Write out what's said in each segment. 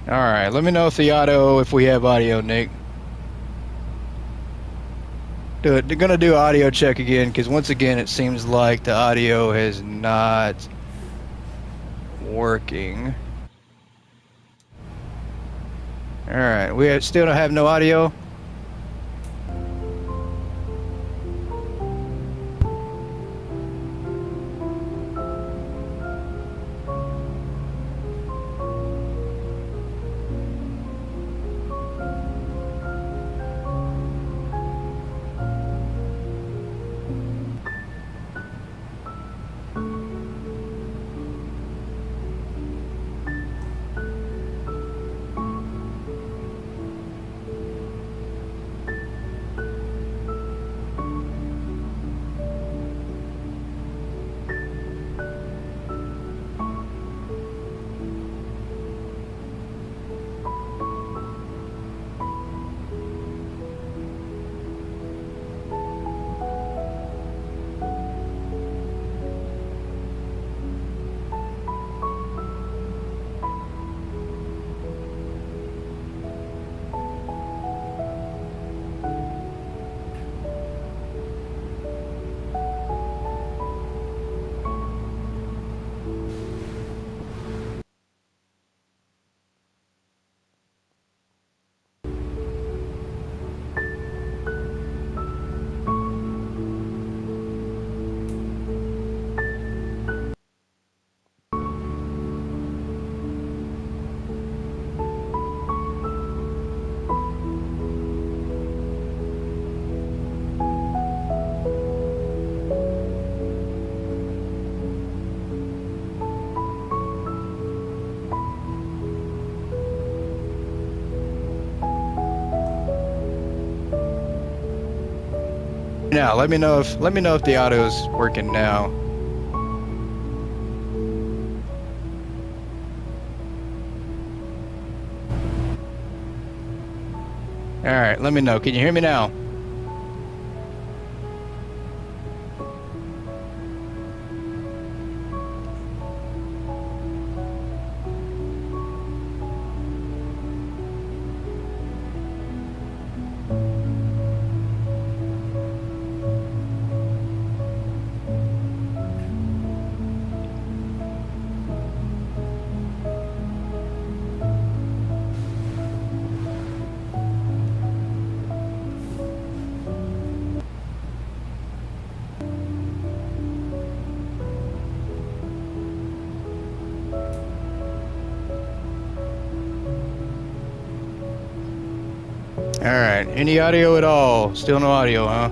All right, let me know if we have audio, Nick. They're gonna do audio check again because once again it seems like the audio is not working. All right, still don't have no audio. Now, let me know if the audio is working now. All right, let me know. Can you hear me now? All right, any audio at all? Still no audio, huh?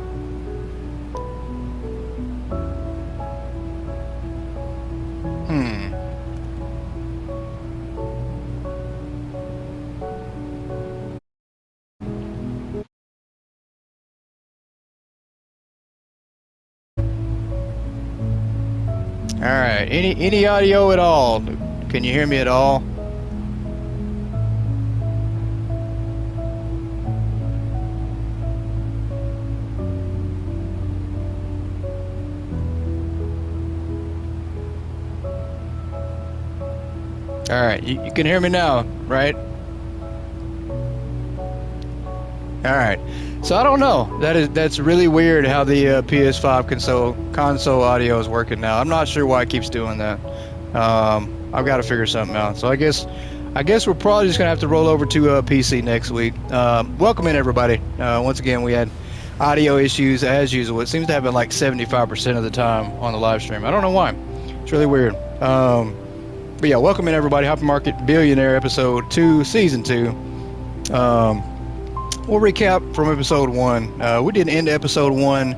Hmm. All right, any audio at all? Can you hear me at all? All right, you can hear me now, right? All right. So I don't know. That's really weird how the PS5 console audio is working now. I'm not sure why it keeps doing that. I've got to figure something out. So I guess we're probably just gonna have to roll over to PC next week. Welcome in everybody. Once again, we had audio issues as usual. It seems to happen like 75% of the time on the live stream. I don't know why. It's really weird. But yeah, welcome in everybody. Hypermarket Billionaire episode 2, season 2. We'll recap from episode 1. We didn't end episode 1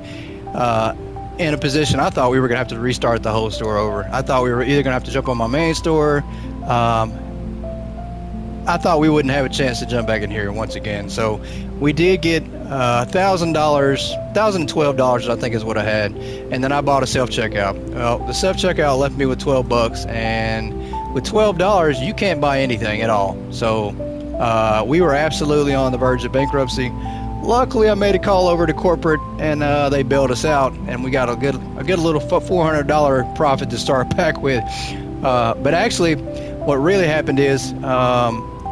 in a position I thought we were going to have to restart the whole store over. I thought we were either going to have to jump on my main store. I thought we wouldn't have a chance to jump back in here once again. So we did get $1,000, $1,012 I think is what I had. And then I bought a self-checkout. Well, the self-checkout left me with $12, and with $12 you can't buy anything at all. So we were absolutely on the verge of bankruptcy. Luckily, I made a call over to corporate, and they bailed us out, and we got a good little $400 profit to start back with. But actually, what really happened is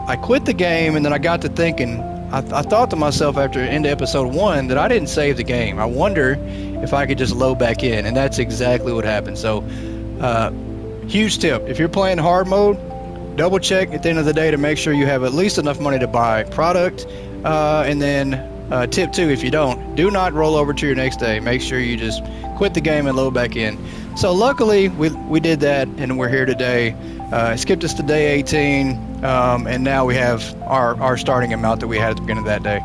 I quit the game, and then I got to thinking. I thought to myself after into episode 1 that I didn't save the game. I wonder if I could just load back in, and that's exactly what happened. So, huge tip: if you're playing hard mode, double check at the end of the day to make sure you have at least enough money to buy product, and then. Tip 2, if you don't, do not roll over to your next day. Make sure you just quit the game and load back in. So luckily, we did that, and we're here today. It skipped us to day 18, and now we have our starting amount that we had at the beginning of that day,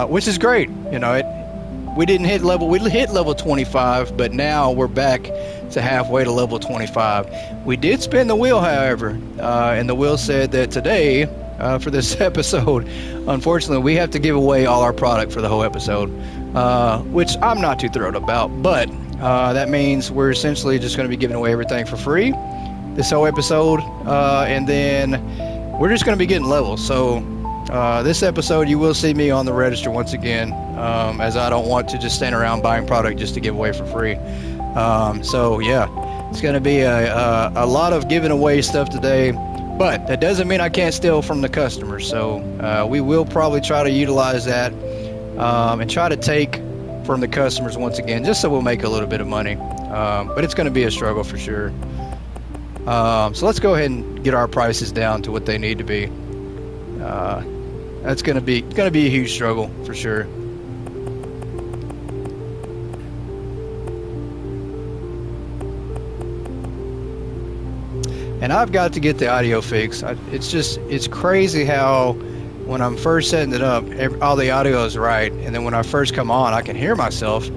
which is great. You know, we hit level 25, but now we're back to halfway to level 25. We did spin the wheel, however, and the wheel said that today, for this episode, unfortunately, we have to give away all our product for the whole episode, which I'm not too thrilled about, but that means we're essentially just going to be giving away everything for free this whole episode, and then we're just going to be getting levels. So this episode, you will see me on the register once again, as I don't want to just stand around buying product just to give away for free. So yeah, it's going to be a lot of giving away stuff today. But that doesn't mean I can't steal from the customers. So we will probably try to utilize that and try to take from the customers once again, just so we'll make a little bit of money. But it's going to be a struggle for sure. So let's go ahead and get our prices down to what they need to be. That's going to be a huge struggle for sure. And I've got to get the audio fixed. It's crazy how when I'm first setting it up, all the audio is right, and then when I first come on, I can hear myself,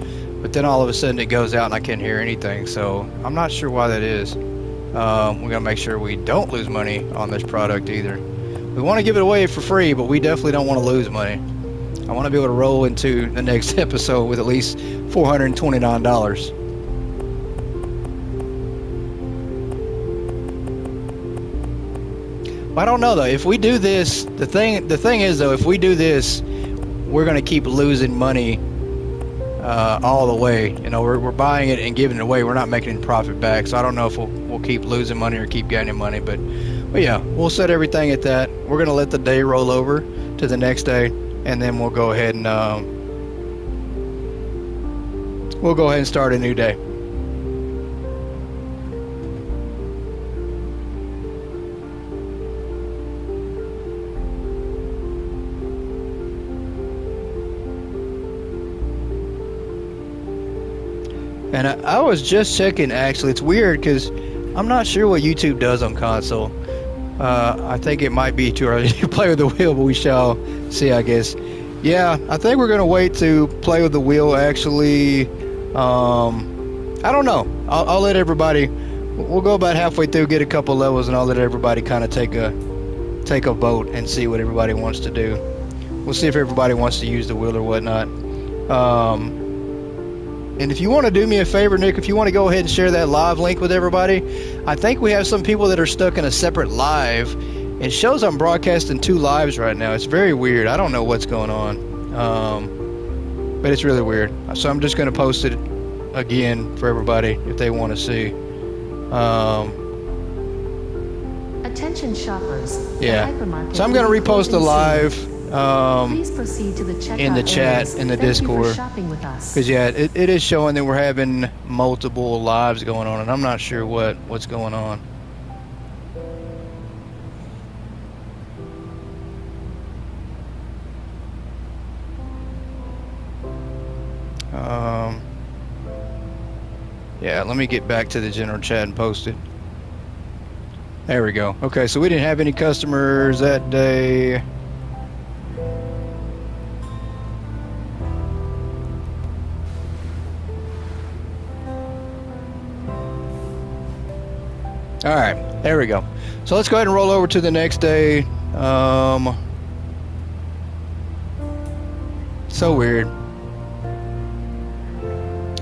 but then all of a sudden it goes out and I can't hear anything. So I'm not sure why that is. We're gonna make sure we don't lose money on this product either. We want to give it away for free, but we definitely don't want to lose money. I want to be able to roll into the next episode with at least $429. I don't know though. If we do this, the thing is though, if we do this, we're gonna keep losing money all the way. You know, we're buying it and giving it away. We're not making any profit back. So I don't know if we'll keep losing money or keep gaining money. But yeah, we'll set everything at that. We're gonna let the day roll over to the next day, and then we'll go ahead and start a new day. And I was just checking, actually. It's weird because I'm not sure what YouTube does on console. I think it might be too early to play with the wheel, but we shall see, I guess. Yeah, I think we're going to wait to play with the wheel, actually. I don't know. I'll let everybody... We'll go about halfway through, get a couple levels, and I'll let everybody kind of take a vote and see what everybody wants to do. We'll see if everybody wants to use the wheel or whatnot. And if you want to do me a favor, Nick, if you want to go ahead and share that live link with everybody, I think we have some people that are stuck in a separate live. It shows I'm broadcasting 2 lives right now. It's very weird. I don't know what's going on, but it's really weird. So I'm just going to post it again for everybody if they want to see. Attention shoppers. Yeah. So I'm going to repost the live. Please proceed to the in the chat in the Discord, because yeah, it is showing that we're having multiple lives going on, and I'm not sure what's going on. Yeah, let me get back to the general chat and post it. There we go. Okay, so we didn't have any customers that day. All right, there we go. So let's go ahead and roll over to the next day. So weird.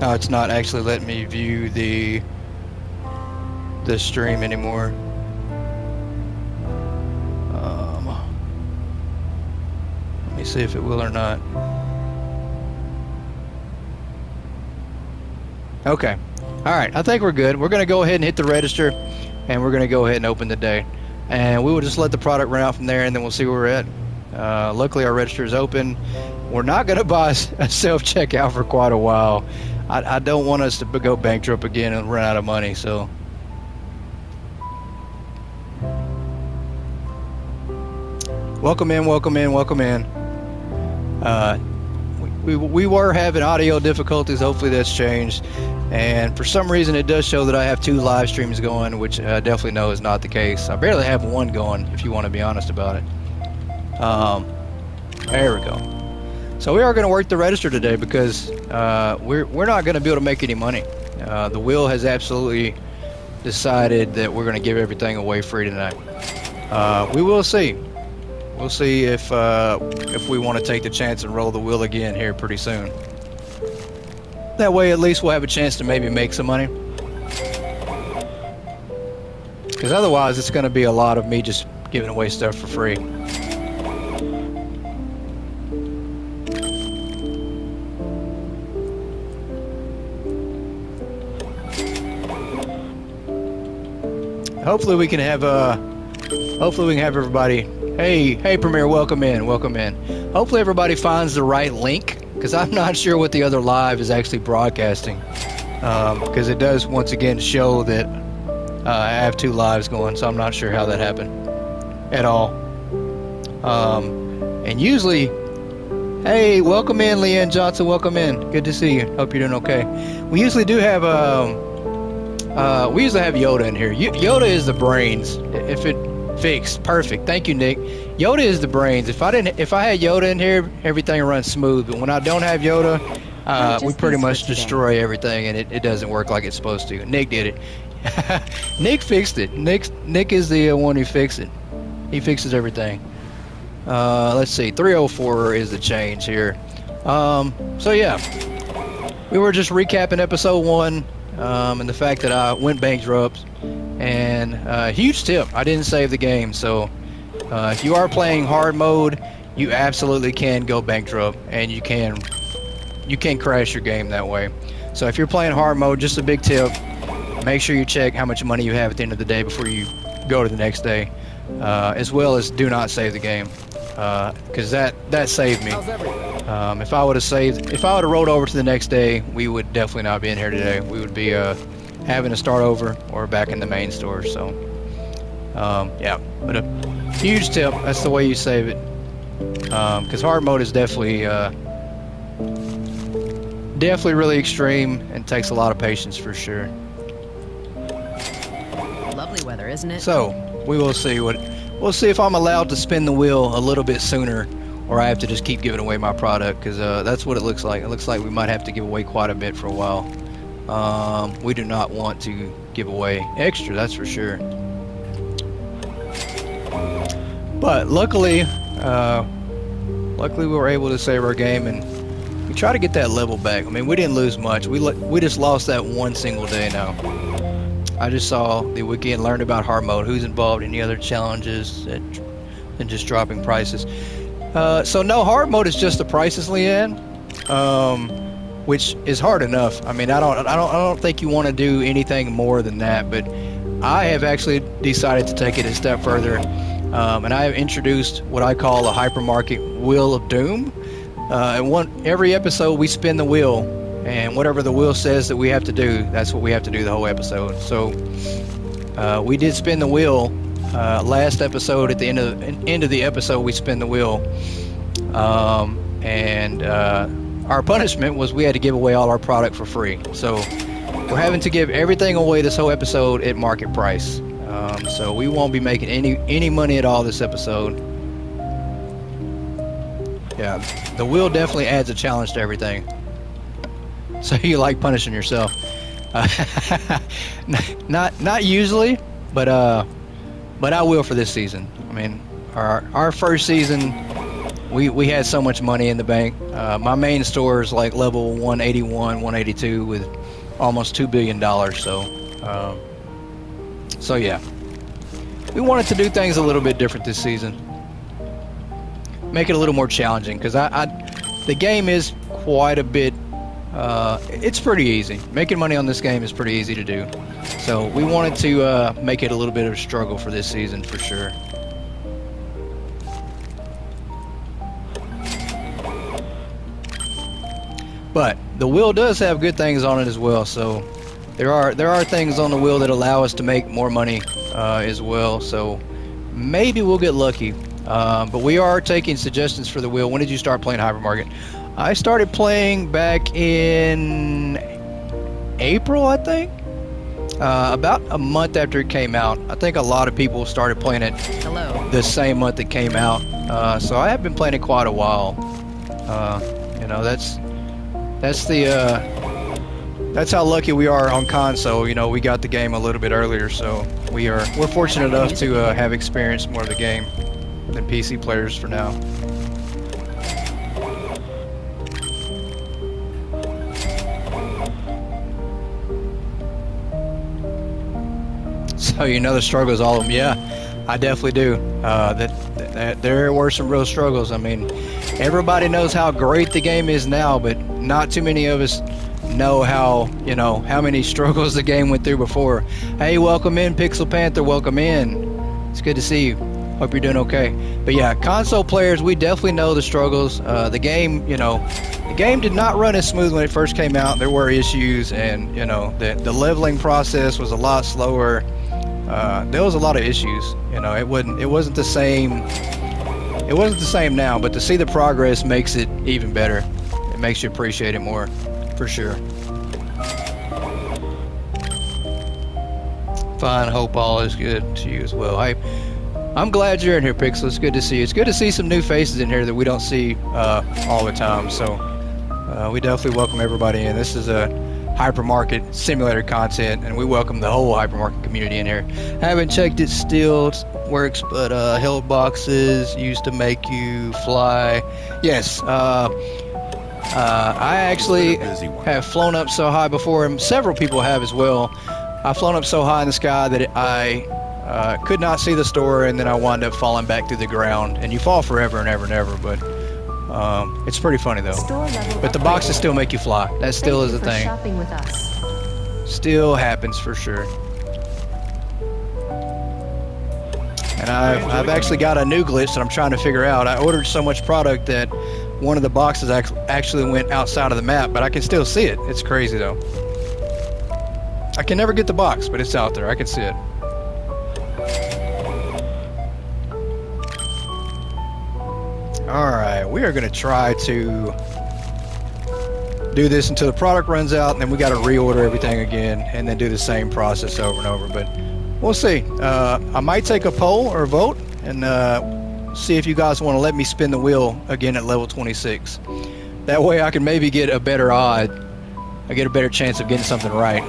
Oh, it's not actually letting me view the stream anymore. Let me see if it will or not. Okay. All right, I think we're good. We're going to go ahead and hit the register, and we're going to go ahead and open the day. and we will just let the product run out from there, and then we'll see where we're at. Luckily, our register is open. We're not going to buy a self-checkout for quite a while. I don't want us to go bankrupt again and run out of money, so. Welcome in, welcome in, welcome in. We were having audio difficulties. Hopefully that's changed. And for some reason it does show that I have 2 live streams going, which I definitely know is not the case. I barely have 1 going, if you want to be honest about it. There we go. So we are going to work the register today because we're not going to be able to make any money. The wheel has absolutely decided that we're going to give everything away free tonight. We will see. We'll see if we want to take the chance and roll the wheel again here pretty soon. That way at least we'll have a chance to maybe make some money. Because otherwise it's going to be a lot of me just giving away stuff for free. Hopefully we can have everybody. Hey Premier, welcome in, welcome in. Hopefully everybody finds the right link, because I'm not sure what the other live is actually broadcasting. Because it does once again show that I have 2 lives going, so I'm not sure how that happened at all. And usually, hey, welcome in, Leanne Johnson, welcome in. Good to see you. Hope you're doing okay. We usually do have Yoda in here. Yoda is the brains. If it fixed, perfect. Thank you, Nick. Yoda is the brains. If I had Yoda in here, everything runs smooth. But when I don't have Yoda, we pretty much destroy everything, and it doesn't work like it's supposed to. Nick did it. Nick fixed it. Nick is the one who fixed it. He fixes everything. Let's see. 304 is the change here. So yeah, we were just recapping episode 1. And the fact that I went bankrupt, and huge tip, I didn't save the game. So if you are playing hard mode, you absolutely can go bankrupt, and you can crash your game that way. So if you're playing hard mode, just a big tip, make sure you check how much money you have at the end of the day before you go to the next day, as well as do not save the game, because that saved me. If I would have rolled over to the next day, we would definitely not be in here today. We would be having to start over or back in the main store. So yeah, but a huge tip, that's the way you save it, because hard mode is definitely really extreme and takes a lot of patience for sure. Lovely weather, isn't it? So we'll see if I'm allowed to spin the wheel a little bit sooner, or I have to just keep giving away my product, because that's what it looks like. It looks like we might have to give away quite a bit for a while. We do not want to give away extra, that's for sure. But luckily we were able to save our game, and we try to get that level back. I mean, we didn't lose much. We just lost that 1 single day now. I just saw the wiki and learned about hard mode, who's involved, any other challenges, and just dropping prices. So no, hard mode is just the prices, Leanne, which is hard enough. I mean, I don't think you want to do anything more than that, but I have actually decided to take it a step further, and I have introduced what I call a hypermarket wheel of doom. And every episode we spin the wheel, and whatever the wheel says that we have to do, that's what we have to do the whole episode. So we did spin the wheel. Last episode, at the end of the episode, we spin the wheel, and our punishment was we had to give away all our product for free. So we're having to give everything away this whole episode at market price. So we won't be making any money at all this episode. Yeah, the wheel definitely adds a challenge to everything. So you like punishing yourself? Not usually, but I will for this season. I mean, our first season, we had so much money in the bank. My main store is like level 181, 182 with almost $2 billion. So yeah, we wanted to do things a little bit different this season. Make it a little more challenging, because the game is quite a bit it's pretty easy. Making money on this game is pretty easy to do. So we wanted to make it a little bit of a struggle for this season for sure. But the wheel does have good things on it as well. So there are things on the wheel that allow us to make more money as well. So maybe we'll get lucky. But we are taking suggestions for the wheel. When did you start playing Hypermarket? I started playing back in April, I think. About a month after it came out. I think a lot of people started playing it the same month it came out. So I have been playing it quite a while. You know, that's how lucky we are on console. You know, we got the game a little bit earlier, so we're fortunate enough to have experienced more of the game than PC players for now. So you know the struggles, all of them. Yeah, I definitely do. There were some real struggles. I mean, everybody knows how great the game is now, but not too many of us know how many struggles the game went through before. Hey, welcome in, Pixel Panther. Welcome in. It's good to see you. Hope you're doing okay. But yeah, console players, we definitely know the struggles. The game, the game did not run as smooth when it first came out. There were issues, and the leveling process was a lot slower. There was a lot of issues. It wasn't the same. It wasn't the same now, but to see the progress makes it even better. It makes you appreciate it more, for sure. Fine, hope all is good to you as well. I'm glad you're in here, Pixel. It's good to see you. It's good to see some new faces in here that we don't see all the time. So we definitely welcome everybody in. This is a hypermarket simulator content, and we welcome the whole hypermarket community in here. Haven't checked it, still works, but held boxes used to make you fly. Yes, I actually have flown up so high before, and several people have as well. I've flown up so high in the sky that I could not see the store, and then I wound up falling back through the ground. And you fall forever and ever and ever, but it's pretty funny though. But the boxes still make you fly. That still is a thing. Shopping with us. Still happens for sure. And I've actually got a new glitch that I'm trying to figure out. I ordered so much product that one of the boxes actually went outside of the map, but I can still see it. It's crazy though. I can never get the box, but it's out there. I can see it. Alright, we are going to try to do this until the product runs out, and then we got to reorder everything again, and then do the same process over and over, but we'll see. I might take a poll or a vote, and see if you guys want to let me spin the wheel again at level 26. That way I can maybe get a better odd. I get a better chance of getting something right.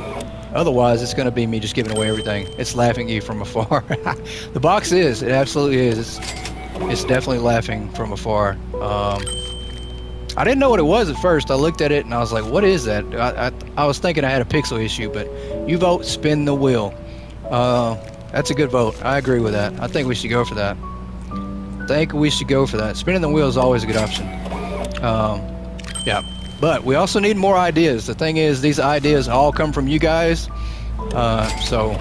Otherwise, it's going to be me just giving away everything. It's laughing at you from afar. The box is. It absolutely is. It's definitely laughing from afar. I didn't know what it was at first. I looked at it and I was like, what is that? I was thinking I had a pixel issue, but you vote spin the wheel. That's a good vote. I agree with that. I think we should go for that. Spinning the wheel is always a good option. Yeah. But we also need more ideas. The thing is, these ideas all come from you guys. So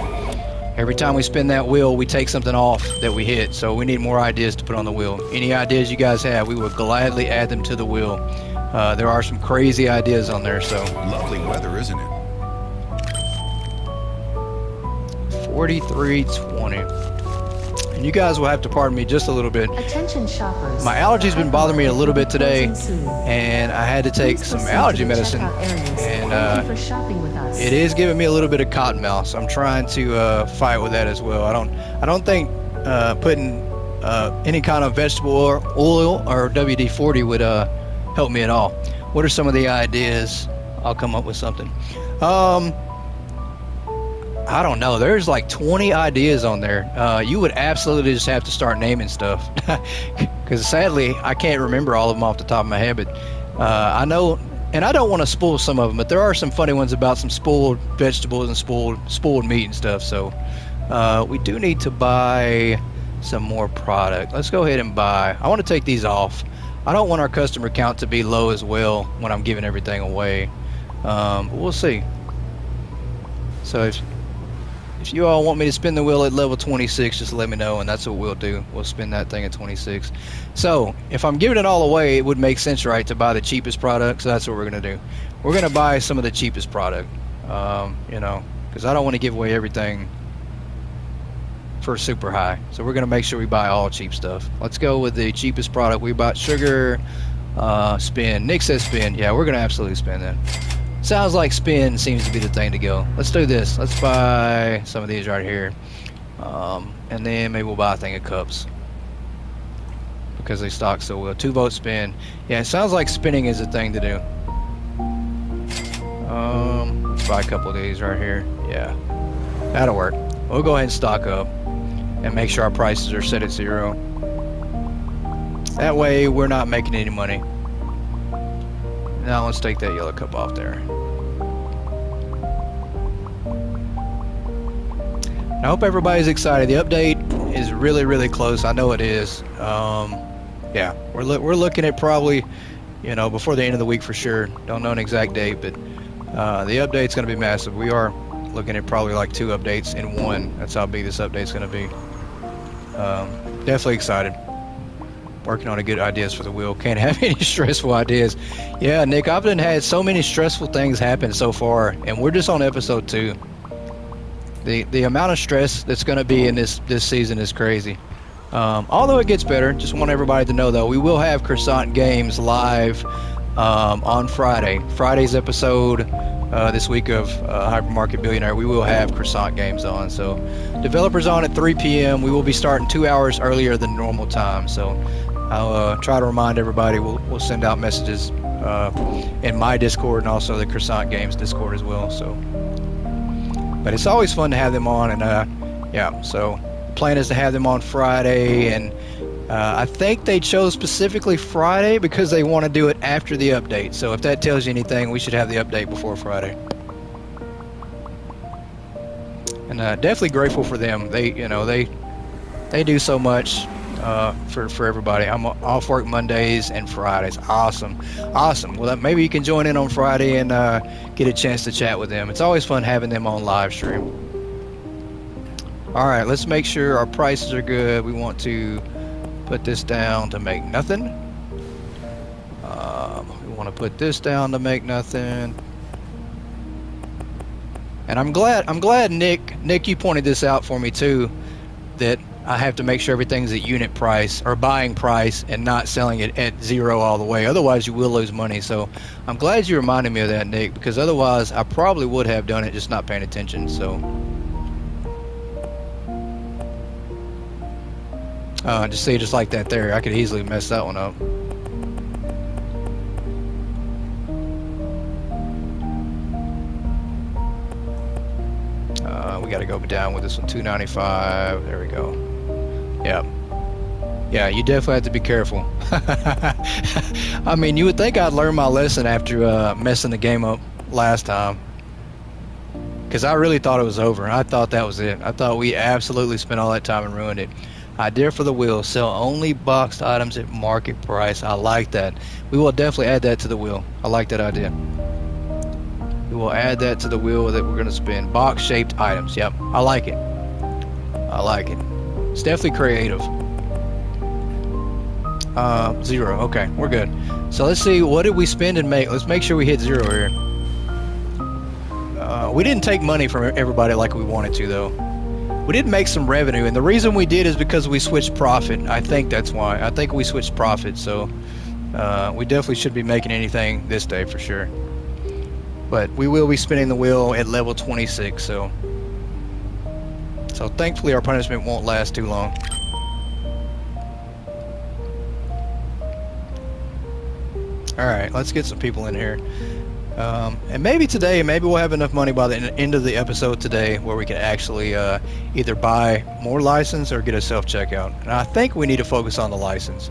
every time we spin that wheel, we take something off that we hit. So we need more ideas to put on the wheel. Any ideas you guys have, we will gladly add them to the wheel. There are some crazy ideas on there. So lovely weather, isn't it? 4320. And you guys will have to pardon me just a little bit. Attention shoppers. My allergies been bothering me a little bit today, and I had to take some allergy medicine, and it is giving me a little bit of cotton mouth, so I'm trying to fight with that as well. I don't think putting any kind of vegetable oil or WD-40 would help me at all. What are some of the ideas? I'll come up with something. I don't know. There's like 20 ideas on there. You would absolutely just have to start naming stuff. Because sadly, I can't remember all of them off the top of my head. But I know, and I don't want to spoil some of them, but there are some funny ones about some spoiled vegetables and spoiled meat and stuff. So we do need to buy some more product. Let's go ahead and buy. I want to take these off. I don't want our customer count to be low as well when I'm giving everything away. But we'll see. So if you all want me to spin the wheel at level 26, just let me know, and that's what we'll do. We'll spin that thing at 26. So if I'm giving it all away, it would make sense, right, to buy the cheapest product. So that's what we're going to do. We're going to buy some of the cheapest product, you know, because I don't want to give away everything for super high. So we're going to make sure we buy all cheap stuff. Let's go with the cheapest product. We bought sugar, spin. Nick says spin. Yeah, we're going to absolutely spin that. Sounds like spin seems to be the thing to go. Let's do this. Let's buy some of these right here. And then maybe we'll buy a thing of cups. Because they stock so well. 2 vote spin. Yeah, it sounds like spinning is the thing to do. Let's buy a couple of these right here. Yeah, that'll work. We'll go ahead and stock up. And make sure our prices are set at 0. That way we're not making any money. Now let's take that yellow cup off there. I hope everybody's excited. The update is really, really close. I know it is. Yeah, we're looking at probably, you know, before the end of the week for sure. Don't know an exact date, but the update's going to be massive. We are looking at probably like 2 updates in one. That's how big this update's going to be. Definitely excited. Working on good ideas for the wheel. Can't have any stressful ideas. Yeah, Nick, I've done had so many stressful things happen so far, and we're just on episode 2. The amount of stress that's going to be in this season is crazy. Although it gets better, just want everybody to know though, we will have Croissant Games live on Friday. Friday's episode this week of Hypermarket Billionaire, we will have Croissant Games on. So developers on at 3 p.m. We will be starting 2 hours earlier than normal time. So I'll try to remind everybody. We'll send out messages in my Discord and also the Croissant Games Discord as well. So, but it's always fun to have them on, and yeah. So the plan is to have them on Friday, and I think they chose specifically Friday because they want to do it after the update. So if that tells you anything, we should have the update before Friday. And definitely grateful for them. They, you know, they do so much for everybody. I'm off work Mondays and Fridays. Awesome. Well, maybe you can join in on Friday and get a chance to chat with them. It's always fun having them on live stream. All right, let's make sure our prices are good. We want to put this down to make nothing. We want to put this down to make nothing. And I'm glad Nick, you pointed this out for me too, that I have to make sure everything's at unit price or buying price and not selling it at 0 all the way. Otherwise you will lose money. So I'm glad you reminded me of that, Nick, because otherwise I probably would have done it, just not paying attention. So just see, just like that there, I could easily mess that one up. We got to go down with this one, 295. There we go. Yeah, you definitely have to be careful. I mean, you would think I'd learn my lesson after messing the game up last time, because I really thought it was over. I thought that was it. I thought we absolutely spent all that time and ruined it. Idea for the wheel: sell only boxed items at market price. I like that. We will definitely add that to the wheel. I like that idea. We will add that to the wheel that we're going to spin. Box shaped items. Yep, I like it. I like it. It's definitely creative. 0. Okay, we're good. So let's see, what did we spend and make? Let's make sure we hit 0 here. We didn't take money from everybody like we wanted to though. We did make some revenue, and the reason we did is because we switched profit. I think that's why. I think we switched profit, so we definitely should be making anything this day for sure. But we will be spinning the wheel at level 26, so thankfully our punishment won't last too long. Alright, let's get some people in here. And maybe today, maybe we'll have enough money by the end of the episode today where we can actually either buy more license or get a self-checkout. And I think we need to focus on the license.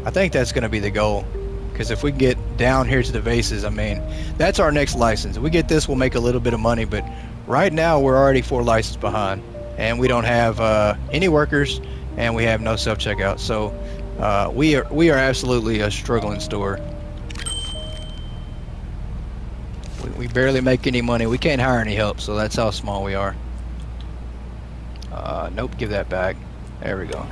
I think that's going to be the goal. Because if we can get down here to the vases, I mean, that's our next license. If we get this, we'll make a little bit of money. But right now, we're already 4 licenses behind. And we don't have any workers, and we have no self-checkout. So we are absolutely a struggling store. We barely make any money. We can't hire any help, so that's how small we are. Nope, give that back. There we go.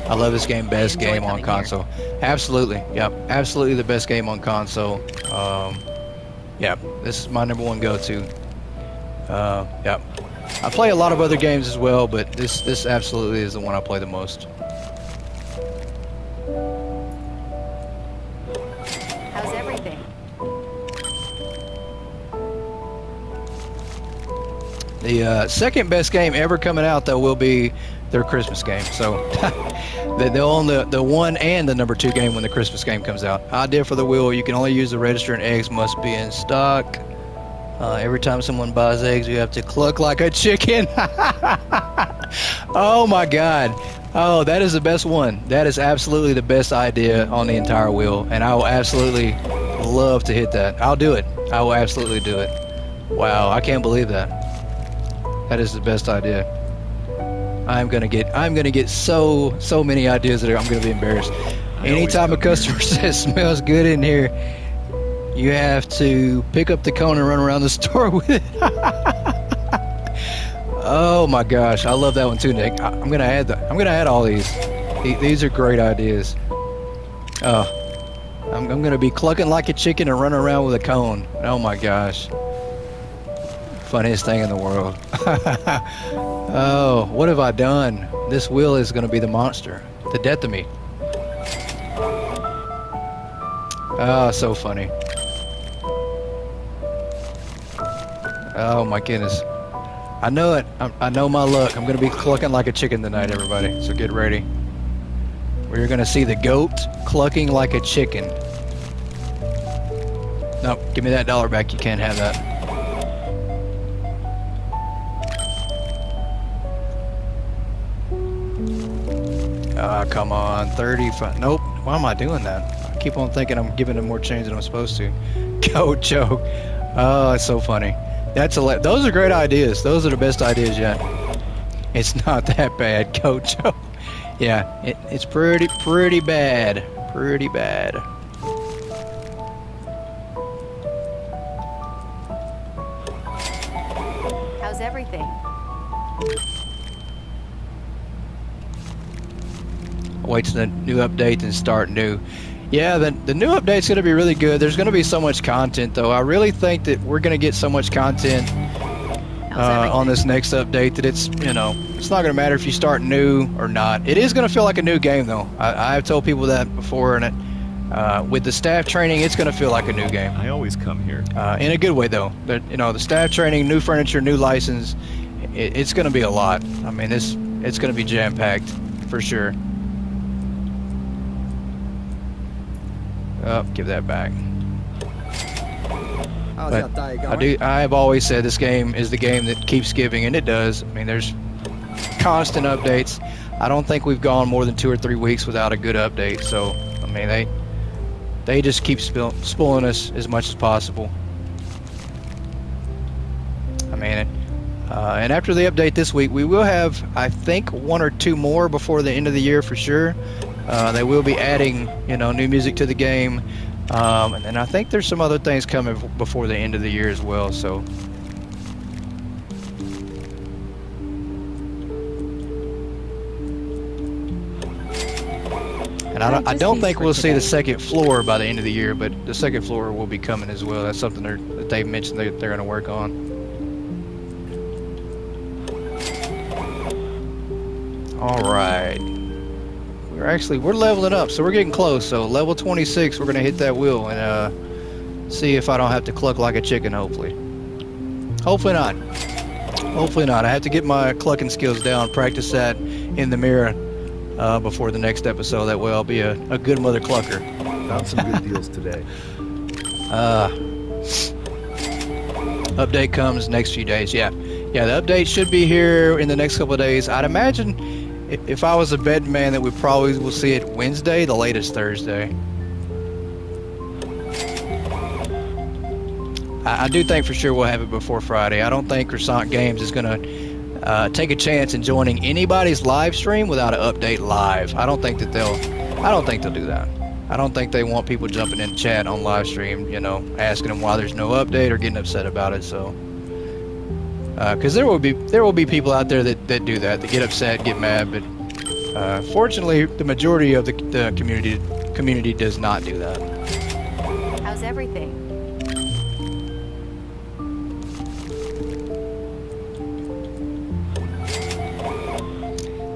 I love this game. Best game on console. Absolutely. Yep. Absolutely the best game on console. Yeah, this is my #1 go-to. Yep. I play a lot of other games as well, but this absolutely is the one I play the most. How's everything? The second best game ever coming out, though, will be their Christmas game. So they'll own the 1 and the #2 game when the Christmas game comes out. Idea for the wheel: you can only use the register, and eggs must be in stock. Every time someone buys eggs, you have to cluck like a chicken. Oh my God! Oh, that is the best one. That is absolutely the best idea on the entire wheel, and I will absolutely love to hit that. I'll do it. I will absolutely do it. Wow, I can't believe that. That is the best idea. I'm gonna get so many ideas that I'm gonna be embarrassed. Anytime a customer says smells good in here, you have to pick up the cone and run around the store with it. Oh my gosh, I love that one too, Nick. I'm gonna add all these. These are great ideas. Oh, I'm gonna be clucking like a chicken and running around with a cone. Oh my gosh. Funniest thing in the world. Oh, what have I done? This wheel is gonna be the monster, the death of me. Oh, so funny. Oh my goodness. I know it. I know my luck. I'm gonna be clucking like a chicken tonight, everybody. So get ready. We're gonna see the goat clucking like a chicken. Nope, give me that $1 back. You can't have that. Ah, come on. 35. Nope. Why am I doing that? I keep on thinking I'm giving him more change than I'm supposed to. Goat joke. Oh, it's so funny. Those are great ideas. Those are the best ideas yet. It's not that bad, Coach. Yeah, it's pretty bad. Pretty bad. How's everything? Wait till the new update and start new. Yeah, the new update's going to be really good. There's going to be so much content, though. I really think that we're going to get so much content on this next update that it's not going to matter if you start new or not. It is going to feel like a new game, though. I've told people that before, and with the staff training, it's going to feel like a new game. I always come here. In a good way, though. The staff training, new furniture, new license, it's going to be a lot. I mean, it's going to be jam-packed for sure. Oh, give that back. But I have always said this game is the game that keeps giving, and it does. I mean, there's constant updates. I don't think we've gone more than 2 or 3 weeks without a good update. So, I mean, they just keep spoiling us as much as possible. I mean, and after the update this week, we will have, I think, 1 or 2 more before the end of the year for sure. They will be adding, new music to the game, and I think there's some other things coming before the end of the year as well. So, and I don't think we'll see the second floor by the end of the year, but the second floor will be coming as well. That's something that they've mentioned they're going to work on. All right. We're leveling up, so we're getting close. So level 26, we're gonna hit that wheel and see if I don't have to cluck like a chicken. Hopefully not. I have to get my clucking skills down, practice that in the mirror before the next episode. That way I'll be a good mother clucker. Found some good deals today. Update comes next few days. Yeah, the update should be here in the next couple of days. I'd imagine. If I was a betting man, that we probably will see it Wednesday, the latest Thursday. I do think for sure we'll have it before Friday. I don't think Croissant Games is going to take a chance in joining anybody's live stream without an update live. I don't think they'll do that. I don't think they want people jumping in chat on live stream, you know, asking them why there's no update or getting upset about it. So, because there will be people out there that do that, that get upset, get mad, but fortunately, the majority of the community does not do that. How's everything?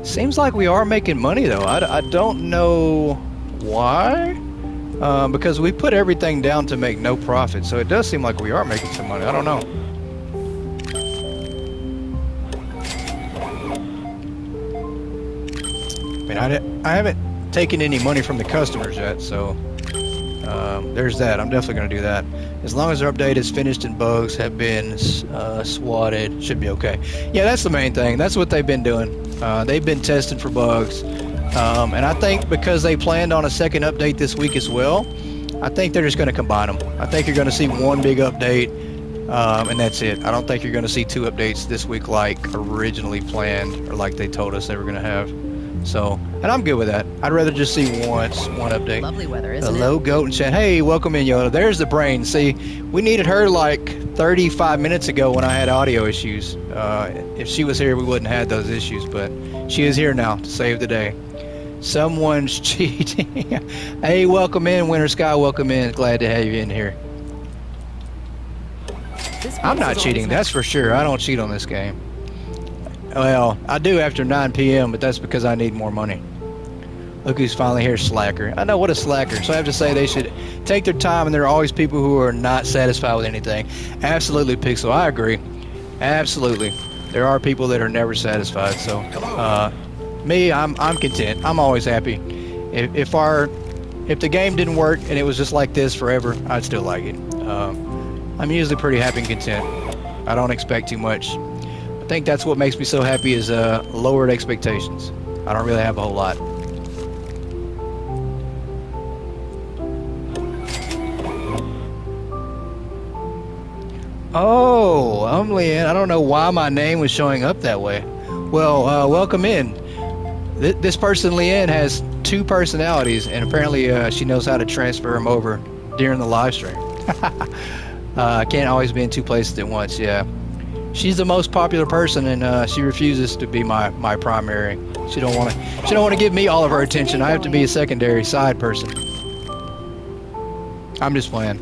Seems like we are making money though. I don't know why, because we put everything down to make no profit, so it does seem like we are making some money. I don't know. I mean, I haven't taken any money from the customers yet, so there's that. I'm definitely going to do that. As long as their update is finished and bugs have been swatted, should be okay. Yeah, that's the main thing. That's what they've been doing. They've been testing for bugs. And I think because they planned on a second update this week as well, I think they're just going to combine them. I think you're going to see one big update, and that's it. I don't think you're going to see two updates this week like originally planned or like they told us they were going to have. So, and I'm good with that. I'd rather just see one update. Lovely weather, isn't it? Hello, Goat and Chat. Hey, welcome in, Yoda. There's the brain. See, we needed her like 35 minutes ago when I had audio issues. If she was here, we wouldn't have had those issues, but she is here now to save the day. Someone's cheating. Hey, welcome in, Winter Sky. Welcome in. Glad to have you in here. I'm not cheating, that's for sure. I don't cheat on this game. Well, I do after 9 p.m., but that's because I need more money. Look who's finally here, slacker. I know, what a slacker. So I have to say they should take their time, and there are always people who are not satisfied with anything. Absolutely, Pixel. I agree. Absolutely. There are people that are never satisfied. So, me, I'm content. I'm always happy. If the game didn't work and it was just like this forever, I'd still like it. I'm usually pretty happy and content. I don't expect too much. I think that's what makes me so happy is lowered expectations. I don't really have a whole lot. Oh, I'm Leanne. I don't know why my name was showing up that way. Well, welcome in. This person, Leanne, has two personalities, and apparently she knows how to transfer them over during the live stream. Can't always be in two places at once, yeah. She's the most popular person, and she refuses to be my primary. She don't want to give me all of her attention. I have to be a secondary side person. I'm just playing.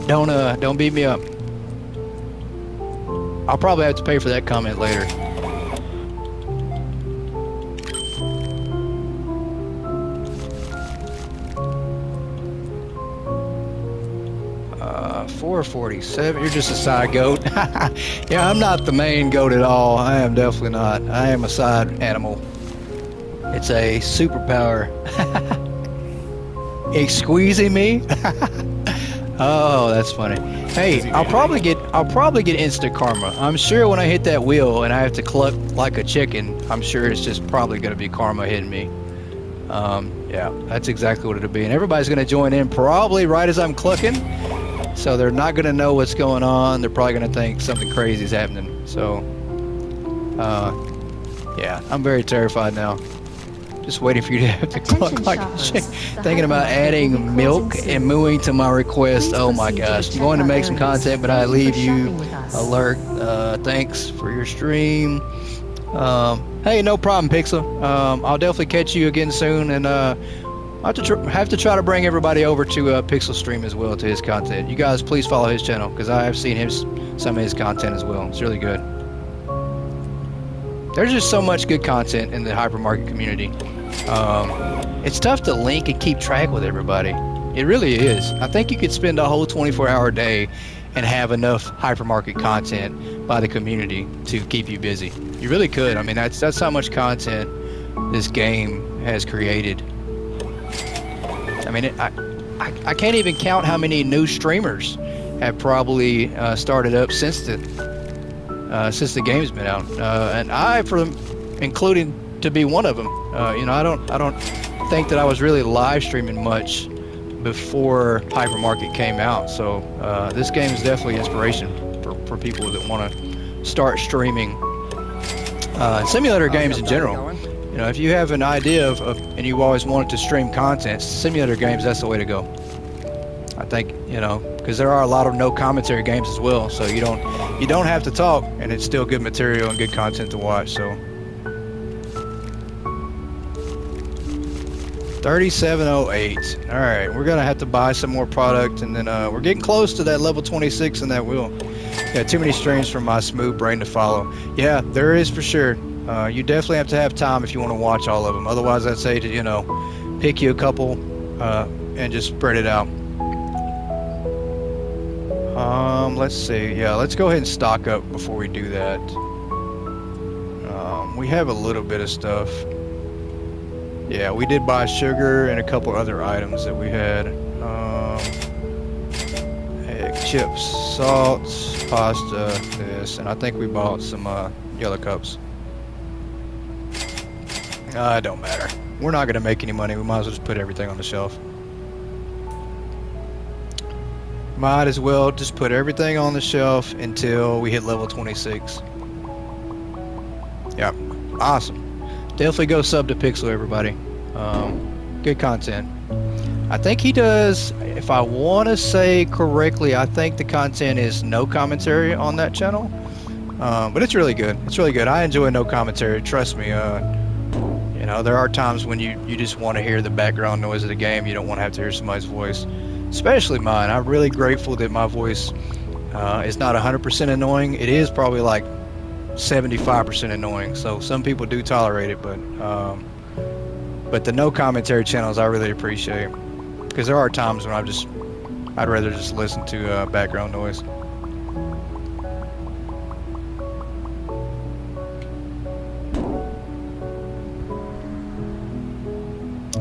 Don't beat me up. I'll probably have to pay for that comment later. $4.47. You're just a side goat. Yeah, I'm not the main goat at all. I am definitely not. I am a side animal. It's a superpower. It's squeezing me. Oh, that's funny. Hey, I'll probably get instant karma. I'm sure when I hit that wheel and I have to cluck like a chicken, I'm sure it's just probably going to be karma hitting me. Yeah, that's exactly what it'll be. And everybody's going to join in probably right as I'm clucking. So they're not going to know what's going on. They're probably going to think something crazy is happening. So, yeah, I'm very terrified now. Just waiting for you to have to cluck like a chick. Thinking about adding milk and mooing to my request. Oh my gosh. I'm going to make some content, but I leave you alert. Thanks for your stream. Hey, no problem, Pixel. I'll definitely catch you again soon, and I'll have to try to bring everybody over to Pixel stream as well, to his content. You guys please follow his channel, because I have seen some of his content as well. It's really good. There's just so much good content in the hypermarket community. It's tough to link and keep track with everybody. It really is. I think you could spend a whole 24-hour day and have enough hypermarket content by the community to keep you busy. You really could. I mean, that's how much content this game has created. I mean, I can't even count how many new streamers have probably started up since the game's been out, and I, for them, including to be one of them. You know, I don't think that I was really live streaming much before Hypermarket came out. So this game is definitely inspiration for people that want to start streaming. Simulator games in general. You know, if you have an idea and you always wanted to stream content, simulator games, that's the way to go. I think, you know, because there are a lot of no commentary games as well, so you don't have to talk, and it's still good material and good content to watch. So 3708. All right, we're gonna have to buy some more product, and then we're getting close to that level 26 in that wheel. Yeah, too many streams for my smooth brain to follow. Yeah, there is for sure. You definitely have time if you want to watch all of them. Otherwise, I'd say to, you know, pick you a couple and just spread it out. Let's see. Yeah, let's go ahead and stock up before we do that. We have a little bit of stuff. Yeah, we did buy sugar and a couple other items that we had. Egg, chips, salt, pasta, this, and I think we bought some yellow cups. It don't matter. We're not going to make any money. We might as well just put everything on the shelf. Might as well just put everything on the shelf until we hit level 26. Yeah, awesome. Definitely go sub to Pixel, everybody. Good content. I think he does, if I want to say correctly, I think the content is no commentary on that channel. But it's really good. It's really good. I enjoy no commentary. Trust me. You know, there are times when you just want to hear the background noise of the game. You don't want to have to hear somebody's voice, especially mine. I'm really grateful that my voice is not 100% annoying. It is probably like 75% annoying. So some people do tolerate it, but the no commentary channels I really appreciate, because there are times when I'd rather just listen to background noise.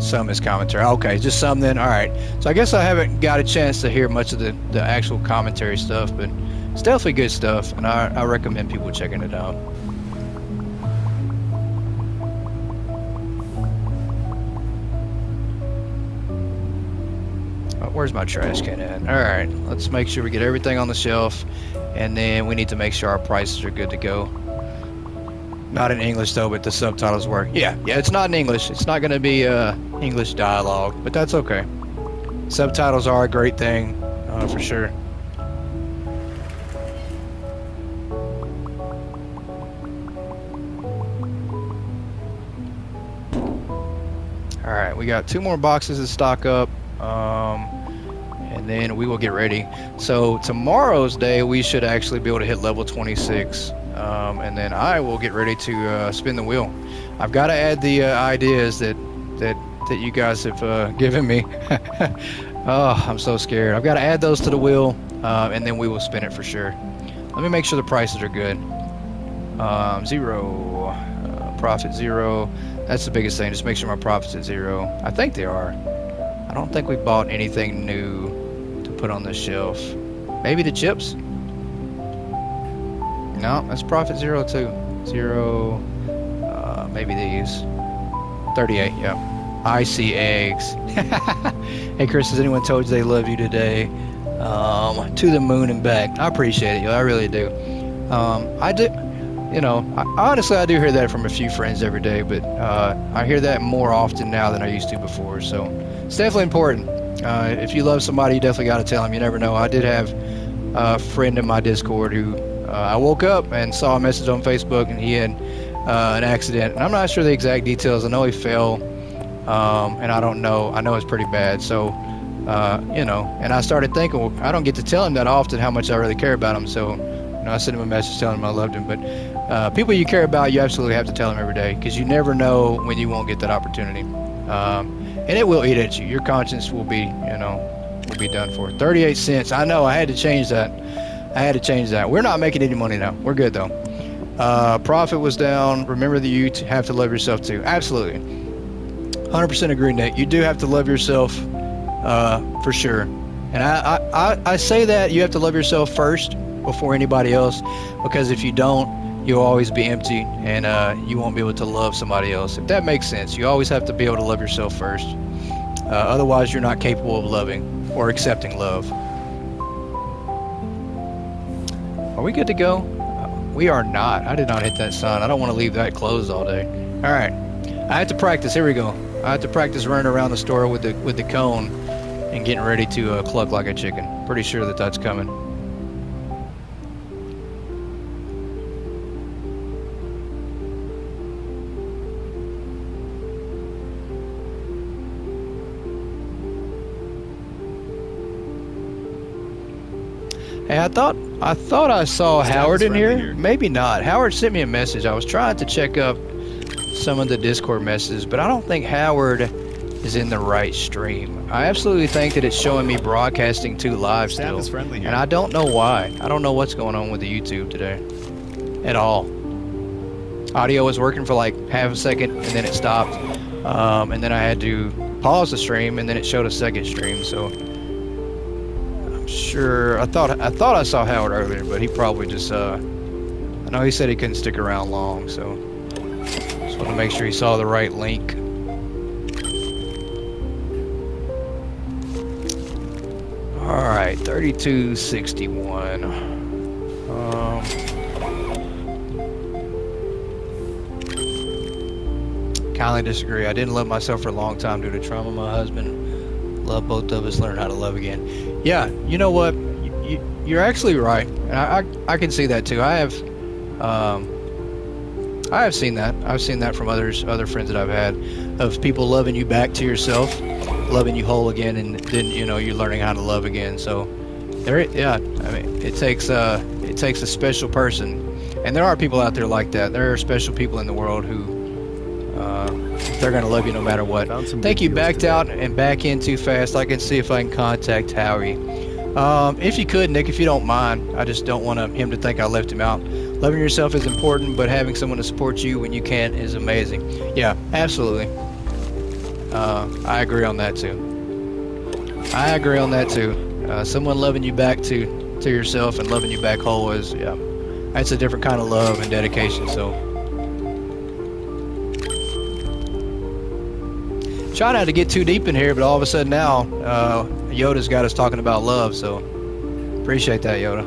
Some is commentary. Okay, just some then. All right. So I guess I haven't got a chance to hear much of the actual commentary stuff, but it's definitely good stuff, and I recommend people checking it out. Oh, where's my trash can at? All right. Let's make sure we get everything on the shelf, and then we need to make sure our prices are good to go. Not in English though, but the subtitles work. Yeah, it's not in English. It's not going to be English dialogue, but that's okay. Subtitles are a great thing, for sure. All right, we got 2 more boxes to stock up, and then we will get ready. So tomorrow's day, we should actually be able to hit level 26. And then I will get ready to spin the wheel. I've got to add the ideas that you guys have given me. Oh, I'm so scared. I've got to add those to the wheel, and then we will spin it for sure. Let me make sure the prices are good. 0, profit 0. That's the biggest thing. Just make sure my profit's at 0. I think they are. I don't think we bought anything new to put on this shelf. Maybe the chips? No, that's profit 0 too. 0, maybe these. 38, yeah. I see eggs. Hey Chris, has anyone told you they love you today? To the moon and back. I appreciate it, I really do. I do, you know, honestly I do hear that from a few friends every day, but I hear that more often now than I used to before, so it's definitely important. If you love somebody, you definitely got to tell them. You never know. I did have a friend in my Discord who I woke up and saw a message on Facebook, and he had an accident, and I'm not sure the exact details. I know he fell, and I don't know. I know it's pretty bad. So, you know, and I started thinking, well, I don't get to tell him that often how much I really care about him. So, you know, I sent him a message telling him I loved him. But people you care about, you absolutely have to tell them every day, because you never know when you won't get that opportunity. And it will eat at you. Your conscience will be, you know, will be done for. 38 cents. I know. I had to change that. We're not making any money now. We're good though. Profit was down. Remember that you have to love yourself too. Absolutely. 100% agree, Nick. You do have to love yourself, for sure. And I say that you have to love yourself first before anybody else, because if you don't, you'll always be empty, and you won't be able to love somebody else. If that makes sense, you always have to be able to love yourself first. Otherwise, you're not capable of loving or accepting love. Are we good to go? We are not. I did not hit that sign. I don't want to leave that closed all day. All right. I have to practice. Here we go. I have to practice running around the store with the cone and getting ready to cluck like a chicken. Pretty sure that that's coming. Hey, I thought I saw Howard in here. Maybe not. Howard sent me a message. I was trying to check up some of the Discord messages, but I don't think Howard is in the right stream. I absolutely think that it's showing me broadcasting to live still, and I don't know why. I don't know what's going on with the YouTube today at all. Audio was working for like half a second, and then it stopped, and then I had to pause the stream, and then it showed a second stream. So I'm sure I thought I saw Howard earlier, but he probably just I know he said he couldn't stick around long, so just want to make sure he saw the right link. All right, 3261. Kindly disagree. I didn't love myself for a long time due to trauma. My husband loved both of us. Learn how to love again. Yeah, you know what? You're actually right. And I can see that too. I have seen that. I've seen that from other friends that I've had, of people loving you back to yourself, loving you whole again, and then you're learning how to love again. So yeah, I mean, it takes a special person, and there are people out there like that. There are special people in the world who they're gonna love you no matter what. Thank you. Backed out and back in too fast. I can see if I can contact Howie. If you could, Nick, if you don't mind. I just don't want him to think I left him out. Loving yourself is important, but having someone to support you when you can is amazing. Yeah, absolutely. I agree on that too. Someone loving you back to yourself and loving you back whole is, yeah, that's a different kind of love and dedication. So try not to get too deep in here, but all of a sudden now Yoda's got us talking about love, so appreciate that, Yoda.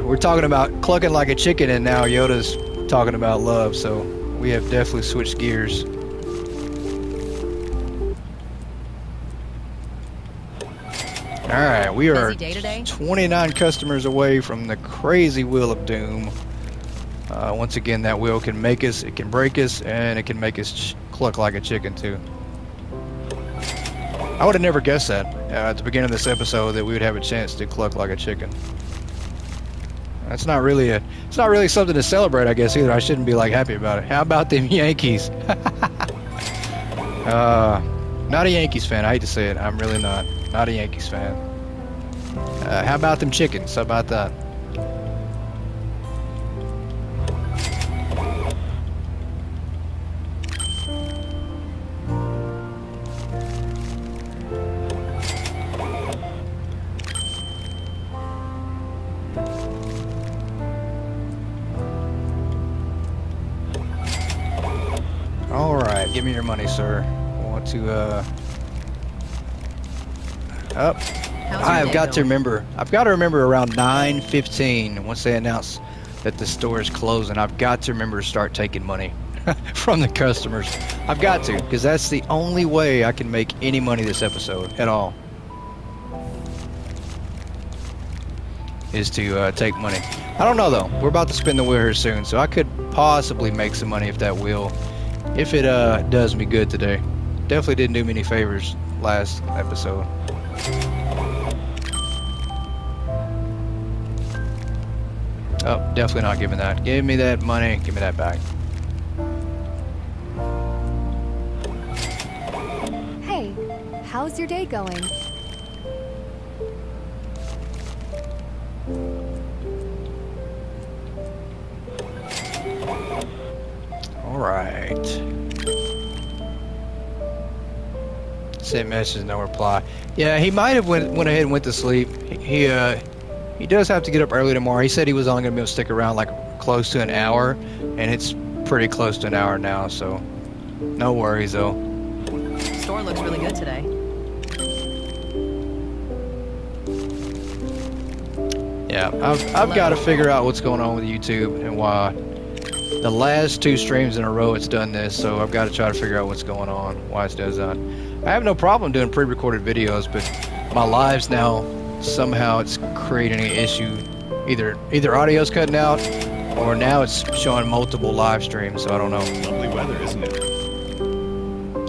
we're talking about clucking like a chicken, and now Yoda's talking about love, so we have definitely switched gears. Alright, we are 29 customers away from the crazy wheel of doom. Once again, that wheel can make us, it can break us, and it can make us cluck like a chicken too. I would have never guessed that at the beginning of this episode, that we would have a chance to cluck like a chicken. It's not really something to celebrate, I guess, either. I shouldn't be like happy about it. How about them Yankees? Not a Yankees fan. I hate to say it. I'm really not a Yankees fan. How about them chickens? How about that? All right, give me your money, sir. I want to I've got to remember around 9:15, once they announce that the store is closing, I've got to remember to start taking money from the customers. I've got to, because that's the only way I can make any money this episode at all, is to take money. I don't know though. We're about to spin the wheel here soon, so I could possibly make some money if that wheel, if it does me good today. Definitely didn't do me any favors last episode. Oh, definitely not giving that. Give me that money. Give me that back. Hey, how's your day going? All right. Sent message, no reply. Yeah, he might have went ahead and went to sleep. He does have to get up early tomorrow. He said he was only going to be able to stick around like close to an hour, and it's pretty close to an hour now, so no worries though. The store looks really good today. Yeah, I've got to figure out what's going on with YouTube and why the last 2 streams in a row it's done this. So I've got to try to figure out what's going on, why it does that. I have no problem doing pre-recorded videos, but my lives now somehow it's creating an issue. Either audio's cutting out, or now it's showing multiple live streams. So I don't know. Lovely weather, isn't it?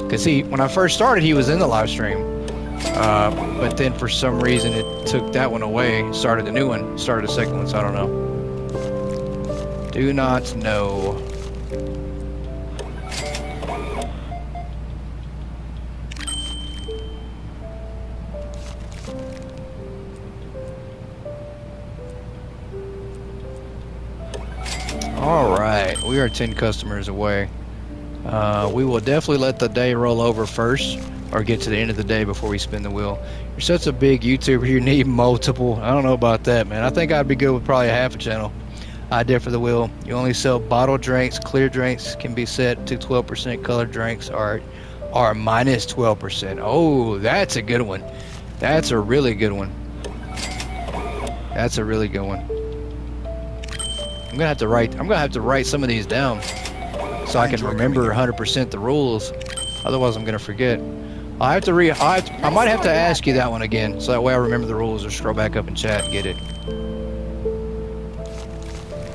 Cause when I first started, he was in the live stream, but then for some reason it took that one away, started a new one, started a second one. So I don't know. Do not know. All right, we are 10 customers away. We will definitely let the day roll over first, or get to the end of the day before we spin the wheel. You're such a big YouTuber, you need multiple. I don't know about that, man. I think I'd be good with probably a half a channel. Idea for the wheel. You only sell bottled drinks. Clear drinks can be set to 12%. Colored drinks are minus 12%. Oh, that's a good one. That's a really good one. That's a really good one. I'm gonna have to write some of these down so I can remember 100% the rules. Otherwise, I'm gonna forget. I might have to ask you that one again, so that way I remember the rules, or scroll back up in chat and get it.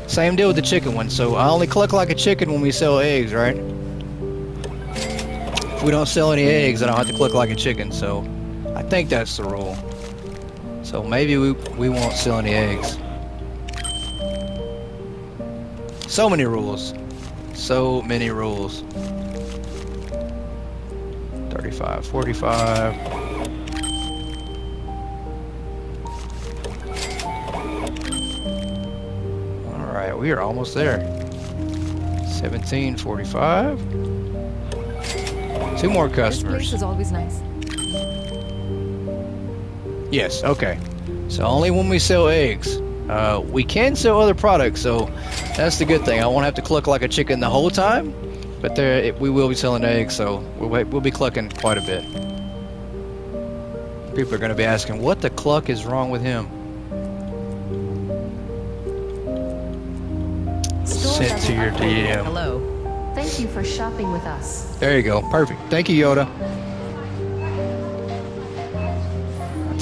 Same deal with the chicken one. So I only cluck like a chicken when we sell eggs, right? If we don't sell any eggs, I don't have to cluck like a chicken. So I think that's the rule. So maybe we won't sell any eggs. So many rules. So many rules. 35, 45. Alright, we are almost there. 17:45. 2 more This customers. place is always nice. Yes, okay. So only when we sell eggs. We can sell other products, so that's the good thing. I won't have to cluck like a chicken the whole time, but we will be selling eggs, so we'll be clucking quite a bit. People are going to be asking, what the cluck is wrong with him? Sent to your DM. Hello. Thank you for shopping with us. There you go. Perfect. Thank you, Yoda.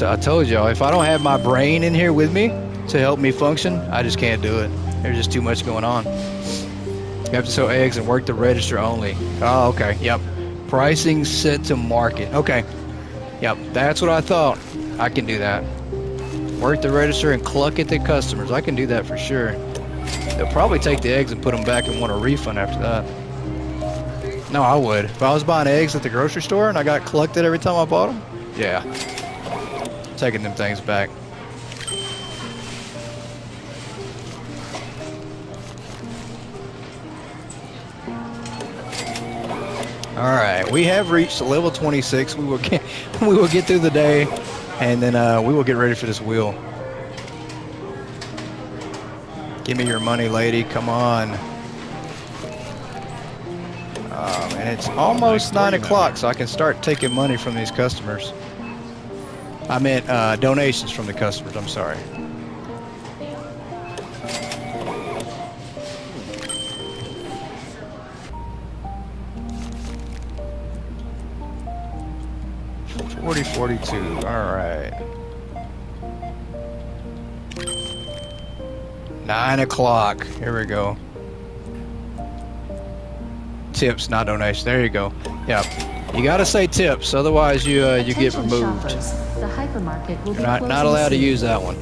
I told y'all, if I don't have my brain in here with me to help me function, I just can't do it. There's just too much going on. You have to sell eggs and work the register only. Oh, okay. Yep. Pricing set to market. Okay. Yep. That's what I thought. I can do that. Work the register and cluck at the customers. I can do that for sure. They'll probably take the eggs and put them back and want a refund after that. No, I would. If I was buying eggs at the grocery store and I got clucked at every time I bought them, yeah. Taking them things back. All right, we have reached level 26. We will get through the day, and then we will get ready for this wheel. Give me your money, lady. Come on. And it's almost 9 o'clock, so I can start taking money from these customers. I meant donations from the customers. I'm sorry. $40.42. All right. 9 o'clock. Here we go. Tips, not donation. There you go. Yep. You gotta say tips, otherwise you get Attention removed. shoppers, the hypermarket will be You're not closing allowed to soon. use that one.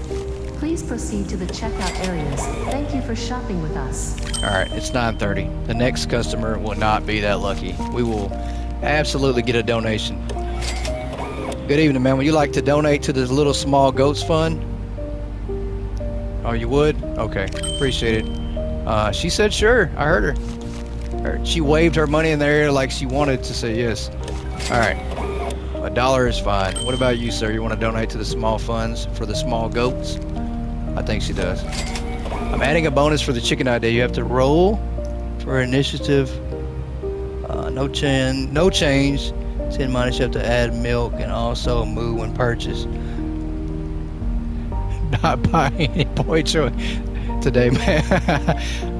Please proceed to the checkout areas. Thank you for shopping with us. All right, it's 9:30. The next customer will not be that lucky. We will absolutely get a donation. Good evening, man. Would you like to donate to this little small goats fund? Oh, you would? Okay, appreciate it. She said sure. I heard her. She waved her money in the air like she wanted to say yes. All right, $1 is fine. What about you, sir? You want to donate to the small funds for the small goats? I think she does. I'm adding a bonus for the chicken idea. You have to roll for initiative. No change. 10 minus. You have to add milk and also moo when purchased. not buy any boy choice today, man.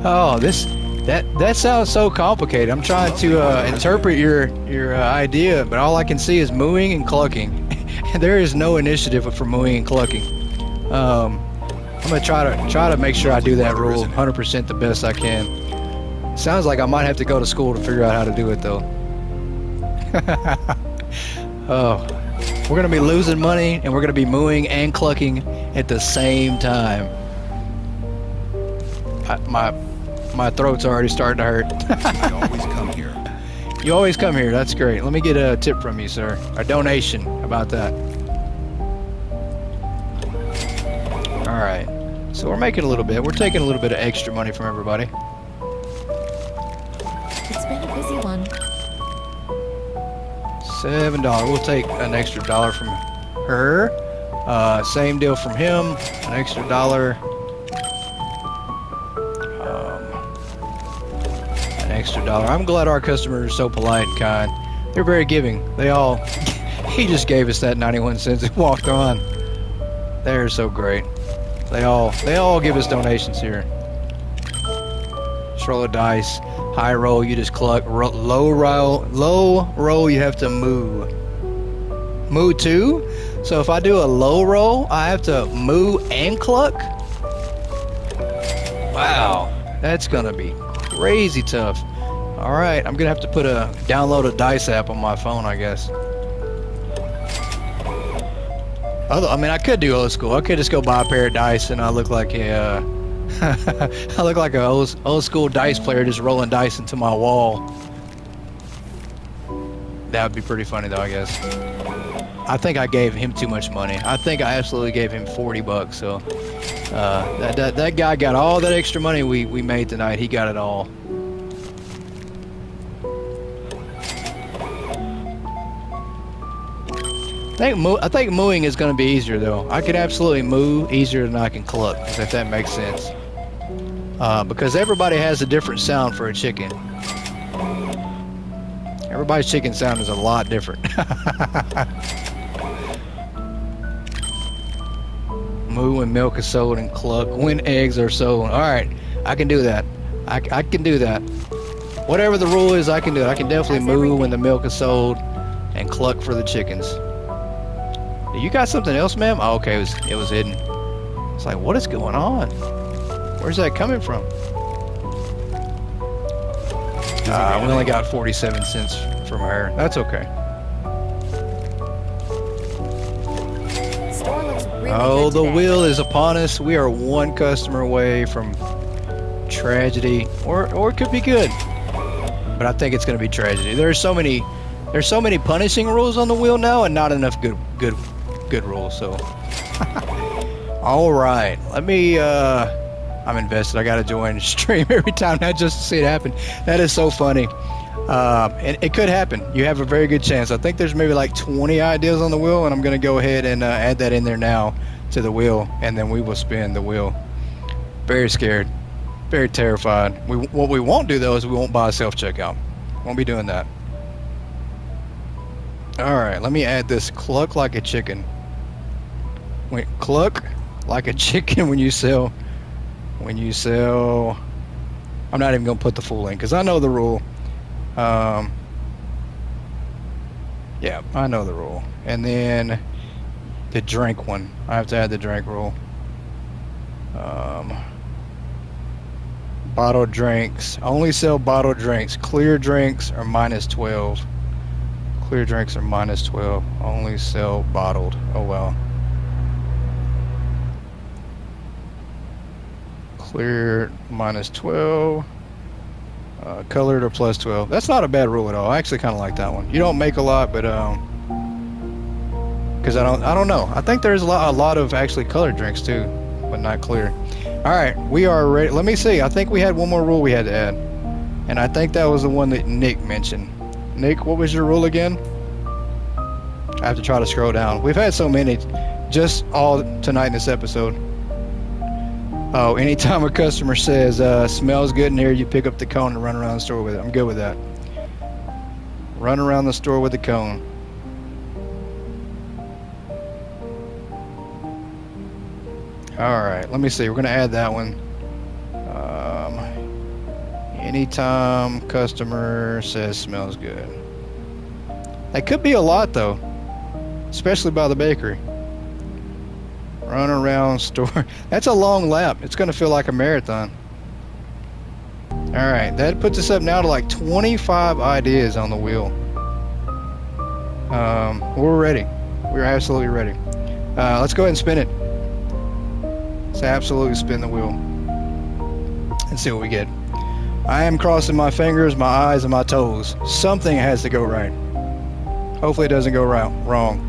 Oh, that sounds so complicated. I'm trying to interpret your idea, but all I can see is mooing and clucking. There is no initiative for mooing and clucking. I'm gonna try to make sure I do that rule 100% the best I can. Sounds like I might have to go to school to figure out how to do it though. Oh, we're gonna be losing money and we're gonna be mooing and clucking at the same time. My throat's already starting to hurt. You always come here. You always come here. That's great. Let me get a tip from you, sir. A donation. How about that? All right. So we're making a little bit. We're taking a little bit of extra money from everybody. It's been a busy one. $7. We'll take an extra $1 from her. Same deal from him. An extra $1. An extra $1. I'm glad our customers are so polite and kind. They're very giving. They all. He just gave us that 91 cents and walked on. They're so great. They all give us donations here. Just roll a dice. High roll, you just cluck. Low roll, you have to moo. Moo too? So if I do a low roll, I have to moo and cluck? Wow, that's gonna be crazy tough. All right, I'm gonna have to download a dice app on my phone, I guess. I mean, I could do old school. I could just go buy a pair of dice, and I look like a, I look like an old school dice player just rolling dice into my wall. That would be pretty funny, though, I guess. I think I gave him too much money. I think I absolutely gave him $40. So that guy got all that extra money we made tonight. He got it all. I think mooing is going to be easier though. I could absolutely moo easier than I can cluck, if that makes sense. Because everybody has a different sound for a chicken. Everybody's chicken sound is a lot different. Moo when milk is sold and cluck when eggs are sold. All right, I can do that. I can do that. Whatever the rule is, I can do it. I can definitely moo when the milk is sold and cluck for the chickens. You got something else, ma'am? Oh, okay, it was hidden. It's like, what is going on? Where's that coming from? We only got 47 cents from her. That's okay. Store looks really Oh, good the today. wheel is upon us. We are one customer away from tragedy, or it could be good. But I think it's going to be tragedy. There's so many punishing rules on the wheel now, and not enough good rules. So, all right, let me. I'm invested. I got to join the stream every time now just to see it happen. That is so funny. And it could happen. You have a very good chance. I think there's maybe like 20 ideas on the wheel, and I'm going to go ahead and add that in there now to the wheel, and then we will spin the wheel. Very scared, very terrified. What we won't do though is we won't buy a self-checkout. Won't be doing that. All right, let me add this cluck like a chicken. Wait, cluck like a chicken when you sell. I'm not even gonna put the full in because I know the rule. Yeah, I know the rule. And then the drink one. I have to add the drink rule. Bottled drinks. Only sell bottled drinks. Clear drinks are -12. Clear drinks are -12. Only sell bottled. Oh well. Clear -12. Colored or +12. That's not a bad rule at all. I actually kind of like that one. You don't make a lot, but because I don't know. I think there's a lot of actually colored drinks too, but not clear. All right, we are ready. Let me see. I think we had one more rule we had to add, and I think that was the one that Nick mentioned. Nick, what was your rule again? I have to try to scroll down. We've had so many, just all tonight in this episode. Oh, anytime a customer says, smells good in here, you pick up the cone and run around the store with it. I'm good with that. Run around the store with the cone. Alright, let me see. We're going to add that one. Anytime customer says smells good. That could be a lot, though. Especially by the bakery. Run around store. That's a long lap. It's going to feel like a marathon. Alright, that puts us up now to like 25 ideas on the wheel. We're ready. We're absolutely ready. Let's go ahead and spin it. Let's absolutely spin the wheel and see what we get. I am crossing my fingers, my eyes, and my toes. Something has to go right. Hopefully it doesn't go wrong.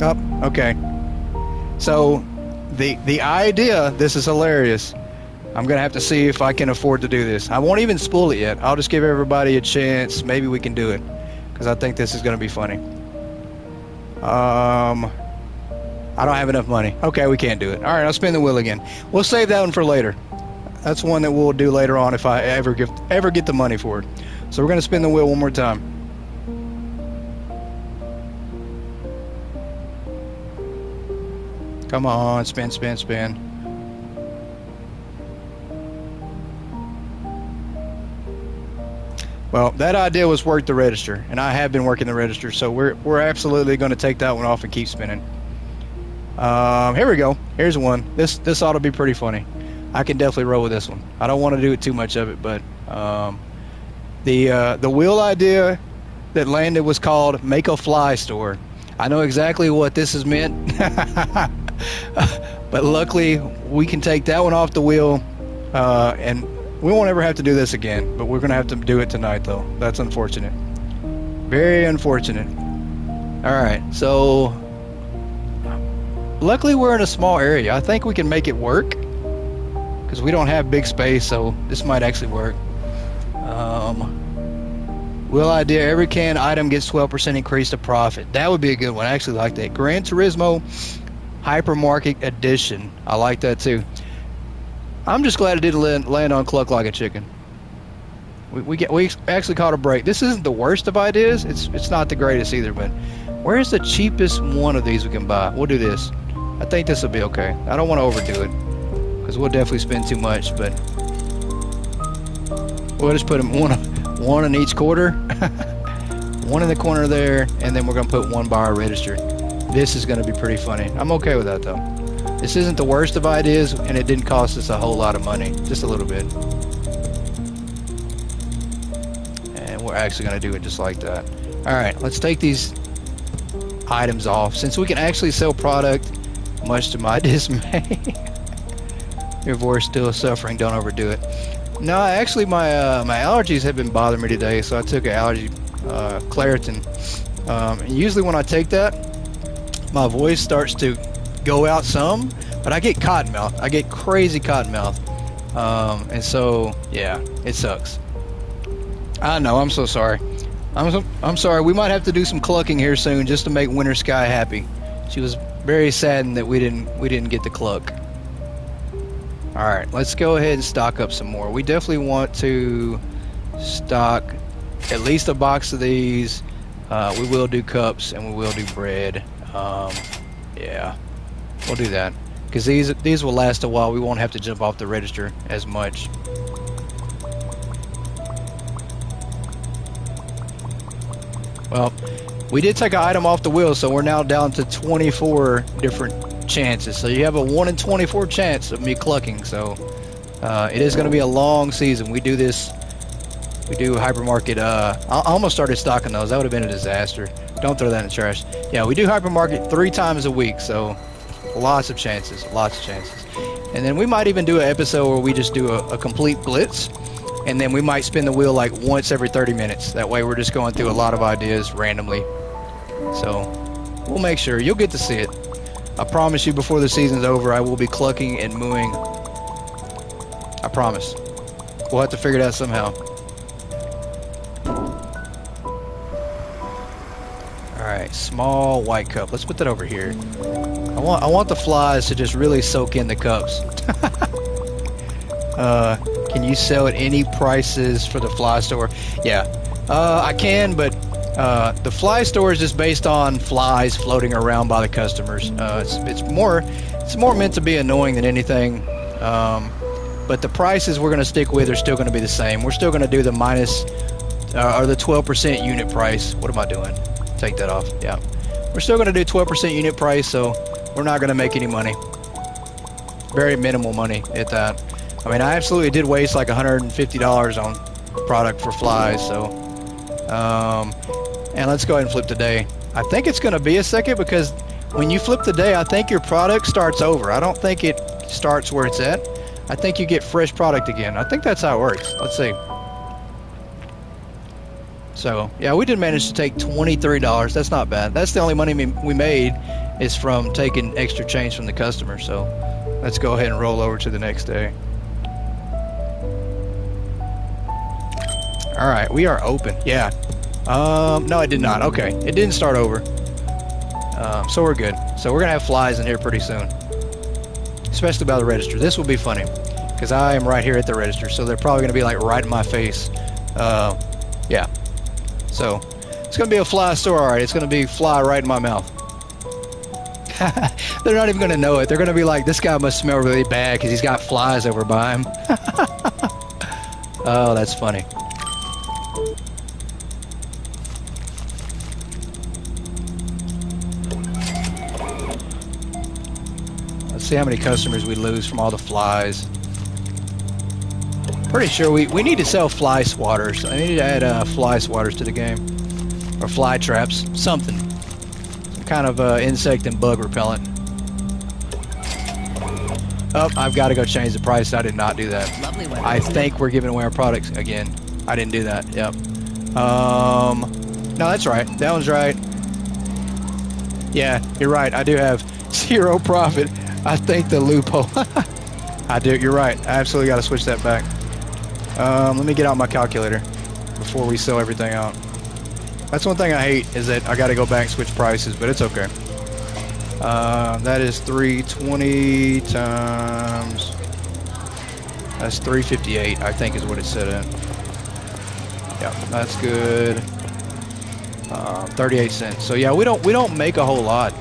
Oh, okay. So the idea, this is hilarious. I'm going to have to see if I can afford to do this. I won't even spool it yet. I'll just give everybody a chance. Maybe we can do it, because I think this is going to be funny. I don't have enough money. Okay, we can't do it. All right, I'll spin the wheel again. We'll save that one for later. That's one that we'll do later on if I ever get the money for it. So we're going to spin the wheel one more time. Come on, spin, spin, spin. Well, that idea was work the register, and I have been working the register, so we're absolutely going to take that one off and keep spinning. Here we go. Here's one. This ought to be pretty funny. I can definitely roll with this one. I don't want to do it too much of it, but the wheel idea that landed was called Make a Fly Store. I know exactly what this is meant, but luckily we can take that one off the wheel, and we won't ever have to do this again. But we're gonna have to do it tonight, though. That's unfortunate. Very unfortunate. All right, so luckily we're in a small area. I think we can make it work, because we don't have big space, so this might actually work. Wheel idea, every canned item gets 12% increase to profit. That would be a good one. I actually like that. Gran Turismo Hypermarket Edition. I like that too. I'm just glad it didn't land on Cluck Like a Chicken. We actually caught a break. This isn't the worst of ideas. It's not the greatest either, but where's the cheapest one of these we can buy? We'll do this. I think this will be okay. I don't want to overdo it, because we'll definitely spend too much, but we'll just put them one in each quarter. One in the corner there, and then we're going to put one by our register. This is going to be pretty funny. I'm okay with that, though. This isn't the worst of ideas, and it didn't cost us a whole lot of money. Just a little bit. And we're actually going to do it just like that. Alright, let's take these items off. Since we can actually sell product, much to my dismay. Your voice still suffering, don't overdo it. No, actually my allergies have been bothering me today, so I took an allergy Claritin. And usually when I take that, my voice starts to go out some, but I get cotton mouth. I get crazy cotton mouth. And so, yeah, it sucks. I know, I'm so sorry. I'm sorry, we might have to do some clucking here soon just to make Winter Sky happy. She was very saddened that we didn't get the cluck. Alright, let's go ahead and stock up some more. We definitely want to stock at least a box of these. We will do cups and we will do bread. Yeah, we'll do that, because these will last a while. We won't have to jump off the register as much. Well, we did take an item off the wheel, so we're now down to 24 different chances. So you have a 1 in 24 chance of me clucking. So it is going to be a long season. We do this. We do Hypermarket. I almost started stocking those. That would have been a disaster. Don't throw that in the trash. Yeah, we do Hypermarket 3 times a week. So lots of chances. Lots of chances. And then we might even do an episode where we just do a complete blitz. And then we might spin the wheel like once every 30 minutes. That way we're just going through a lot of ideas randomly. So we'll make sure. You'll get to see it. I promise you, before the season's over, I will be clucking and mooing. I promise. We'll have to figure it out somehow. Alright, small white cup. Let's put that over here. I want the flies to just really soak in the cups. Can you sell at any prices for the fly store? Yeah, I can, but The fly store is just based on flies floating around by the customers. It's more meant to be annoying than anything. But the prices we're going to stick with are still going to be the same. We're still going to do the minus or the 12% unit price. What am I doing? Take that off. Yeah, we're still going to do 12% unit price, so we're not going to make any money. Very minimal money at that. I mean, I absolutely did waste like $150 on product for flies. So, and let's go ahead and flip today. I think it's going to be a second because when you flip today, I think your product starts over. I don't think it starts where it's at. I think you get fresh product again. I think that's how it works. Let's see. So, yeah, we did manage to take $23. That's not bad. That's the only money we made is from taking extra change from the customer. So, let's go ahead and roll over to the next day. All right, we are open. Yeah. No, it did not. Okay, it didn't start over. So we're good. So we're going to have flies in here pretty soon. Especially by the register. This will be funny because I am right here at the register, so they're probably going to be like right in my face. Yeah. So it's going to be a fly store. All right, it's going to be fly right in my mouth. They're not even going to know it. They're going to be like, this guy must smell really bad because he's got flies over by him. Oh, that's funny. See how many customers we lose from all the flies. Pretty sure we need to sell fly swatters. I need to add fly swatters to the game. Or fly traps. Something. Some kind of insect and bug repellent. Oh, I've got to go change the price. I did not do that. Lovely weather. I think we're giving away our products again. I didn't do that. Yep. No, that's right. That one's right. Yeah, you're right. I do have 0 profit. I think the loophole. I do. You're right. I absolutely got to switch that back. Let me get out my calculator before we sell everything out. That's one thing I hate is that I got to go back and switch prices, but it's okay. That is 320 times. That's 358. I think is what it said in. Yeah, that's good. 38 cents. So yeah, we don't make a whole lot.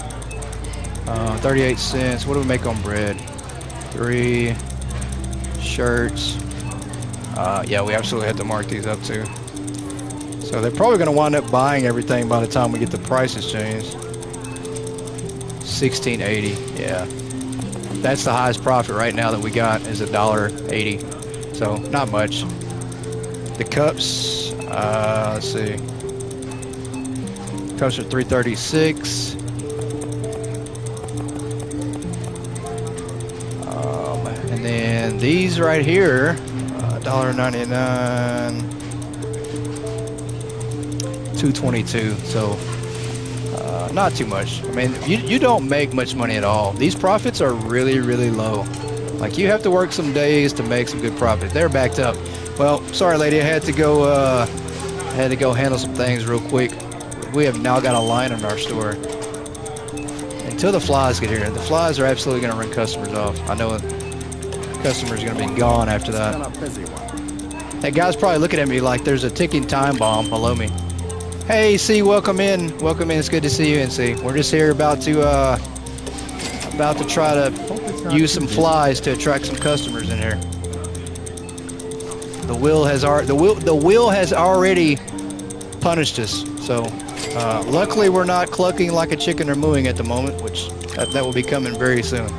38 cents. What do we make on bread? 3 shirts. Yeah, we absolutely have to mark these up too. So they're probably going to wind up buying everything by the time we get the prices changed. 16.80. Yeah, that's the highest profit right now that we got is $1.80. So not much. The cups. Let's see. Cups are 336. And then these right here, $1.99, 222. So not too much. I mean, you don't make much money at all. These profits are really, really low. Like you have to work some days to make some good profit. They're backed up. Well, sorry, lady, I had to go handle some things real quick. We have now got a line in our store until the flies get here. The flies are absolutely going to run customers off. I know customers are going to be gone after that. That guy's probably looking at me like there's a ticking time bomb below me. Hey, C, welcome in. Welcome in. It's good to see you, NC. We're just here about to try to use some flies to attract some customers in here. The wheel has already punished us. So luckily we're not clucking like a chicken or mooing at the moment, which that will be coming very soon.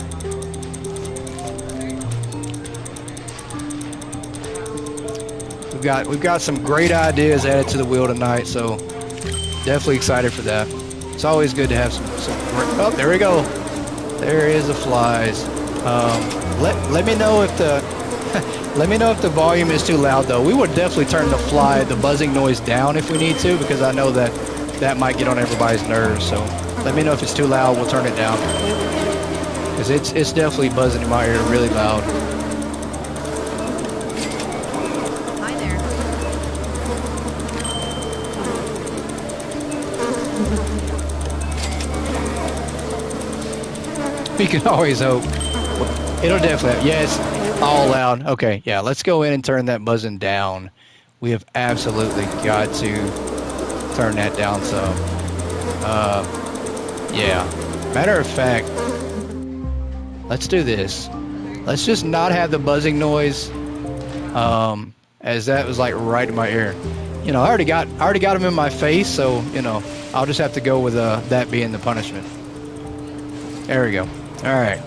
We've got some great ideas added to the wheel tonight, so definitely excited for that. It's always good to have some great, oh, there we go. There is the flies. Let me know if the let me know if the volume is too loud though. We would definitely turn the buzzing noise down if we need to, because I know that might get on everybody's nerves. So let me know if it's too loud, we'll turn it down. Because it's definitely buzzing in my ear really loud. Hi there. We can always hope. It'll definitely, yes, all loud. Okay, yeah, let's go in and turn that buzzing down. We have absolutely got to turn that down some. Yeah. Matter of fact, let's do this. Let's just not have the buzzing noise, as that was like right in my ear. You know, I already got them in my face, so you know, I'll just have to go with that being the punishment. There we go. All right.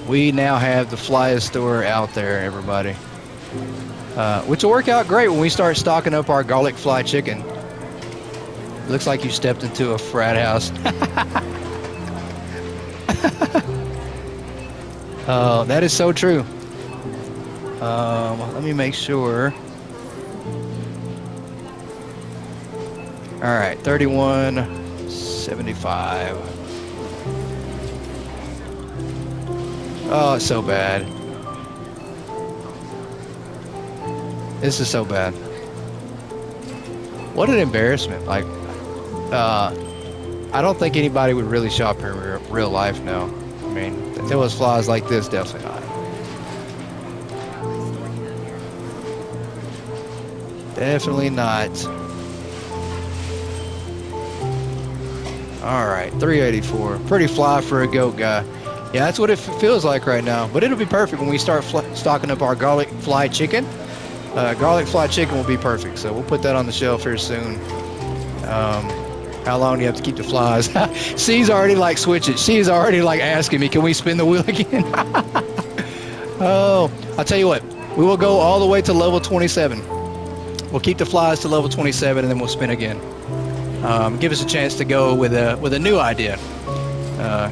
We now have the flyest store out there, everybody. Which will work out great when we start stocking up our garlic fly chicken. Looks like you stepped into a frat house. Oh, that is so true. Let me make sure. All right, 31.75. Oh, it's so bad. This is so bad. What an embarrassment. Like, I don't think anybody would really shop here in real life now. I mean, if there was flies like this, definitely not. Definitely not. All right, 384. Pretty fly for a goat guy. Yeah, that's what it feels like right now. But it'll be perfect when we start stocking up our garlic fly chicken. Garlic fly chicken will be perfect. So we'll put that on the shelf here soon. How long do you have to keep the flies? She's already like switching. She's already like asking me, can we spin the wheel again? Oh, I'll tell you what. We will go all the way to level 27. We'll keep the flies to level 27 and then we'll spin again. Give us a chance to go with a new idea.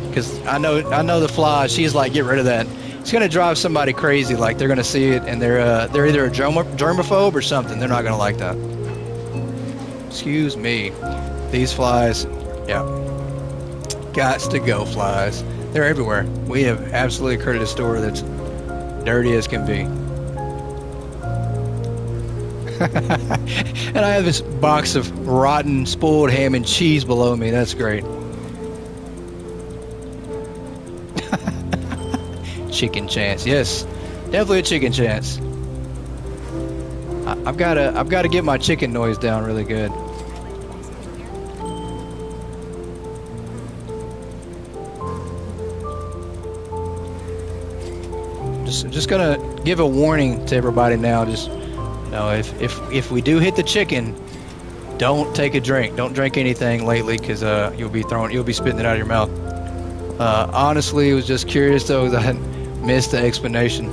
Because I know the flies. She's like, get rid of that. It's gonna drive somebody crazy. Like they're gonna see it and they're either a germaphobe or something. They're not gonna like that. Excuse me. These flies, yeah. Gots to go flies. They're everywhere. We have absolutely created a store that's dirty as can be. And I have this box of rotten spoiled ham and cheese below me. That's great. Chicken chance. Yes, definitely a chicken chance. I've got to get my chicken noise down really good. Just gonna give a warning to everybody now. Just know if we do hit the chicken, don't take a drink. Don't drink anything lately, because you'll be spitting it out of your mouth. Honestly, I was just curious though. I had missed the explanation.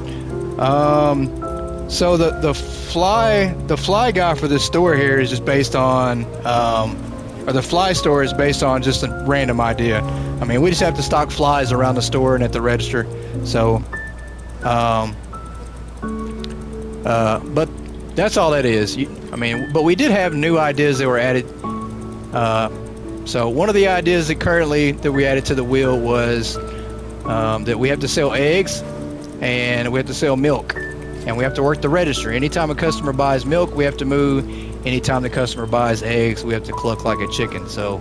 So the fly guy for this store here is just based on, or the fly store is based on just a random idea. I mean, we just have to stock flies around the store and at the register. So, but that's all that is. But we did have new ideas that were added. So one of the ideas that we added to the wheel was that we have to sell eggs and we have to sell milk, and we have to work the register. Anytime a customer buys milk, we have to move. Anytime the customer buys eggs, we have to cluck like a chicken. So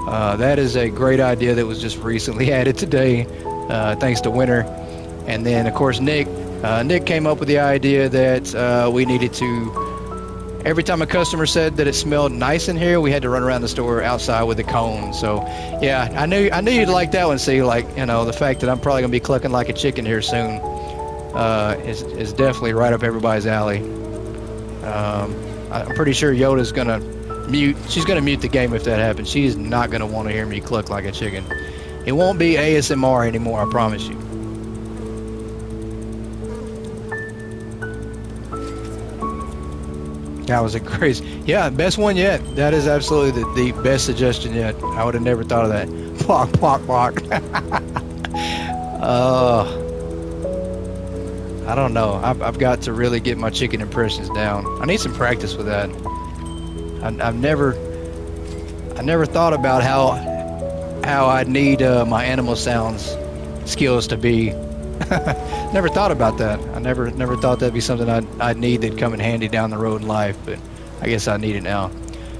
that is a great idea that was just recently added today, thanks to Winter. And then of course Nick came up with the idea that we needed to, every time a customer said that it smelled nice in here, we had to run around the store outside with a cone. So yeah, I knew you'd like that one. See, like, you know, the fact that I'm probably gonna be clucking like a chicken here soon is definitely right up everybody's alley. I'm pretty sure Yoda's gonna mute. She's gonna mute the game if that happens. She's not gonna want to hear me cluck like a chicken. It won't be ASMR anymore, I promise you. That was a crazy, yeah, best one yet. That is absolutely the best suggestion yet. I would have never thought of that. Plock, plock, plock. I don't know. I've got to really get my chicken impressions down. I need some practice with that. I never thought about how I'd need my animal sounds skills to be. Never thought about that. I never thought that'd be something I'd need that'd come in handy down the road in life, but I guess I need it now.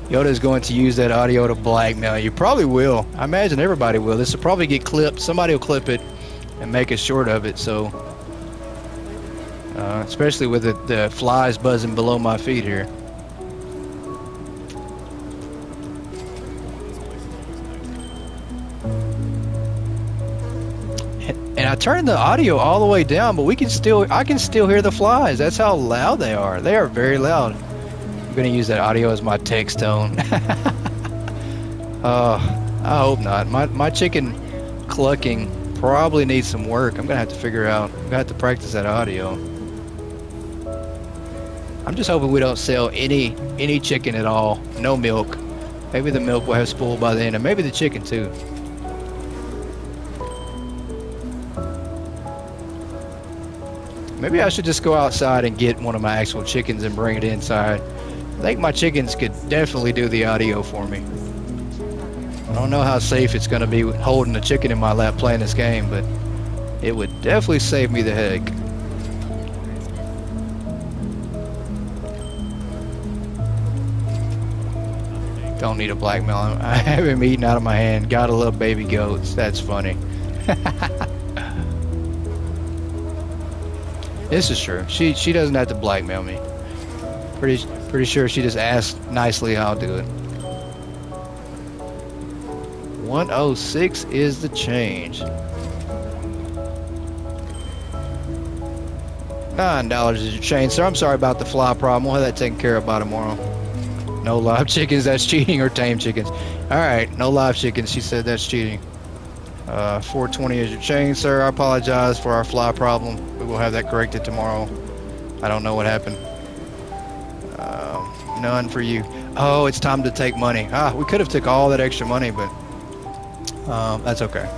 Yoda's going to use that audio to blackmail you. Probably will. I imagine everybody will. This will probably get clipped. Somebody will clip it and make a short of it. So, especially with the flies buzzing below my feet here. I turned the audio all the way down, but I can still hear the flies. That's how loud they are. They are very loud. I'm gonna use that audio as my text tone. I hope not. My chicken clucking probably needs some work. I'm gonna have to figure out. I'm gonna have to practice that audio. I'm just hoping we don't sell any chicken at all. No milk. Maybe the milk will have spoiled by then, and maybe the chicken too. Maybe I should just go outside and get one of my actual chickens and bring it inside. I think my chickens could definitely do the audio for me. I don't know how safe it's going to be holding a chicken in my lap playing this game, but it would definitely save me the headache. Don't need a blackmail. I have him eating out of my hand. Gotta love baby goats. That's funny. This is true. She doesn't have to blackmail me. Pretty sure she just asked nicely. I'll do it. 106 is the change. $9 is your change, sir. I'm sorry about the fly problem. We'll have that taken care of by tomorrow. No live chickens. That's cheating, or tame chickens. All right, no live chickens. She said that's cheating. 420 is your change, sir. I apologize for our fly problem. We will have that corrected tomorrow. I don't know what happened. None for you. Oh, it's time to take money. We could have took all that extra money, but that's okay.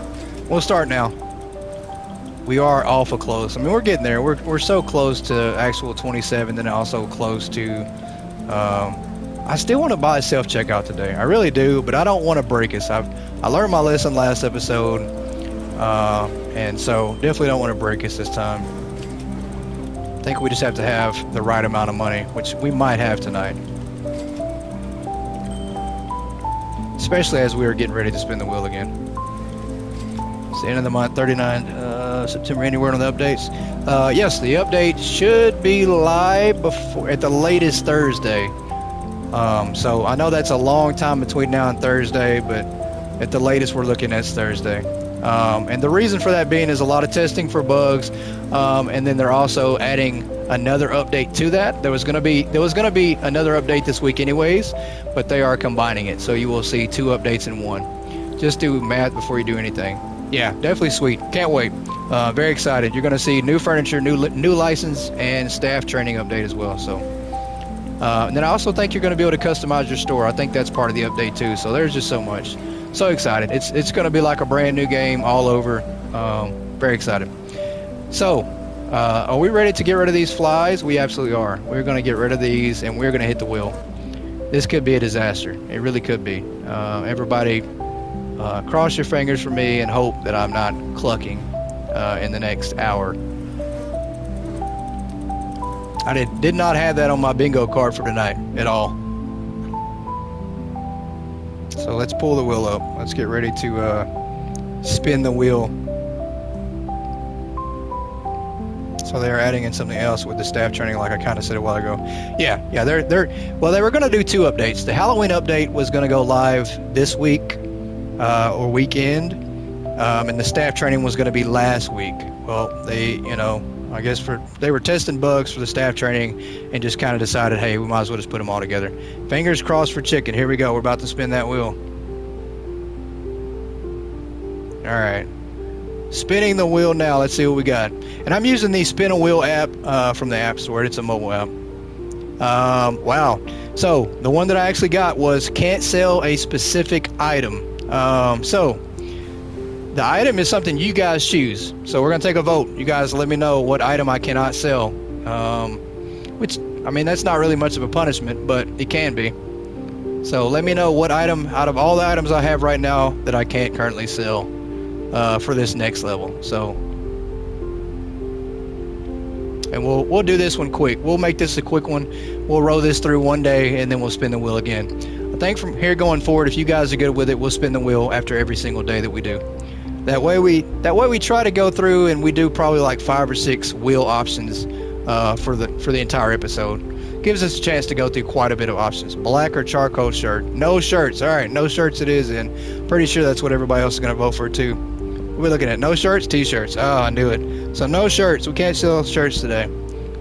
We'll start now. We are awful close. I mean, we're getting there. We're so close to actual 27, then also close to. I still want to buy a self-checkout today. I really do, but I don't want to break us. I learned my lesson last episode, and so definitely don't want to break us this time. I think we just have to have the right amount of money, which we might have tonight. Especially as we are getting ready to spin the wheel again. It's the end of the month, 39 September. Any word on the updates? Yes, the update should be live before at the latest Thursday. So I know that's a long time between now and Thursday, but at the latest we're looking at Thursday. And the reason for that being is a lot of testing for bugs, and then they're also adding another update to that. There was going to be another update this week anyways, but they are combining it, so you will see 2 updates in one. Just do math before you do anything. Yeah, definitely sweet. Can't wait. Very excited. You're going to see new furniture, new license, and staff training update as well. So. And then I also think you're going to be able to customize your store. I think that's part of the update too. So there's just so much. So excited. It's going to be like a brand new game all over. Very excited. So, are we ready to get rid of these flies? We absolutely are. We're going to get rid of these, and we're going to hit the wheel. This could be a disaster. It really could be. Everybody, cross your fingers for me and hope that I'm not clucking in the next hour. I did not have that on my bingo card for tonight at all. So let's pull the wheel up. Let's get ready to spin the wheel. So they're adding in something else with the staff training, like I kind of said a while ago. Yeah. Well, they were going to do 2 updates. The Halloween update was going to go live this week or weekend, and the staff training was going to be last week. Well, I guess they were testing bugs for the staff training and just kind of decided, hey, we might as well just put them all together. Fingers crossed for chicken. Here we go. We're about to spin that wheel. All right. Spinning the wheel now. Let's see what we got. And I'm using the Spin a Wheel app from the App Store. It's a mobile app. Wow. So the one that I actually got was can't sell a specific item. So the item is something you guys choose. So we're going to take a vote. You guys let me know what item I cannot sell. Which, I mean, that's not really much of a punishment, but it can be. So let me know what item, out of all the items I have right now, that I can't currently sell for this next level. So, and we'll do this one quick. We'll make this a quick one. We'll roll this through one day, and then we'll spin the wheel again. I think from here going forward, if you guys are good with it, we'll spin the wheel after every single day that we do. That way we try to go through and we do probably like 5 or 6 wheel options for the entire episode. Gives us a chance to go through quite a bit of options. Black or charcoal shirt. No shirts. All right, no shirts it is, and pretty sure that's what everybody else is going to vote for too. We're looking at no shirts, t-shirts. Oh, I knew it. So no shirts. We can't sell shirts today.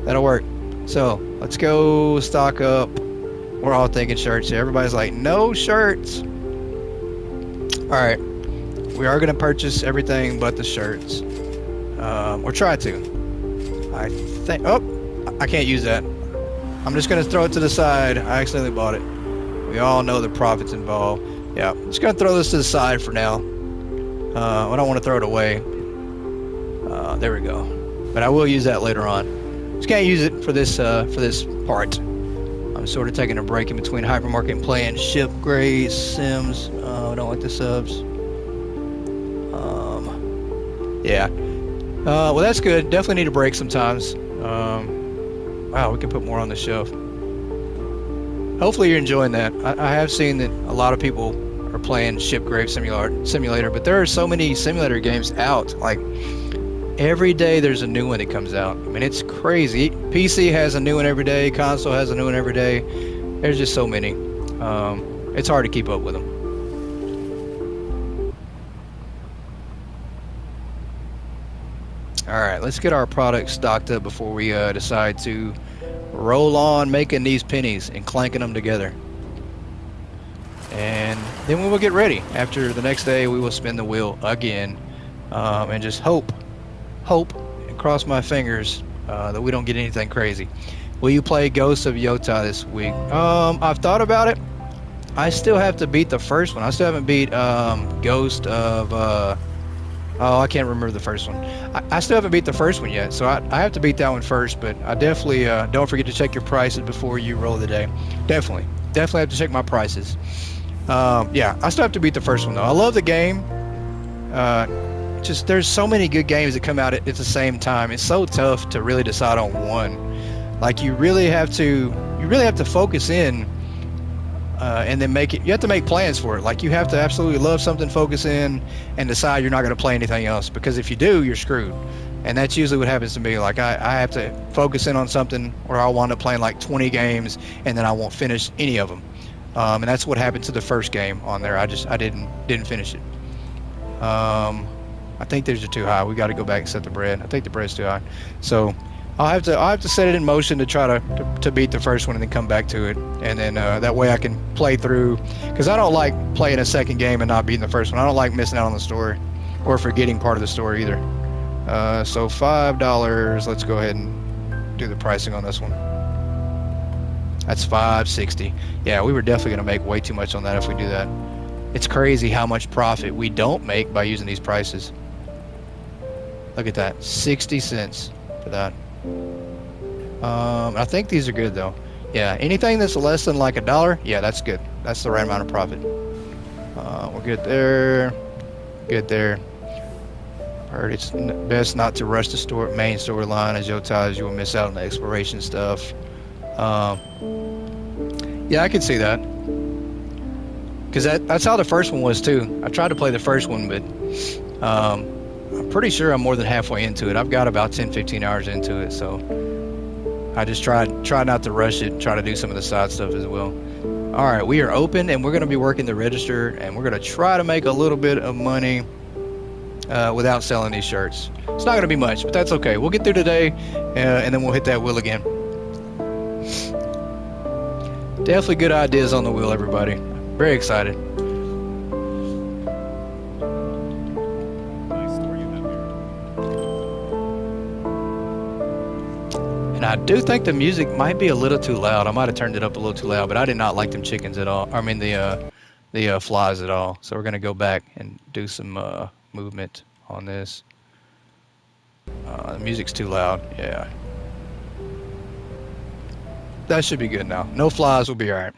That'll work. So let's go stock up. We're all thinking shirts here. Everybody's like, no shirts. All right. We are going to purchase everything but the shirts. Or try to. I think... Oh, I can't use that. I'm just going to throw it to the side. I accidentally bought it. We all know the profits involved. Yeah, I'm just going to throw this to the side for now. I don't want to throw it away. There we go. But I will use that later on. Just can't use it for this part. I'm sort of taking a break in between Hypermarket and playing ship grades, Sims. I don't like the subs. Yeah. Well, that's good. Definitely need a break sometimes. Wow, we can put more on the shelf. Hopefully you're enjoying that. I have seen that a lot of people are playing Shipgrave Simulator, but there are so many simulator games out. Like, every day there's a new one that comes out. I mean, it's crazy. PC has a new one every day. Console has a new one every day. There's just so many. It's hard to keep up with them. Alright, let's get our products stocked up before we decide to roll on making these pennies and clanking them together. And then we will get ready. After the next day, we will spin the wheel again and just hope, and cross my fingers that we don't get anything crazy. Will you play Ghosts of Yota this week? I've thought about it. I still have to beat the first one. I still haven't beat Ghost of... I can't remember the first one. I still haven't beat the first one yet, so I have to beat that one first, but I definitely don't forget to check your prices before you roll the day. Definitely have to check my prices. Yeah, I still have to beat the first one, though. I love the game. Just there's so many good games that come out at the same time. It's so tough to really decide on one. Like, you really have to focus in and then you have to make plans for it. Like, you have to absolutely love something, focus in, and decide you're not going to play anything else, because if you do, you're screwed. And that's usually what happens to me. Like, I have to focus in on something, or I'll wind up playing like 20 games and then I won't finish any of them. And that's what happened to the first game on there. I didn't finish it. I think these are too high. We got to go back and set the bread. I think the bread's too high. So I'll have to set it in motion to try to beat the first one and then come back to it, and then that way I can play through, because I don't like playing a second game and not beating the first one. I don't like missing out on the story or forgetting part of the story either. So $5. Let's go ahead and do the pricing on this one. That's $5.60. Yeah, we were definitely going to make way too much on that if we do that. It's crazy how much profit we don't make by using these prices. Look at that, 60 cents for that. I think these are good though. Yeah, anything that's less than like $1, yeah, that's good. That's the right amount of profit. We're good there. Good there. Heard it's best not to rush the main storyline, as Yotai, you will miss out on the exploration stuff. Yeah, I can see that. Because that's how the first one was too. I tried to play the first one, but I'm pretty sure I'm more than halfway into it. I've got about 10-15 hours into it, so I just try not to rush it, try to do some of the side stuff as well. Alright, we are open, and we're going to be working the register, and we're going to try to make a little bit of money without selling these shirts. It's not going to be much, but that's okay. We'll get through today, and then we'll hit that wheel again. Definitely good ideas on the wheel, everybody. Very excited. And I do think the music might be a little too loud. I might have turned it up a little too loud, but I did not like them chickens at all. I mean the flies at all. So we're gonna go back and do some movement on this. The music's too loud. Yeah. That should be good now. No flies, will be all right.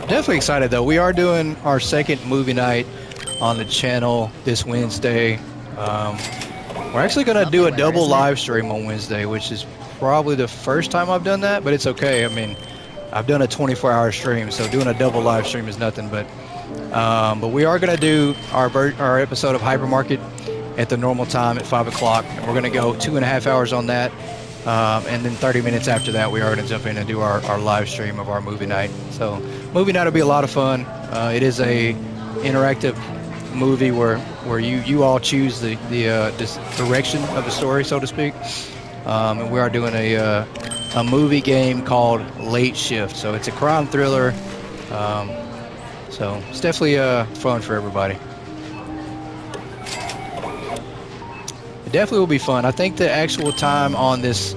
Definitely excited though. We are doing our second movie night on the channel this Wednesday. We're actually going to do a double live stream on Wednesday, which is probably the first time I've done that, but it's okay. I mean, I've done a 24-hour stream, so doing a double live stream is nothing, but But we are going to do our episode of Hypermarket at the normal time at 5 o'clock. And we're going to go 2.5 hours on that. And then 30 minutes after that, we are going to jump in and do our live stream of our movie night. So movie night will be a lot of fun. It is a interactive movie where you all choose the direction of the story, so to speak. And we are doing a movie game called Late Shift. So it's a crime thriller. So it's definitely fun for everybody. It definitely will be fun. I think the actual time on this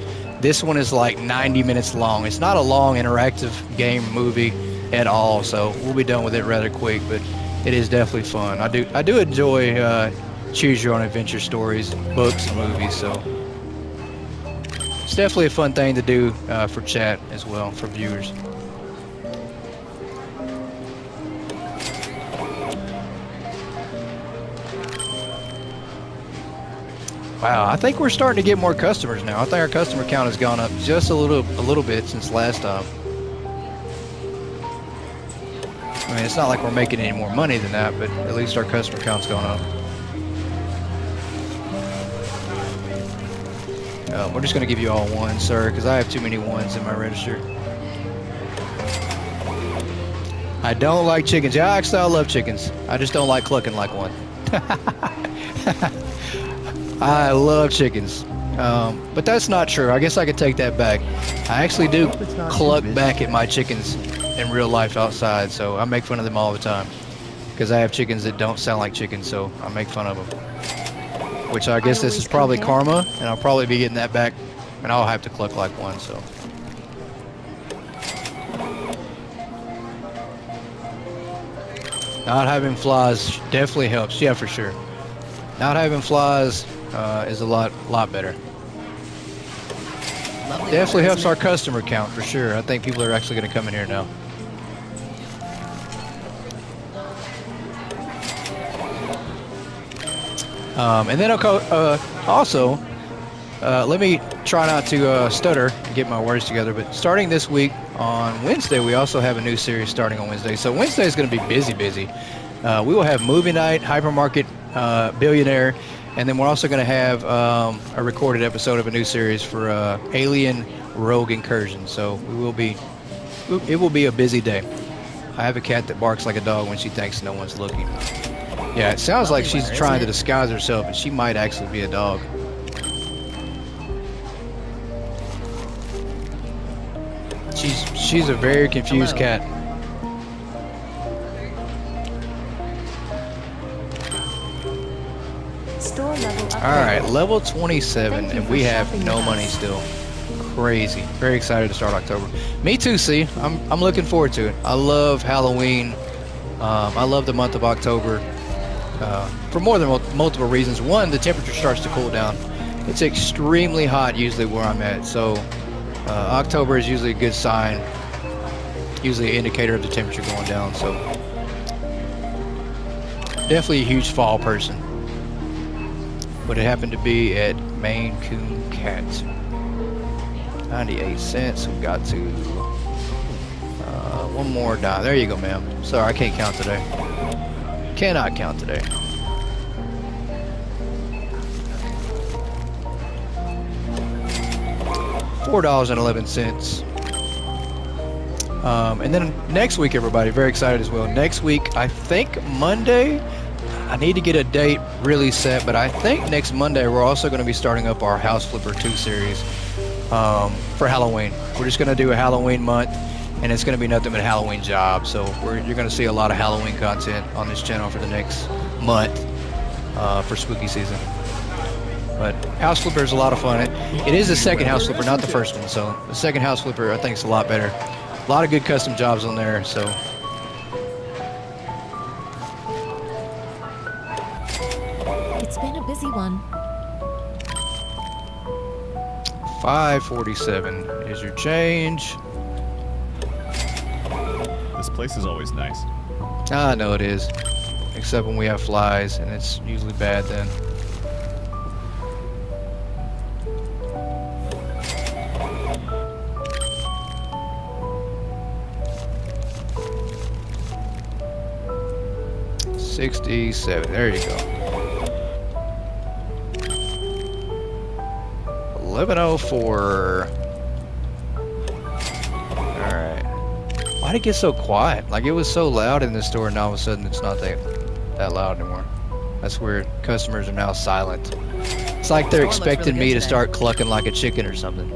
one is like 90 minutes long. It's not a long interactive game movie at all, so we'll be done with it rather quick, but it is definitely fun. I do enjoy choose your own adventure stories, books and movies, so it's definitely a fun thing to do for chat as well, for viewers. Wow, I think we're starting to get more customers now. I think our customer count has gone up just a little bit since last time. I mean, it's not like we're making any more money than that, but at least our customer count's gone up. We're just going to give you all one, sir, because I have too many ones in my register. I don't like chickens. Yeah, actually, I love chickens. I just don't like clucking like one. I love chickens. But that's not true. I guess I could take that back. I actually do cluck back at my chickens in real life outside, so I make fun of them all the time. Because I have chickens that don't sound like chickens, so I make fun of them. Which I guess this is probably karma, and I'll probably be getting that back, and I'll have to cluck like one, so. Not having flies definitely helps, yeah, for sure. Not having flies is a lot better. Definitely helps our customer count for sure. I think people are actually going to come in here now. And then also, let me try not to stutter and get my words together, but starting this week on Wednesday, we also have a new series starting on Wednesday. So Wednesday is going to be busy. We will have movie night, Hypermarket Billionaire, and then we're also going to have a recorded episode of a new series for Alien Rogue Incursion. So it will be a busy day. I have a cat that barks like a dog when she thinks no one's looking. Yeah, it sounds like she's trying to disguise herself, and she might actually be a dog. She's a very confused cat. Store level upgrade. All right, level 27, Thank you and for we have shopping no with money us. still. Crazy. Very excited to start October. Me too, see. I'm looking forward to it. I love Halloween. I love the month of October for more than multiple reasons. One, the temperature starts to cool down. It's extremely hot usually where I'm at, so October is usually a good sign, usually an indicator of the temperature going down. So definitely a huge fall person. But it happened to be at Maine Coon Cat. 98 cents. We got to one more dime. There you go, ma'am. Sorry, I can't count today. Cannot count today. $4.11. And then next week, everybody, very excited as well. Next week, I think Monday, I need to get a date really set, but I think next Monday we're also going to be starting up our House Flipper 2 series for Halloween. We're just going to do a Halloween month, and it's going to be nothing but Halloween jobs. So you're going to see a lot of Halloween content on this channel for the next month for spooky season. But House Flipper is a lot of fun. It is the second House Flipper, not the first one. So the second House Flipper, I think, is a lot better. A lot of good custom jobs on there. So It's been a busy one. $5.47 is your change. This place is always nice. I know it is, except when we have flies, and it's usually bad then. 67. There you go. 1104. Alright. Why'd it get so quiet? Like, it was so loud in this store, and all of a sudden it's not that loud anymore. That's weird. Customers are now silent. It's like they're expecting me to start clucking like a chicken or something.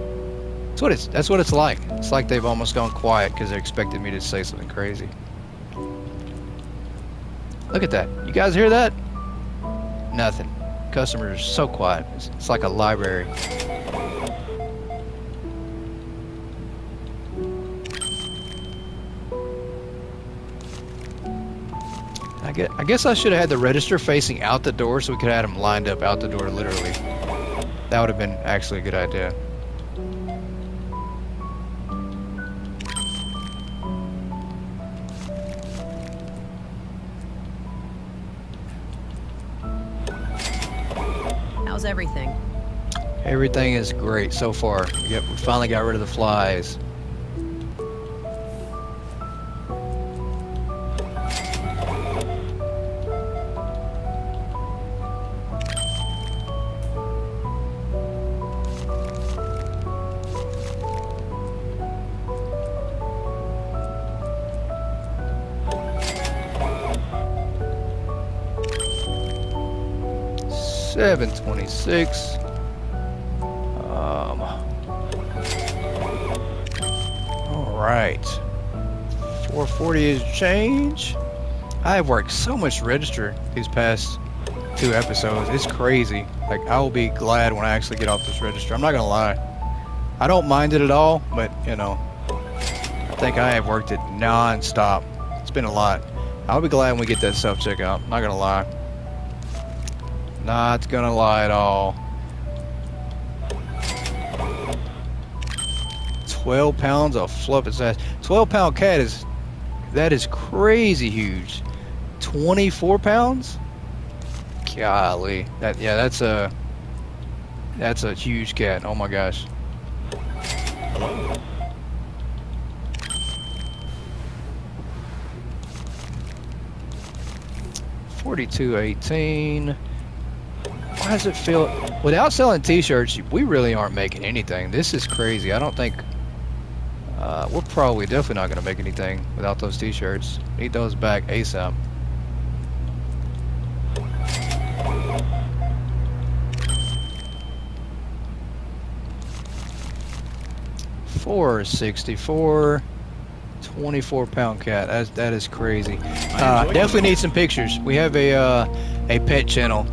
That's what it's like. It's like they've almost gone quiet because they're expecting me to say something crazy. Look at that. You guys hear that? Nothing. Customers are so quiet. It's like a library. I guess I should have had the register facing out the door so we could have had them lined up out the door, literally. That would have been actually a good idea. How's everything? Everything is great so far. Yep, we finally got rid of the flies. $726. All right. 440 is change. I have worked so much register these past 2 episodes. It's crazy. Like, I will be glad when I actually get off this register. I'm not gonna lie. I don't mind it at all, but you know, I think I have worked it non-stop. It's been a lot. I'll be glad when we get that self-checkout. Not gonna lie. Not gonna lie at all. 12 pounds of fluff its ass. 12-pound cat that is crazy huge. 24 pounds? Golly. That's a huge cat. Oh my gosh. Hello. $42.18. Why does it feel... Without selling t-shirts, we really aren't making anything. This is crazy. I don't think... we're probably definitely not going to make anything without those t-shirts. Need those back ASAP. $464. 24-pound cat. That is crazy. Definitely need some pictures. We have a pet channel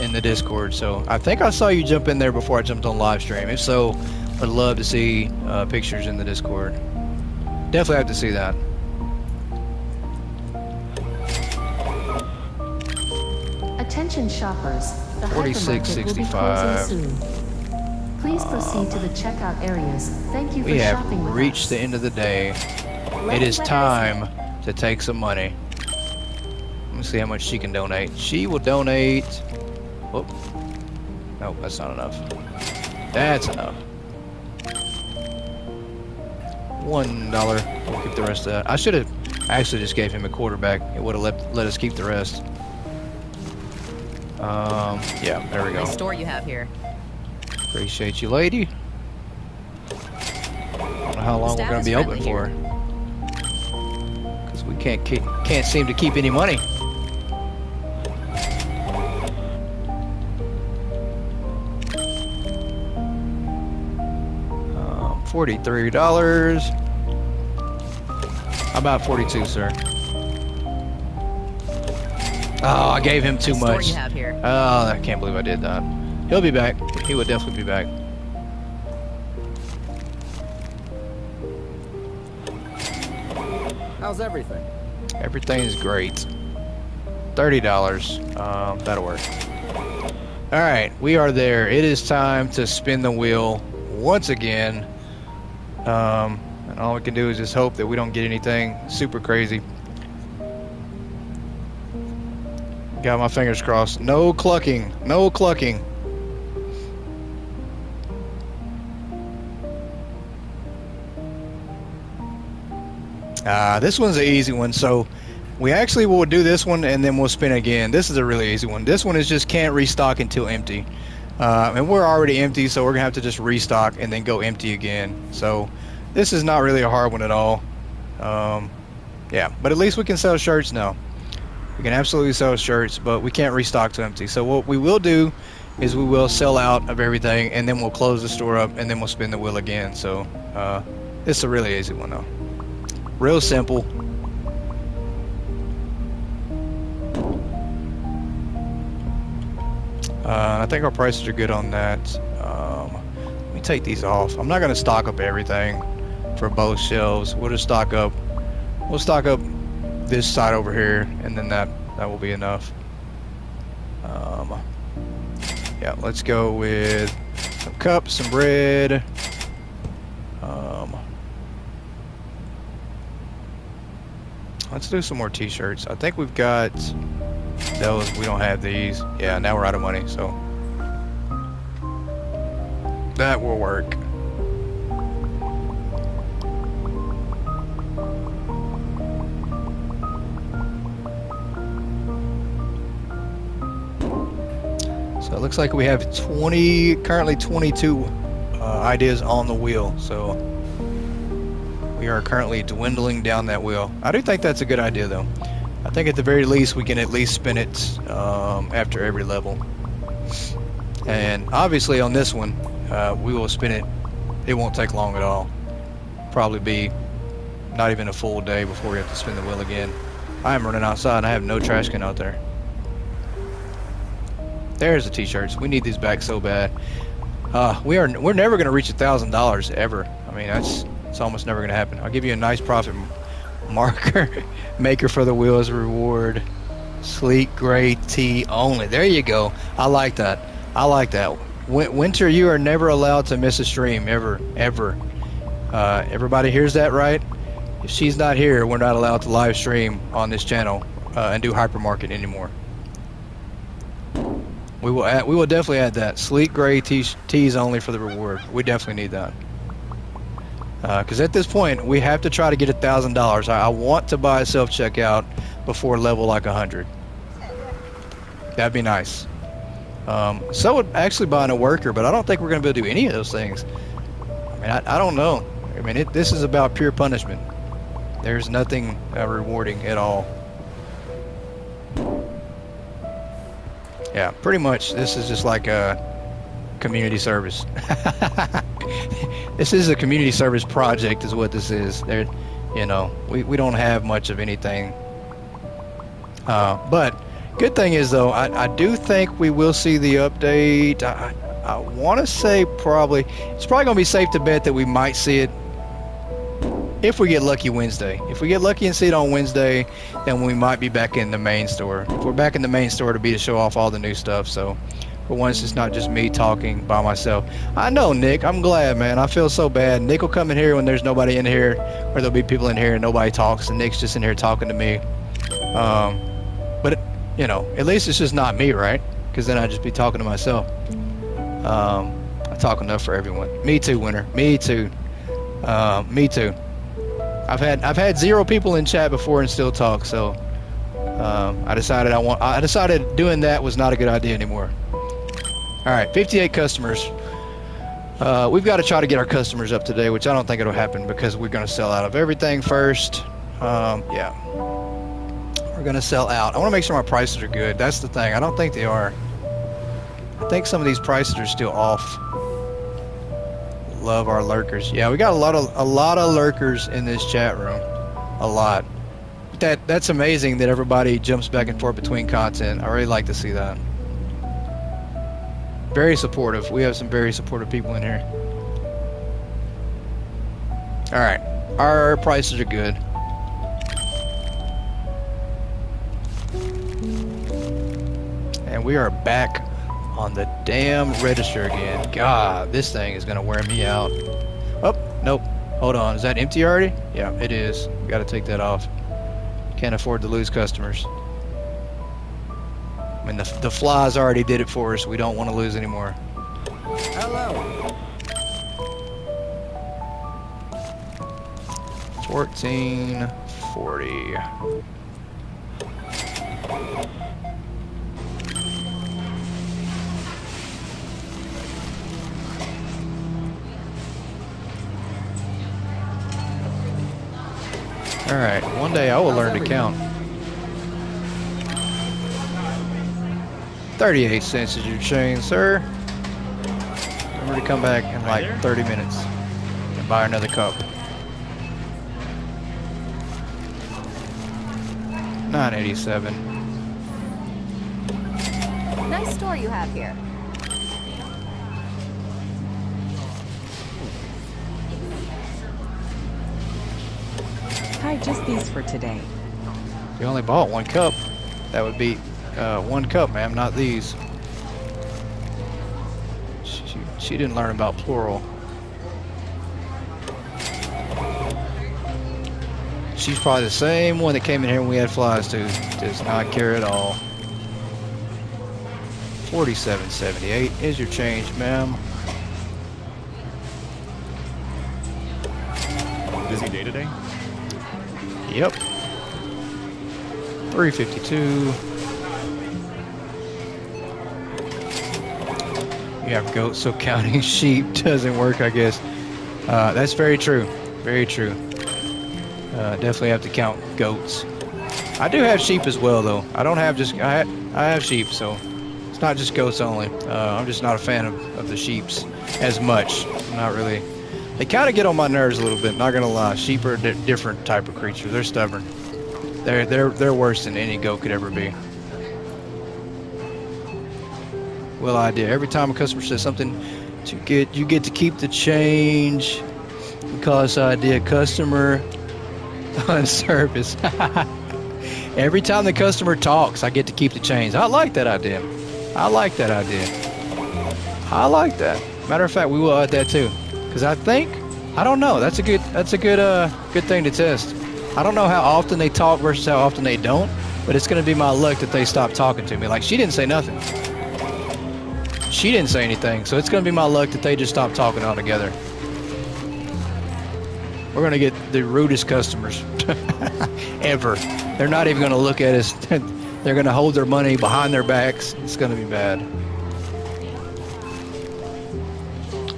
in the Discord, so I think I saw you jump in there before I jumped on live stream. If so, I'd love to see pictures in the Discord. Definitely have to see that. Attention shoppers, the hypermarket will be closing soon. Please proceed to the checkout areas. Thank you for We have shopping with reached us. the end of the day. It is time to take some money. Let me see how much she can donate. She will donate... Oh. No, that's not enough. That's enough. $1. We'll keep the rest of that. I should have actually just gave him a quarterback. It would have let us keep the rest. Yeah, there we go. Nice store you have here. Appreciate you, lady. I don't know how long we're going to be open for. Because we can't seem to keep any money. $43. How about 42, sir? Oh, I gave him too Nice store much. you have here. Oh, I can't believe I did that. He'll be back. He would definitely be back. How's everything? Everything is great. $30. That'll work. All right, we are there. It is time to spin the wheel once again. And all we can do is just hope that we don't get anything super crazy. Got my fingers crossed. No clucking. No clucking. This one's an easy one. So We actually will do this one and then we'll spin again. This is a really easy one. This one is just can't restock until empty. And we're already empty, so we're going to have to just restock and then go empty again. So this is not really a hard one at all. Yeah, but at least we can sell shirts now. We can absolutely sell shirts, but we can't restock to empty. So what we will do is we will sell out of everything, and then we'll close the store up, and then we'll spin the wheel again. So it's a really easy one, though. Real simple. I think our prices are good on that. Let me take these off. I'm not going to stock up everything for both shelves. We'll just stock up. We'll stock up this side over here, and then that will be enough. Yeah, let's go with some cups, some bread. Let's do some more t-shirts. I think we've got those. We don't have these. Yeah, now we're out of money, so that will work. So it looks like we have currently 22 ideas on the wheel. So we are currently dwindling down that wheel. I do think that's a good idea, though. I think at the very least we can at least spin it after every level. And obviously on this one, we will spin it. It won't take long at all. Probably be not even a full day before we have to spin the wheel again. I am running outside and I have no trash can out there. There's the t-shirts. We need these back so bad. We're never going to reach $1,000 ever. I mean, it's almost never going to happen. I'll give you a nice profit marker. Maker for the wheel as a reward. Sleek gray tee only. There you go. I like that. I like that. Winter, you are never allowed to miss a stream ever. Everybody hears that, right? If she's not here, we're not allowed to live stream on this channel and do Hypermarket anymore. We will definitely add that. Sleek gray tees only for the reward. We definitely need that. Because at this point, we have to try to get $1,000. I want to buy a self-checkout before level like 100. That'd be nice. So would actually buying a worker, but I don't think we're going to be able to do any of those things. I mean, I don't know. I mean, this is about pure punishment. There's nothing rewarding at all. Yeah, pretty much this is just like a community service. This is a community service project is what this is. There, you know, we don't have much of anything. But good thing is though, I do think we will see the update. I want to say it's probably going to be safe to bet that we might see it if we get lucky Wednesday. If we get lucky and see it on Wednesday, then we might be back in the main store. If we're back in the main store, to be to show off all the new stuff. So for once, it's not just me talking by myself. I know, Nick. I'm glad, man. I feel so bad. Nick will come in here when there's nobody in here, or there'll be people in here and nobody talks, and Nick's just in here talking to me. But you know, at least it's just not me, right? Because then I'd just be talking to myself. I talk enough for everyone. Me too, Winter. Me too. Me too. I've had 0 people in chat before and still talk, so I decided doing that was not a good idea anymore. All right, 58 customers. We've got to try to get our customers up today, which I don't think it'll happen because we're going to sell out of everything first. Yeah, we're going to sell out. I want to make sure my prices are good. That's the thing. I don't think they are. I think some of these prices are still off. Love our lurkers. Yeah, we got a lot of lurkers in this chat room. A lot. That's amazing that everybody jumps back and forth between content. I really like to see that. Very supportive. We have some very supportive people in here. All right, our prices are good. And we are back on the damn register again. God, this thing is gonna wear me out. Oh, nope. Hold on. Is that empty already? Yeah, it is. We gotta take that off. Can't afford to lose customers. I mean, the flies already did it for us. We don't want to lose anymore. Hello. 1440. Alright, one day I will learn to count. 38 cents is your change, sir. Remember to come back in like 30 minutes and buy another cup. 987. Nice store you have here. Hi, just these for today. You only bought one cup. That would be one cup, ma'am, not these. She didn't learn about plural. She's probably the same one that came in here when we had flies too. Does not care at all. 47.78 is your change, ma'am. Busy day today? Yep. 352. You have goats, so counting sheep doesn't work, I guess. That's very true. Very true. Definitely have to count goats. I do have sheep as well, though. I don't have just... I have sheep, so it's not just goats only. I'm just not a fan of the sheeps as much. Not really. They kind of get on my nerves a little bit, not gonna lie. Sheep are a different type of creature. They're stubborn. They're worse than any goat could ever be. Well, idea. Every time a customer says something, you get to keep the change. Because idea, customer on service. Every time the customer talks, I get to keep the change. I like that idea. I like that idea. I like that. Matter of fact, we will add that too. Because I don't know. That's a good thing to test. I don't know how often they talk versus how often they don't, but it's going to be my luck that they stop talking to me. Like, she didn't say nothing. She didn't say anything, so it's going to be my luck that they just stop talking altogether. We're going to get the rudest customers ever. They're not even going to look at us. They're going to hold their money behind their backs. It's going to be bad.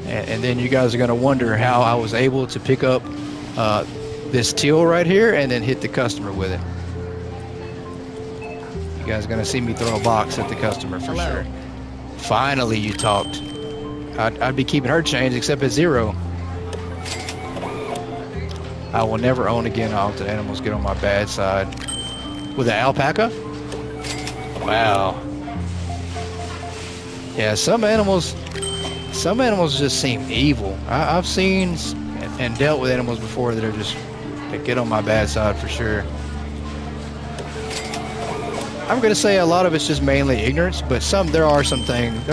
And then you guys are going to wonder how I was able to pick up this teal right here and then hit the customer with it. You guys are going to see me throw a box at the customer for sure. Finally, you talked. I'd be keeping her change except at 0. I will never own again. I'll let the animals get on my bad side. With an alpaca? Wow. Yeah, some animals just seem evil. I've seen and dealt with animals before that get on my bad side for sure. I'm gonna say a lot of it's just mainly ignorance, but there are some times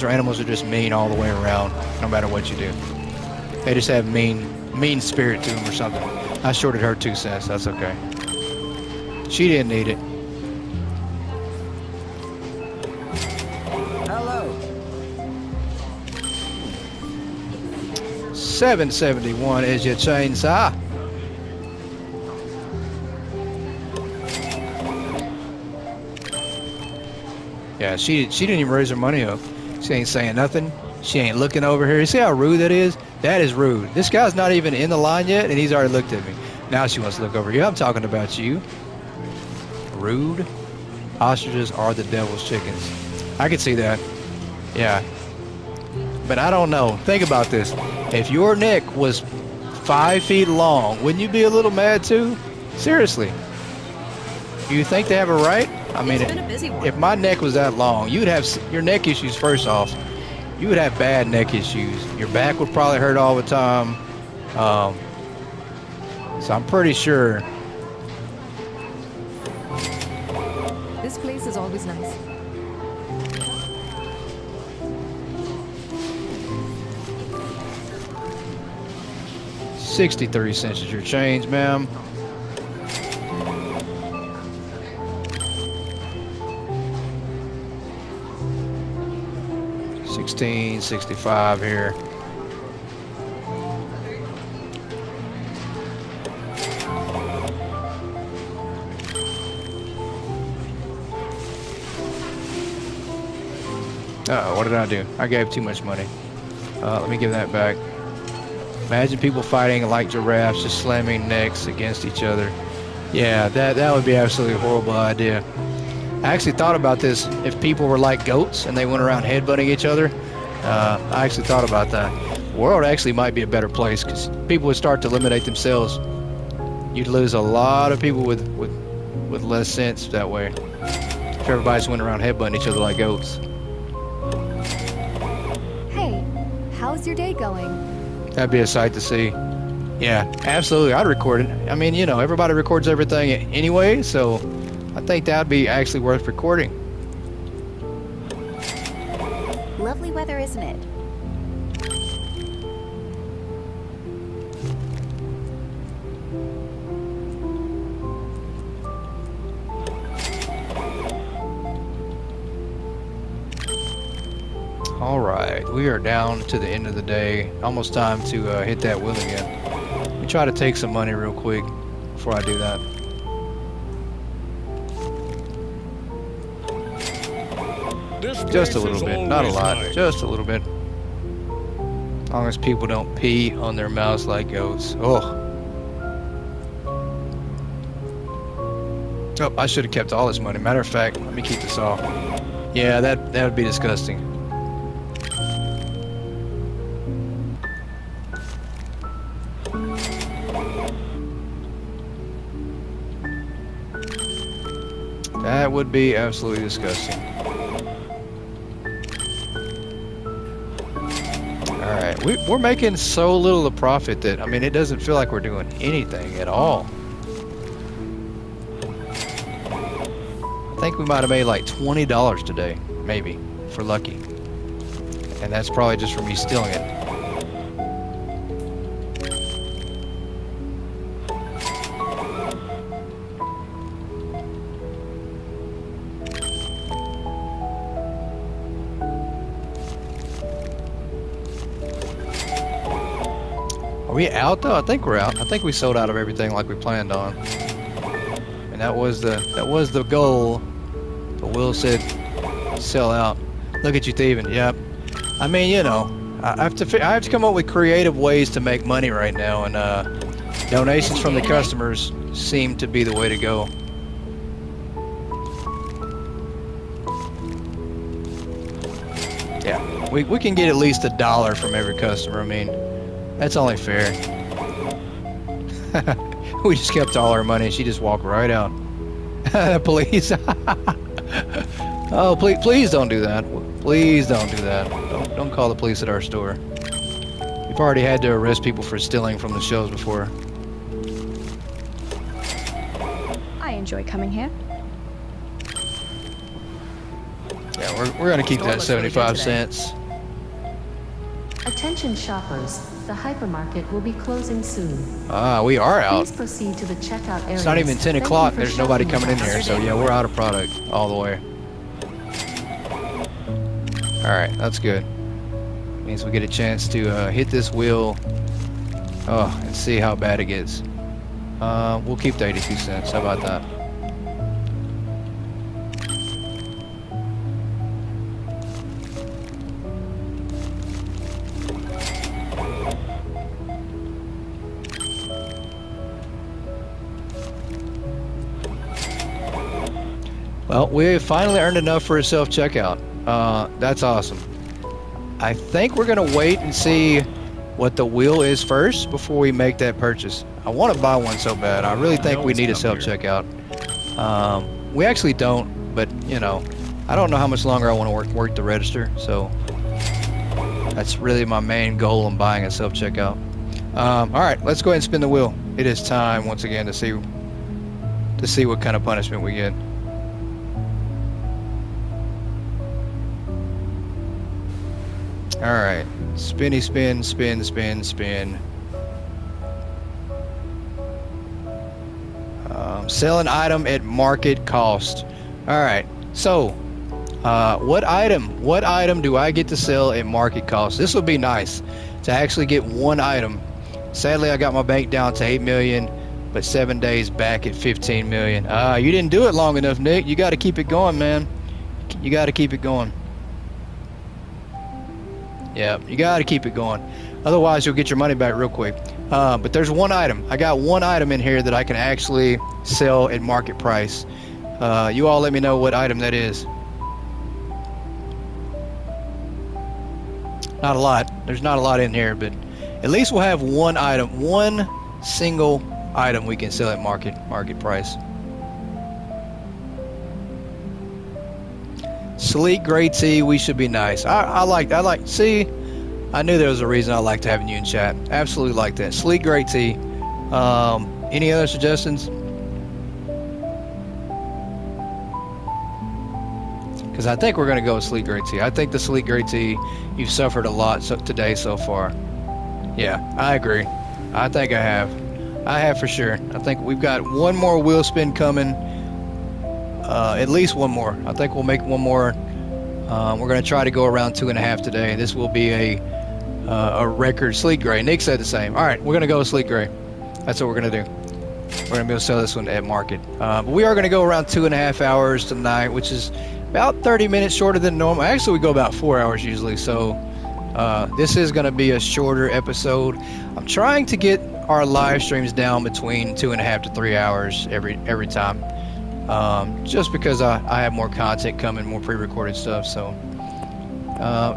where animals are just mean all the way around, no matter what you do. They just have mean spirit to them or something. I shorted her 2 cents. That's okay. She didn't need it. Hello. 771 is your chainsaw. Yeah, she didn't even raise her money up. She ain't saying nothing. She ain't looking over here. You see how rude that is? That is rude. This guy's not even in the line yet, and he's already looked at me. Now she wants to look over here. I'm talking about you. Rude. Ostriches are the devil's chickens. I can see that. Yeah. But I don't know. Think about this. If your neck was 5 feet long, wouldn't you be a little mad too? Seriously. Do you think they have a right? I mean, if my neck was that long, you'd have your neck issues first off. You would have bad neck issues. Your back would probably hurt all the time. So I'm pretty sure. This place is always nice. $0.63 is your change, ma'am. $16.65 here. what did I do? I gave too much money. Let me give that back. Imagine people fighting like giraffes, just slamming necks against each other. Yeah, that would be absolutely a horrible idea. I actually thought about this if people were like goats and they went around headbutting each other. I actually thought about that. The world actually might be a better place because people would start to eliminate themselves. You'd lose a lot of people with less sense that way. If everybody just went around headbutting each other like goats. Hey, how's your day going? That'd be a sight to see. Yeah, absolutely. I'd record it. I mean, you know, everybody records everything anyway, so I think that'd be actually worth recording. Lovely weather, isn't it? All right, we are down to the end of the day. Almost time to hit that wheel again. Let me try to take some money real quick before I do that. Just a little bit, not a lot, just a little bit. As long as people don't pee on their mouths like goats. Oh, I should have kept all this money. Matter of fact, let me keep this off. Yeah, that would be disgusting. That would be absolutely disgusting. Alright, we're making so little of profit that, I mean, it doesn't feel like we're doing anything at all. I think we might have made like $20 today, maybe, if we're lucky. And that's probably just from me stealing it. Are we out though? I think we're out. I think we sold out of everything like we planned on. And that was the goal. But Will said sell out. Look at you thieving. Yep. I mean, you know, I have to come up with creative ways to make money right now, and donations from the customers seem to be the way to go. Yeah, we can get at least $1 from every customer. I mean, that's only fair. We just kept all our money and she just walked right out. Police. Oh, please don't do that. Please don't do that. Don't call the police at our store. We've already had to arrest people for stealing from the shelves before. I enjoy coming here. Yeah, we're gonna keep that 75 cents. Attention shoppers, the hypermarket will be closing soon. Ah, we are out. Please proceed to the checkout area. It's not even 10 o'clock. There's nobody coming in here, so yeah, we're out of product all the way. Alright, that's good. Means we get a chance to hit this wheel and see how bad it gets. We'll keep the 82 cents. How about that? Well, we finally earned enough for a self-checkout. That's awesome. I think we're gonna wait and see what the wheel is first before we make that purchase. I want to buy one so bad. I really think we need a self-checkout. We actually don't, but you know, I don't know how much longer I want to work the register, so that's really my main goal in buying a self-checkout. All right, let's go ahead and spin the wheel. It is time once again to see what kind of punishment we get. All right, spinny spin, spin, spin, spin. Sell an item at market cost. All right, so what item do I get to sell at market cost? This would be nice to actually get one item. Sadly, I got my bank down to 8 million, but 7 days back at 15 million. You didn't do it long enough, Nick. You got to keep it going, man. You got to keep it going. Yeah, you got to keep it going. Otherwise, you'll get your money back real quick. But there's one item. I got one item in here that I can actually sell at market price. You all let me know what item that is. Not a lot. There's not a lot in here, but at least we'll have one item, one single item we can sell at market price. Sleek gray tee, we should be nice. I like, see, I knew there was a reason I liked having you in chat. Absolutely like that. Sleek gray tee. Any other suggestions? Because I think we're going to go with sleek gray tee. I think the sleek gray tee, you've suffered a lot today so far. Yeah, I agree. I think I have. I have for sure. I think we've got one more wheel spin coming. At least one more. I think we'll make one more. We're going to try to go around 2.5 today. This will be a record sleek gray. Nick said the same. All right, we're going to go with sleek gray. That's what we're going to do. We're going to be able to sell this one at market. But we are going to go around 2.5 hours tonight, which is about 30 minutes shorter than normal. Actually, we go about 4 hours usually. So this is going to be a shorter episode. I'm trying to get our live streams down between 2.5 to 3 hours every time. Just because I have more content coming, more pre-recorded stuff. So,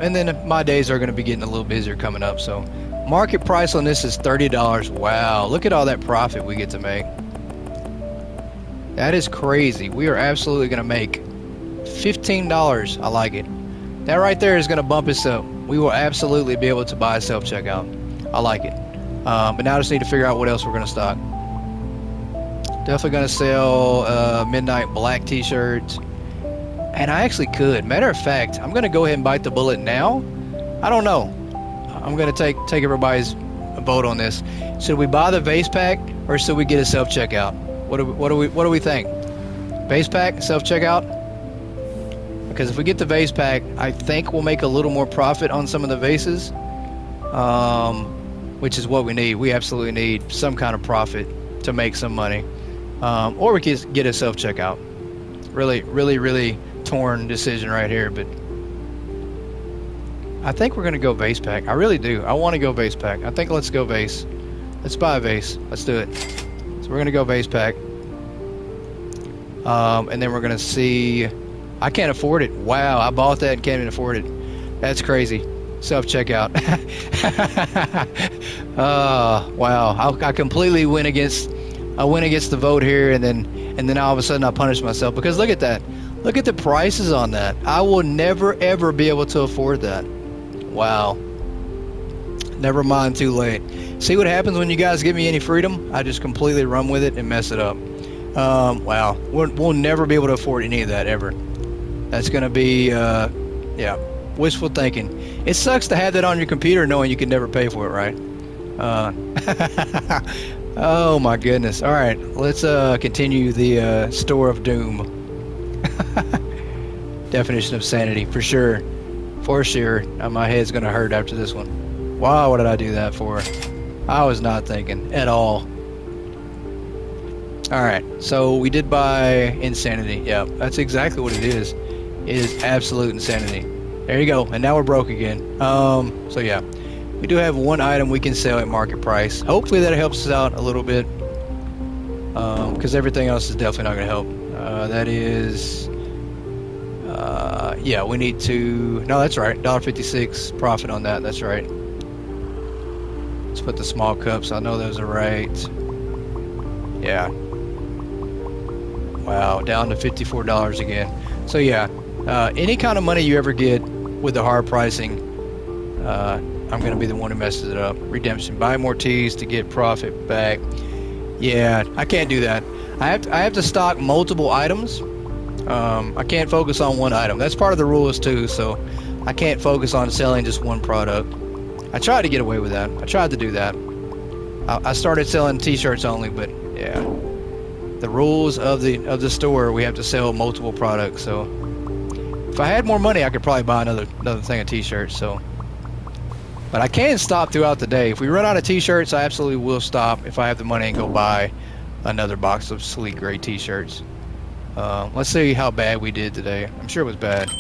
and then my days are going to be getting a little busier coming up. So, market price on this is $30. Wow, look at all that profit we get to make. That is crazy. We are absolutely going to make $15. I like it. That right there is going to bump us up. We will absolutely be able to buy self-checkout. I like it. But now I just need to figure out what else we're going to stock. Definitely going to sell midnight black t-shirts. And I actually could. Matter of fact, I'm going to go ahead and bite the bullet now. I don't know. I'm going to take everybody's vote on this. Should we buy the vase pack or should we get a self-checkout? What do we think? Vase pack, self-checkout? Because if we get the vase pack, I think we'll make a little more profit on some of the vases. Which is what we need. We absolutely need some kind of profit to make some money. Or we can get a self-checkout. Really torn decision right here, but I think we're going to go vase pack. I really do. I want to go vase pack. I think let's go vase. Let's buy a vase. Let's do it. So we're going to go vase pack. And then we're going to see... I can't afford it. Wow, I bought that and can't even afford it. That's crazy. Self-checkout. Wow. I completely went against the vote here, and then all of a sudden I punished myself because look at that. Look at the prices on that. I will never ever be able to afford that. Wow. Never mind, too late. See what happens when you guys give me any freedom? I just completely run with it and mess it up. Wow. We'll never be able to afford any of that ever. That's going to be, yeah, wishful thinking. It sucks to have that on your computer knowing you can never pay for it, right? Oh my goodness. All right, let's continue the store of doom. Definition of sanity, for sure. For sure. My head's going to hurt after this one. Wow, what did I do that for? I was not thinking at all. All right, so we did buy insanity. Yeah, that's exactly what it is. It is absolute insanity. There you go. And now we're broke again. So yeah, we do have one item we can sell at market price. Hopefully that helps us out a little bit. Because everything else is definitely not going to help. That is, yeah, we need to, no, that's right. $1.56 profit on that. That's right. Let's put the small cups. I know those are right. Yeah. Wow, down to $54 again. So yeah, any kind of money you ever get with the hard pricing, I'm going to be the one who messes it up. Redemption, buy more teas to get profit back. Yeah, I can't do that. I have to stock multiple items. I can't focus on one item. That's part of the rules too, so I can't focus on selling just one product. I tried to get away with that. I tried to do that. I started selling t-shirts only, but yeah. The rules of the store, we have to sell multiple products. So if I had more money, I could probably buy another thing of t-shirts. So, but I can stop throughout the day. If we run out of t-shirts, I absolutely will stop if I have the money and go buy another box of sleek gray t-shirts. Let's see how bad we did today. I'm sure it was bad.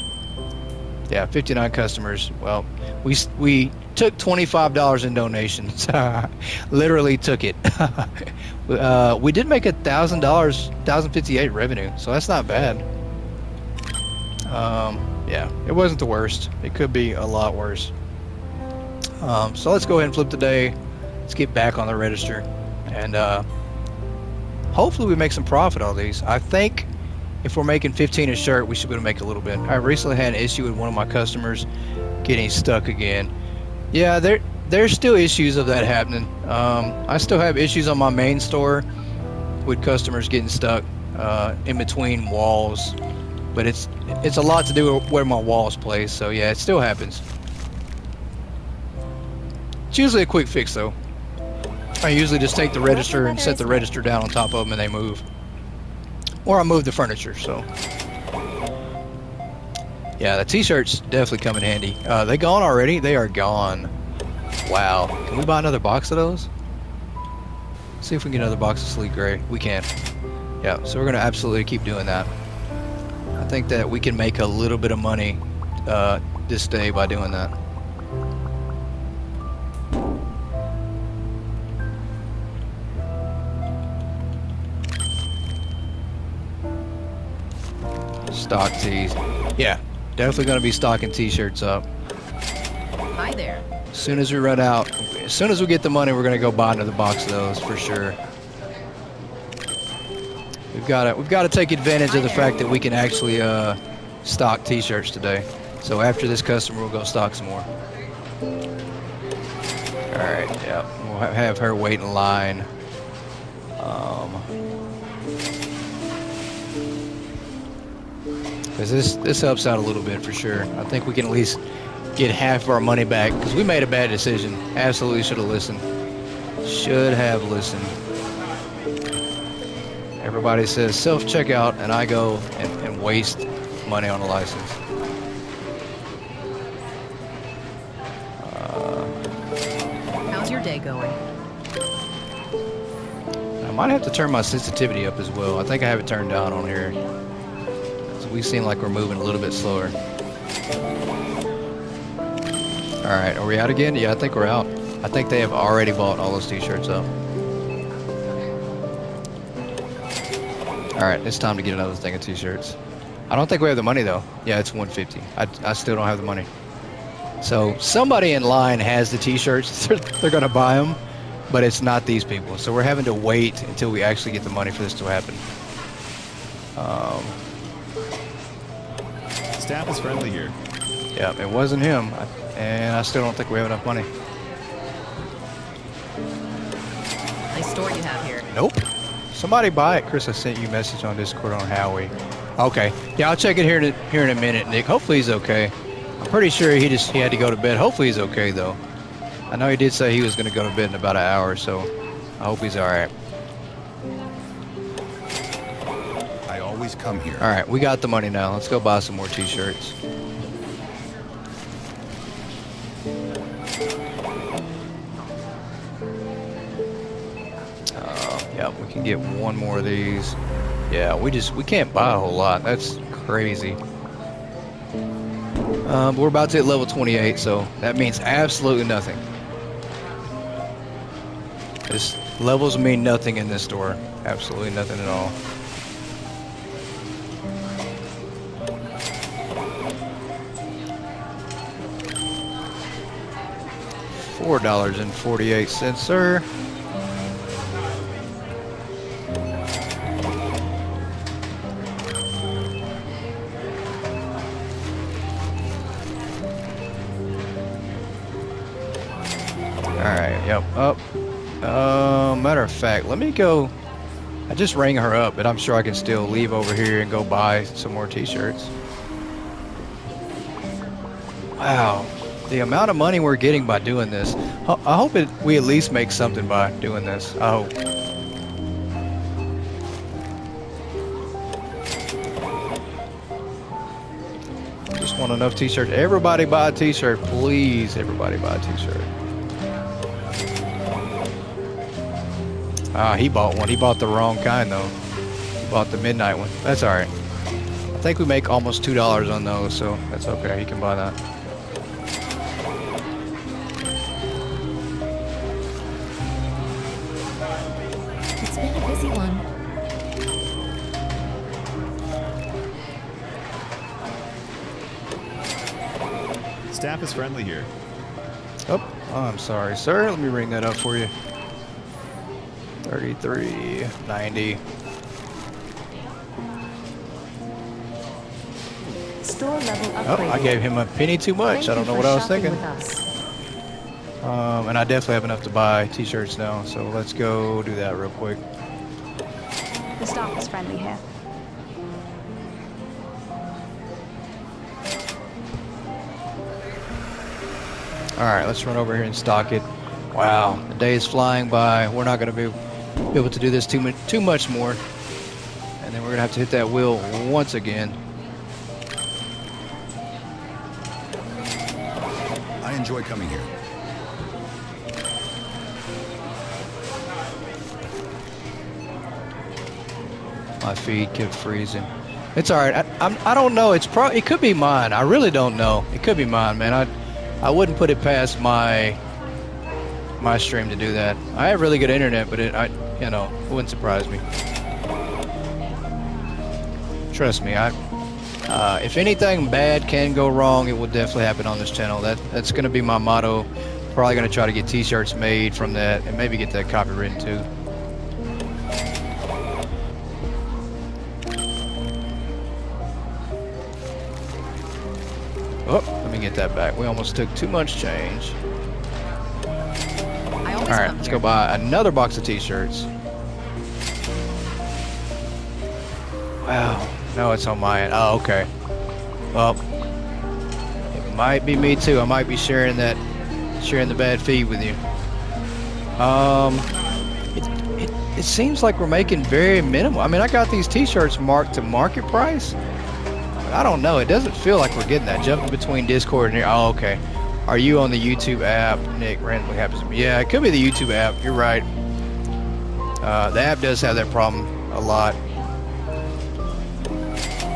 Yeah, 59 customers. Well, we took $25 in donations. Literally took it. We did make $1,000, 1,058 revenue, so that's not bad. Yeah, it wasn't the worst. It could be a lot worse. So let's go ahead and flip today. Let's get back on the register, and hopefully we make some profit on these. I think if we're making 15 a shirt, we should be able to make a little bit. I recently had an issue with one of my customers getting stuck again. Yeah, there's still issues of that happening. I still have issues on my main store with customers getting stuck in between walls, but it's a lot to do with where my wall is placed. So yeah, it still happens. It's usually a quick fix though. I usually just take the register and set the register down on top of them and they move. Or I move the furniture, so. Yeah, the t-shirts definitely come in handy. They gone already? They are gone. Wow. Can we buy another box of those? See if we can get another box of sleek gray. We can. Yeah, so we're going to absolutely keep doing that. I think that we can make a little bit of money this day by doing that. Stock tees. Yeah, definitely going to be stocking t-shirts up. Hi there. As soon as we run out, as soon as we get the money, we're going to go buy another box of those for sure. We've got to take advantage of the fact that we can actually stock t-shirts today. So after this customer, we'll go stock some more. All right, yeah, we'll have her wait in line. Because this helps out a little bit for sure. I think we can at least get half of our money back because we made a bad decision. Absolutely should have listened. Should have listened. Everybody says self-checkout, and I go and waste money on a license. How's your day going? I might have to turn my sensitivity up as well. I think I have it turned down on here. We seem like we're moving a little bit slower. Alright, are we out again? Yeah, I think we're out. I think they have already bought all those t-shirts up. Alright, it's time to get another thing of t-shirts. I don't think we have the money though. Yeah, it's 150. I still don't have the money. So somebody in line has the t-shirts. They're gonna buy them, but it's not these people. So we're having to wait until we actually get the money for this to happen. Staff is friendly here. Yeah, it wasn't him, and I still don't think we have enough money. Nice store you have here. Nope. Somebody buy it. Chris, I sent you a message on Discord on Howie. Okay. Yeah, I'll check it here in a minute, Nick. Hopefully he's okay. I'm pretty sure he had to go to bed. Hopefully he's okay though. I know he did say he was going to go to bed in about an hour, so I hope he's all right. Come here. All right, we got the money now. Let's go buy some more t-shirts. Yeah, we can get one more of these. Yeah, we can't buy a whole lot. That's crazy. But we're about to hit level 28, so that means absolutely nothing. Levels mean nothing in this store. Absolutely nothing at all. $4.48, sir. Alright, yep, up. Matter of fact, let me go. I just rang her up, but I'm sure I can still leave over here and go buy some more t-shirts. Wow. The amount of money we're getting by doing this. I hope we at least make something by doing this. I hope. Just want enough t-shirts. Everybody buy a t-shirt, please. Everybody buy a t-shirt. Ah, he bought one. He bought the wrong kind though. He bought the midnight one. That's all right. I think we make almost $2 on those, so that's okay. You can buy that. It's been a busy one. Staff is friendly here. Oh, I'm sorry, sir. Let me ring that up for you. 33.90. Store level Oh, upgraded. I gave him a penny too much. Thank I don't you know for what I was shopping thinking. with us. And I definitely have enough to buy t-shirts now, so let's go do that real quick. The staff is friendly here. All right, let's run over here and stock it. Wow, the day is flying by. We're not going to be able to do this too much more. And then we're going to have to hit that wheel once again. I enjoy coming here. My feed kept freezing. It's all right. I don't know. It could be mine. I really don't know. It could be mine, man. I wouldn't put it past my stream to do that. I have really good internet, but it wouldn't surprise me. Trust me. If anything bad can go wrong, it will definitely happen on this channel. That's going to be my motto. Probably going to try to get t-shirts made from that, and maybe get that copywritten too. Oh, let me get that back. We almost took too much change. All right, let's go buy another box of t-shirts. Wow, no, it's on my end. Oh, okay. Well, it might be me too. I might be sharing the bad feed with you. It seems like we're making very minimal. I mean, I got these t-shirts marked to market price. I don't know. It doesn't feel like we're getting that. Jumping between Discord and here. Oh, okay. Are you on the YouTube app? Nick randomly happens to me. Yeah, it could be the YouTube app. You're right. The app does have that problem a lot.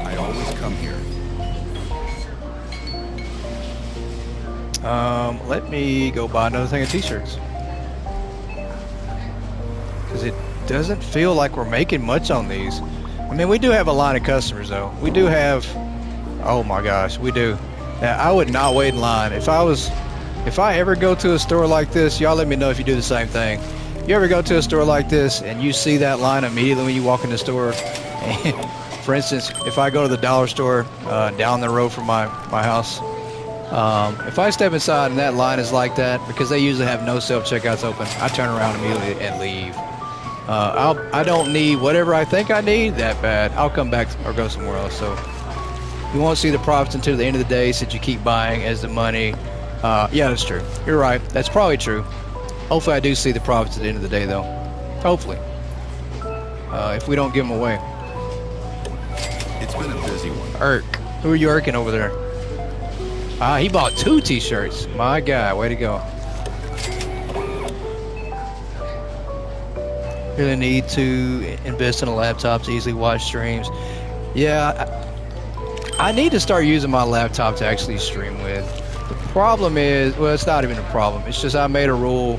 I always come here. Let me go buy another thing of t-shirts. Because it doesn't feel like we're making much on these. I mean, we do have a line of customers, though. We do have... Oh, my gosh, we do. Now, I would not wait in line. If I ever go to a store like this, y'all let me know if you do the same thing. You ever go to a store like this and you see that line immediately when you walk in the store? For instance, if I go to the dollar store down the road from my house, if I step inside and that line is like that, because they usually have no self-checkouts open, I turn around immediately and leave. I don't need whatever I think I need that bad. I'll come back or go somewhere else. So you won't see the profits until the end of the day, since you keep buying as the money. Yeah, that's true. You're right. That's probably true. Hopefully I do see the profits at the end of the day, though. Hopefully. If we don't give them away. It's been a busy one. Irk. Who are you irking over there? He bought 2 t-shirts. My God, way to go. Really need to invest in a laptop to easily watch streams. Yeah, I need to start using my laptop to actually stream with. The problem is, well, it's not even a problem. It's just I made a rule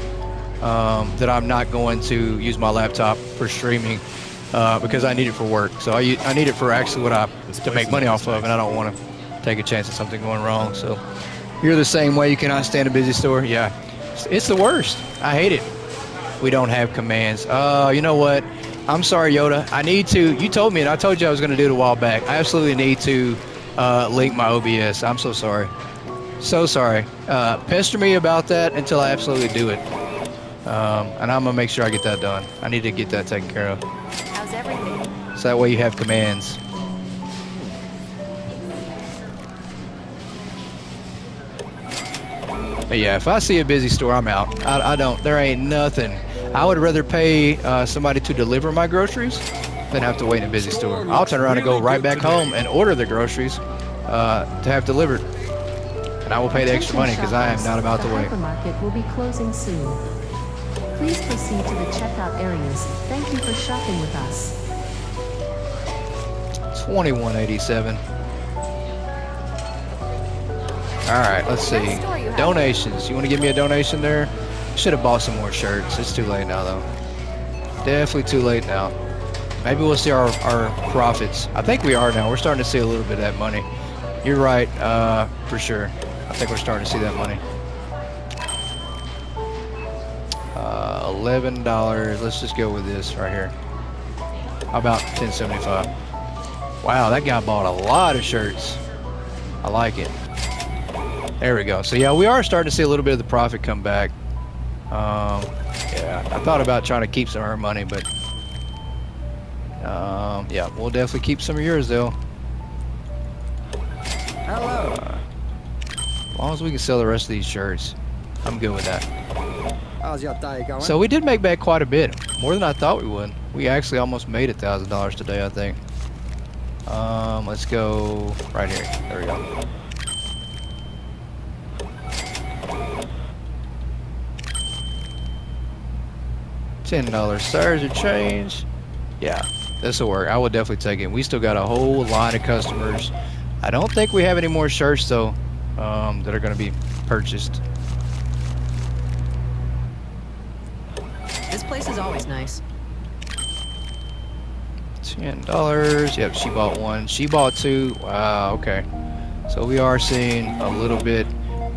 that I'm not going to use my laptop for streaming because I need it for work. So I need it for actually what to make money off of, and I don't want to take a chance of something going wrong. So you're the same way. You cannot stand a busy store. Yeah, it's the worst. I hate it. We don't have commands. You know what? I'm sorry, Yoda. I need to. You told me, and I told you I was going to do it a while back. I absolutely need to link my OBS. I'm so sorry. So sorry. Pester me about that until I absolutely do it. And I'm going to make sure I get that done. I need to get that taken care of. How's everything? So that way you have commands. But yeah, if I see a busy store, I'm out. I don't. There ain't nothing. I would rather pay somebody to deliver my groceries than have to wait in a busy store. I'll turn around and go right back home and order the groceries to have delivered. And I will pay the extra money because I am not about to wait. The hypermarket will be closing soon. Please proceed to the checkout areas. Thank you for shopping with us. 2187. Alright, let's see. Donations. You want to give me a donation there? Should have bought some more shirts. It's too late now, though. Definitely too late now. Maybe we'll see our profits. I think we are now. We're starting to see a little bit of that money. You're right, for sure. I think we're starting to see that money. $11. Let's just go with this right here. How about 1075? Wow, that guy bought a lot of shirts. I like it. There we go. So yeah, we are starting to see a little bit of the profit come back. Yeah, I thought about trying to keep some of our money, but yeah, we'll definitely keep some of yours though. Hello. As long as we can sell the rest of these shirts, I'm good with that. How's your day going? So we did make back quite a bit, more than I thought we would. We actually almost made $1,000 today, I think. Let's go right here. There we go. $10 surge of change. Yeah, this will work. I will definitely take it. We still got a whole line of customers. I don't think we have any more shirts though that are going to be purchased. This place is always nice. $10. Yep, she bought one. She bought two. Wow, okay. So we are seeing a little bit.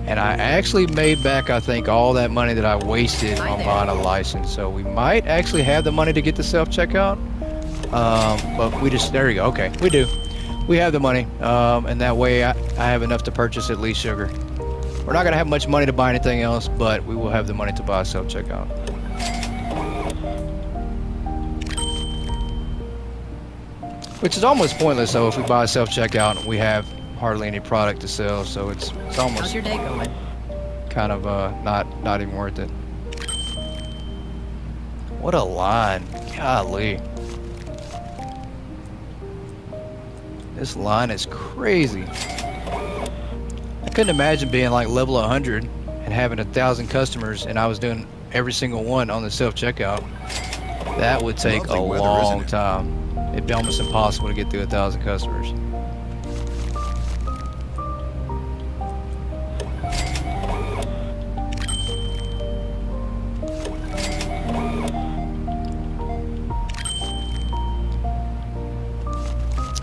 And I actually made back, I think, all that money that I wasted on buying a license. So we might actually have the money to get the self-checkout. But we just, there you go. Okay, we do. We have the money. And that way I have enough to purchase at least sugar. We're not going to have much money to buy anything else, but we will have the money to buy a self-checkout. Which is almost pointless, though, if we buy a self-checkout and we have hardly any product to sell, so it's almost How's your day going? kind of not even worth it. What a line. Golly. This line is crazy. I couldn't imagine being like level 100 and having 1,000 customers and I was doing every single one on the self-checkout. That would take a long time. It'd be almost impossible to get through 1,000 customers.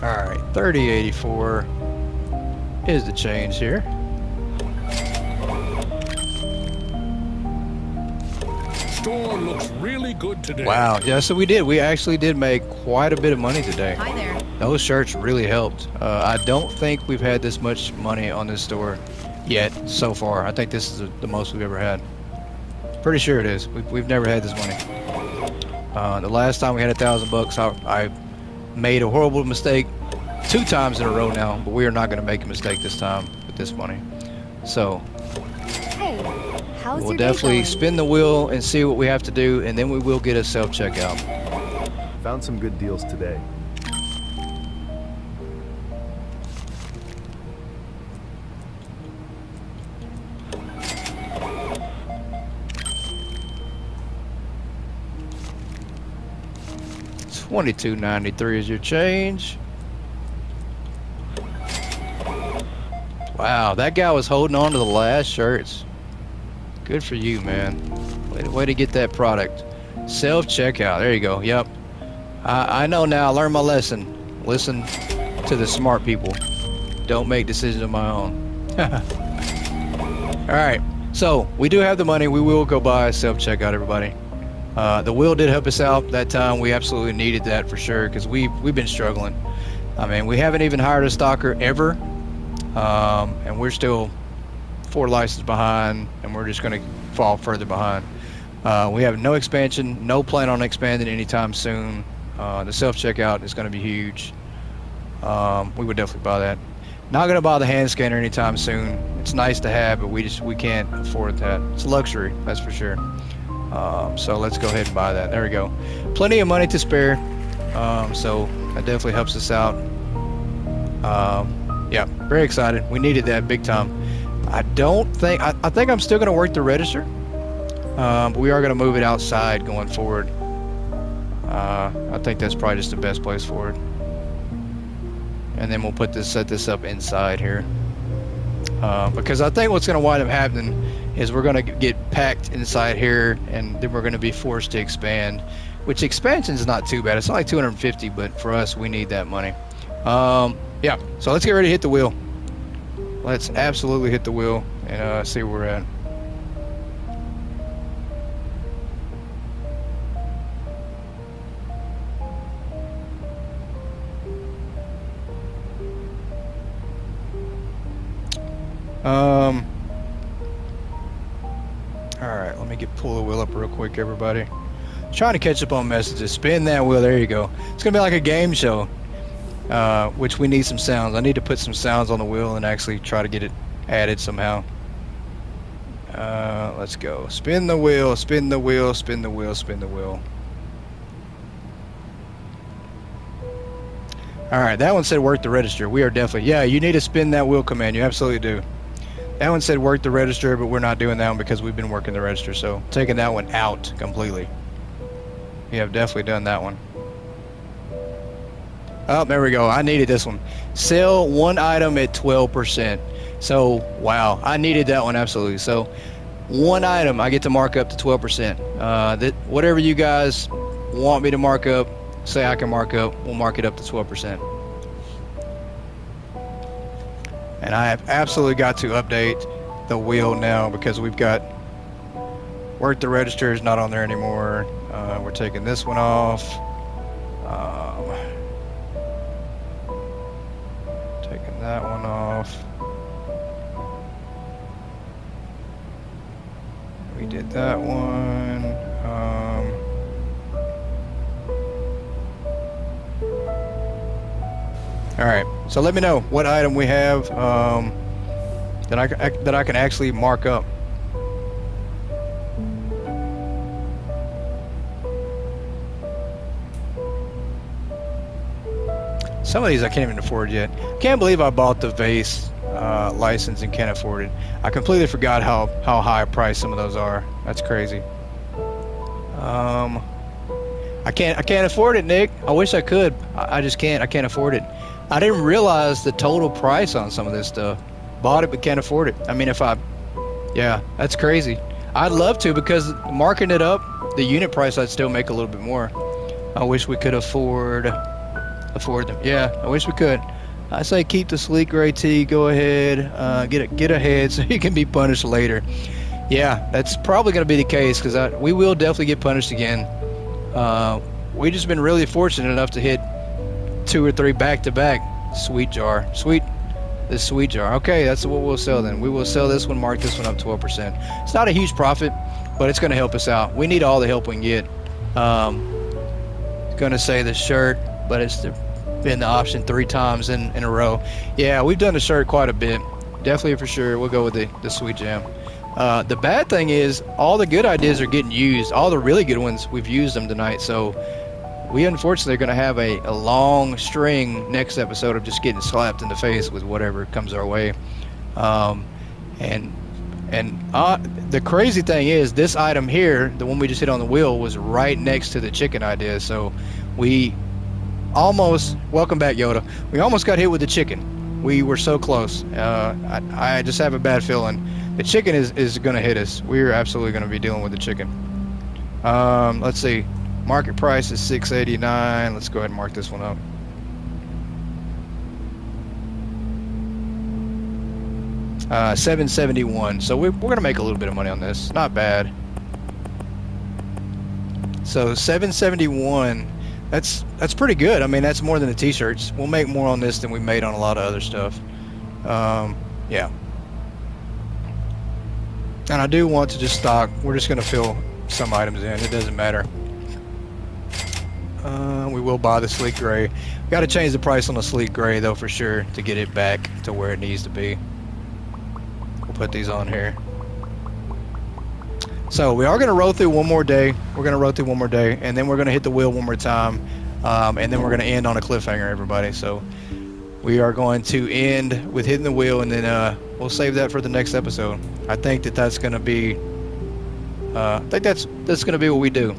Alright, 3084 is the change here. Store looks really good today. Wow, yeah, so we did. We actually did make quite a bit of money today. Hi there. Those shirts really helped. I don't think we've had this much money on this store yet so far. I think this is the most we've ever had. Pretty sure it is. We've never had this money. The last time we had $1,000, I made a horrible mistake 2 times in a row now, but we are not going to make a mistake this time with this money. So Hey, how's we'll your day definitely going? spin the wheel and see what we have to do, and then we will get a self-checkout. Found some good deals today. $22.93 is your change. Wow, that guy was holding on to the last shirts. Good for you, man. Way to get that product. Self-checkout. There you go. Yep. I know now. I learned my lesson. Listen to the smart people. Don't make decisions on my own. Alright. So, we do have the money. We will go buy a self-checkout, everybody. The wheel did help us out that time. We absolutely needed that for sure because we've been struggling. I mean, we haven't even hired a stalker ever, and we're still 4 licenses behind, and we're just going to fall further behind. We have no expansion, no plan on expanding anytime soon. The self-checkout is going to be huge. We would definitely buy that. Not going to buy the hand scanner anytime soon. It's nice to have, but we can't afford that. It's a luxury, that's for sure. So let's go ahead and buy that. There we go. Plenty of money to spare. So that definitely helps us out. Yeah, very excited. We needed that big time. I think I'm still going to work the register. But we are going to move it outside going forward. I think that's probably just the best place for it. and then we'll set this up inside here. Because I think what's going to wind up happening is we're going to get packed inside here, and then we're going to be forced to expand, which expansion is not too bad. It's only 250, but for us, we need that money. Yeah, so let's get ready to hit the wheel. Let's absolutely hit the wheel and see where we're at. Alright, let me pull the wheel up real quick, everybody. Trying to catch up on messages. Spin that wheel, there you go. It's gonna be like a game show, which we need some sounds. I need to put some sounds on the wheel and actually try to get it added somehow. Let's go. Spin the wheel, spin the wheel, spin the wheel, spin the wheel. Alright, that one said work the register. We are definitely, yeah, you need to spin that wheel command. You absolutely do. That one said work the register, but we're not doing that one because we've been working the register, so taking that one out completely. We have definitely done that one. Oh, there we go. I needed this one. Sell one item at 12%. So, wow, I needed that one absolutely. So, one item I get to mark up to 12%. Whatever you guys want me to mark up, say I can mark up, we'll mark it up to 12%. And I have absolutely got to update the wheel now because we've got work the register is not on there anymore. We're taking this one off. Taking that one off. We did that one. All right, so let me know what item we have that I can actually mark up. Some of these I can't even afford yet. Can't believe I bought the vase license and can't afford it. I completely forgot how high a price some of those are. That's crazy. I can't afford it, Nick. I wish I could. I just can't. I can't afford it. I didn't realize the total price on some of this stuff. Bought it but can't afford it. I mean, yeah, that's crazy. I'd love to because marking it up, the unit price I'd still make a little bit more. I wish we could afford them. Yeah, I wish we could. I say keep the sleek gray tee. Go ahead, get ahead so you can be punished later. Yeah, that's probably going to be the case because we will definitely get punished again. We just been really fortunate enough to hit 2 or 3 back-to-back. Sweet jar. The sweet jar. Okay, that's what we'll sell then. We will sell this one, mark this one up 12%. It's not a huge profit, but it's going to help us out. We need all the help we can get. Going to say the shirt, but it's been the option 3 times in a row. Yeah, we've done the shirt quite a bit. Definitely for sure. We'll go with the sweet jam. The bad thing is all the good ideas are getting used. All the really good ones, we've used them tonight. So we unfortunately are going to have a long string next episode of just getting slapped in the face with whatever comes our way. And the crazy thing is this item here, the one we just hit on the wheel, was right next to the chicken idea. So we almost, welcome back Yoda, we almost got hit with the chicken. We were so close. I just have a bad feeling the chicken is going to hit us. We're absolutely going to be dealing with the chicken. Let's see. Market price is $6.89. Let's go ahead and mark this one up. $7.71. So we're going to make a little bit of money on this. Not bad. So $7.71. That's pretty good. I mean, that's more than the t-shirts. We'll make more on this than we made on a lot of other stuff. Yeah. And I do want to just stock. We're just going to fill some items in. It doesn't matter. We will buy the sleek gray. Got to change the price on the sleek gray though for sure to get it back to where it needs to be. We'll put these on here. So we are going to roll through one more day. We're going to roll through one more day, and then we're going to hit the wheel one more time, and then we're going to end on a cliffhanger, everybody. So we are going to end with hitting the wheel, and then we'll save that for the next episode. I think that's going to be. I think that's going to be what we do.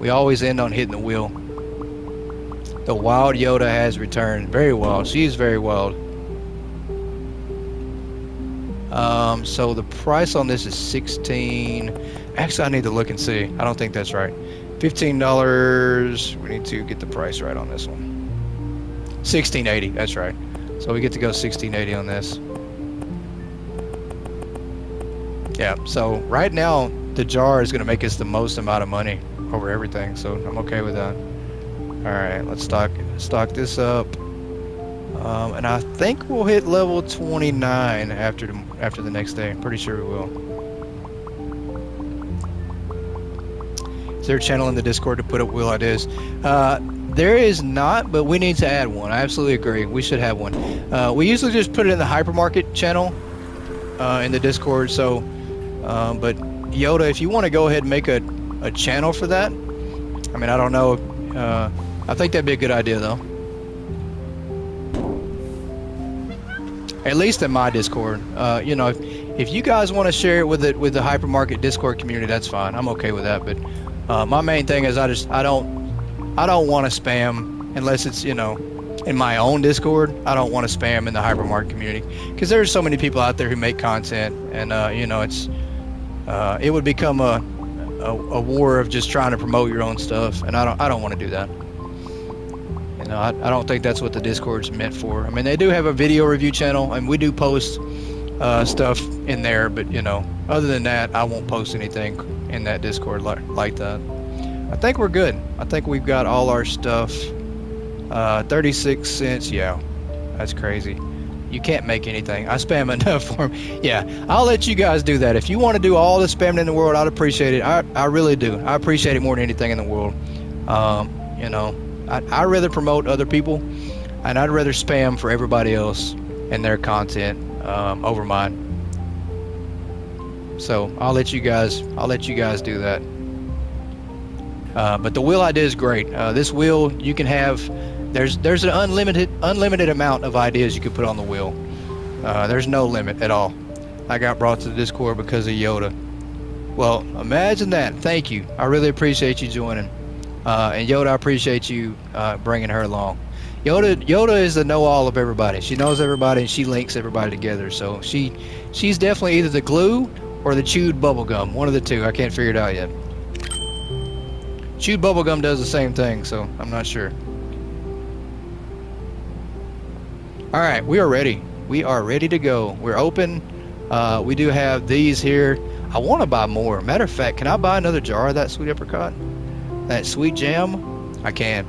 We always end on hitting the wheel. The wild Yoda has returned. Very wild. She's very wild. So the price on this is 16. Actually, I need to look and see. I don't think that's right. $15. We need to get the price right on this one. $16.80. That's right. So we get to go $16.80 on this. Yeah. So right now the jar is going to make us the most amount of money over everything. So I'm okay with that. All right. Let's stock this up. And I think we'll hit level 29 after the next day. I'm pretty sure we will. Is there a channel in the Discord to put up wheel ideas? There is not, but we need to add one. I absolutely agree. We should have one. We usually just put it in the Hypermarket channel in the Discord. So, but Yoda, if you want to go ahead and make a channel for that, I mean, I don't know. I think that'd be a good idea, though. At least in my Discord. You know, if you guys want to share it with the Hypermarket Discord community, that's fine. I'm okay with that. But my main thing is I don't want to spam unless it's, you know, in my own Discord. I don't want to spam in the Hypermarket community because there's so many people out there who make content, and you know, it would become a war of just trying to promote your own stuff, and I don't want to do that. You know, I don't think that's what the Discord's meant for. I mean, they do have a video review channel, and we do post stuff in there, but you know, other than that, I won't post anything in that Discord like that. I think we're good. I think we've got all our stuff. 36 cents. Yeah, that's crazy. You can't make anything. I spam enough for them. Yeah, I'll let you guys do that. If you want to do all the spamming in the world, I'd appreciate it. I really do. I appreciate it more than anything in the world. You know, I'd rather promote other people, and I'd rather spam for everybody else and their content over mine. So I'll let you guys do that. But the wheel idea is great. This wheel, you can have, there's an unlimited amount of ideas you can put on the wheel. There's no limit at all. I got brought to the Discord because of Yoda. Well, imagine that. Thank you. I really appreciate you joining. And Yoda, I appreciate you bringing her along. Yoda is the know-all of everybody. She knows everybody and she links everybody together. So she's definitely either the glue or the chewed bubblegum. One of the two. I can't figure it out yet. Chewed bubblegum does the same thing, so I'm not sure. Alright, we are ready. We are ready to go. We're open. We do have these here. I want to buy more. Matter of fact, can I buy another jar of that sweet apricot? That sweet jam? I can.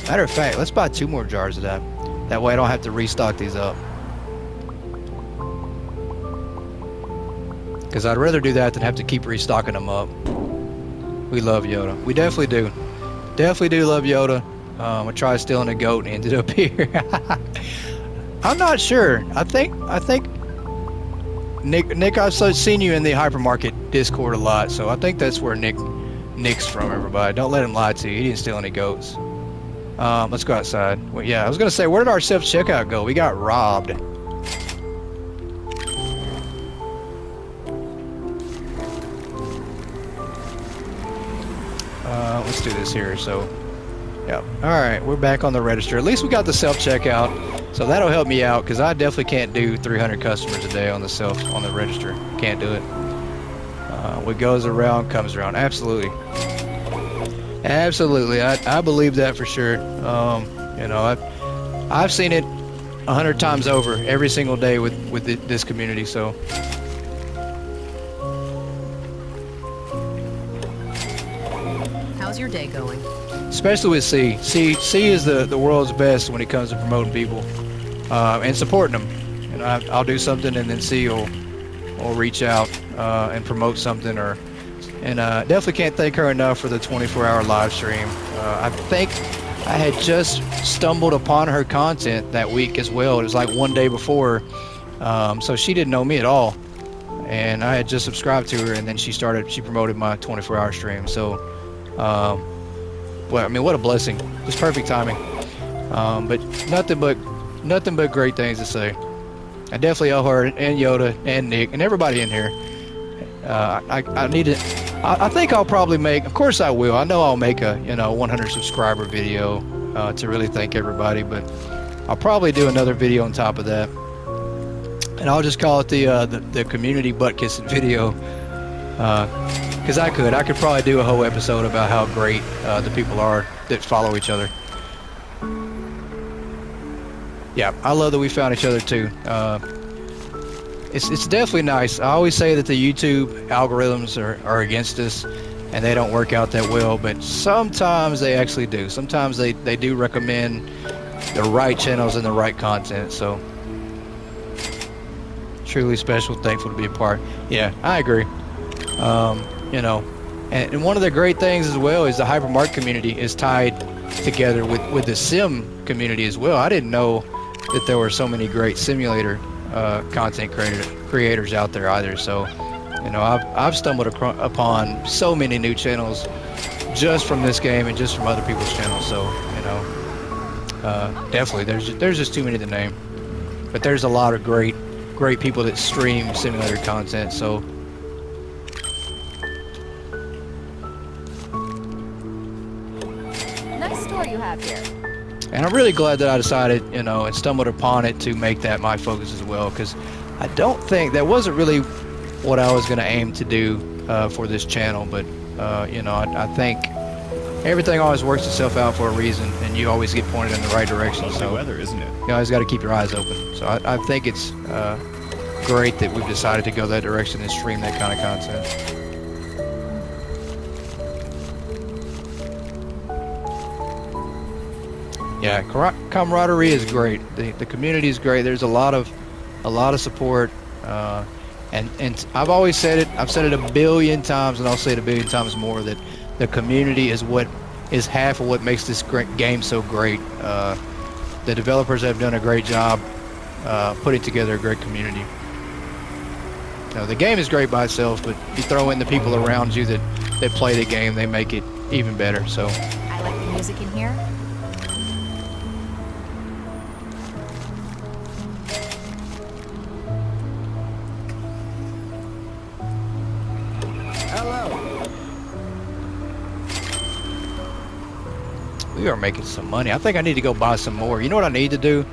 Matter of fact, let's buy 2 more jars of that. That way I don't have to restock these up. Because I'd rather do that than have to keep restocking them up. We love Yoda. We definitely do. Definitely do love Yoda. I tried stealing a goat and ended up here. I'm not sure. I think Nick, I've seen you in the Hypermarket Discord a lot, so I think that's where Nick's from. Everybody, don't let him lie to you. He didn't steal any goats. Let's go outside. Well, yeah, I was gonna say, where did our self-checkout go? We got robbed. Let's do this here. So, yeah. All right, we're back on the register. At least we got the self-checkout, so that'll help me out because I definitely can't do 300 customers a day on the register. Can't do it. What goes around comes around. Absolutely. Absolutely. I believe that for sure. You know, I've seen it 100 times over every single day with this community. So. How's your day going? Especially with C. C is the world's best when it comes to promoting people and supporting them. You know, I'll do something and then C will reach out and promote something, and definitely can't thank her enough for the 24-hour live stream. I think I had just stumbled upon her content that week as well. It was like one day before, so she didn't know me at all, and I had just subscribed to her, and then she promoted my 24-hour stream. So. Well, I mean, what a blessing! Just perfect timing. But nothing but great things to say. I definitely owe her and Yoda and Nick and everybody in here. I need to. I think I'll probably make. Of course, I will. I know I'll make a 100 subscriber video to really thank everybody, but I'll probably do another video on top of that, and I'll just call it the community butt kissing video, because I could probably do a whole episode about how great the people are that follow each other. Yeah, I love that we found each other too. It's definitely nice. I always say that the YouTube algorithms are against us, and they don't work out that well, but sometimes they actually do. Sometimes they do recommend the right channels and the right content, so truly special, thankful to be a part. Yeah, I agree. You know, and one of the great things as well is the Hypermarket community is tied together with the sim community as well. I didn't know that there were so many great simulator content creators out there either, so you know, I've stumbled upon so many new channels just from this game and just from other people's channels, so you know, definitely there's just too many to name, but there's a lot of great people that stream simulator content, so Nice store you have here. and I'm really glad that I decided, you know, and stumbled upon it to make that my focus as well, because I don't think that wasn't really what I was going to aim to do for this channel, but you know, I think everything always works itself out for a reason, and you always get pointed in the right direction. So weather, isn't it? you always got to keep your eyes open. So I think it's great that we've decided to go that direction and stream that kind of content. Yeah, camaraderie is great. The community is great. There's a lot of support, and I've always said it. I've said it a billion times, and I'll say it a billion times more, that the community is what is half of what makes this game so great. The developers have done a great job putting together a great community. You know, the game is great by itself, but you throw in the people around you that play the game, they make it even better. So I like the music in here. we are making some money. I think I need to go buy some more. You know what I need to do?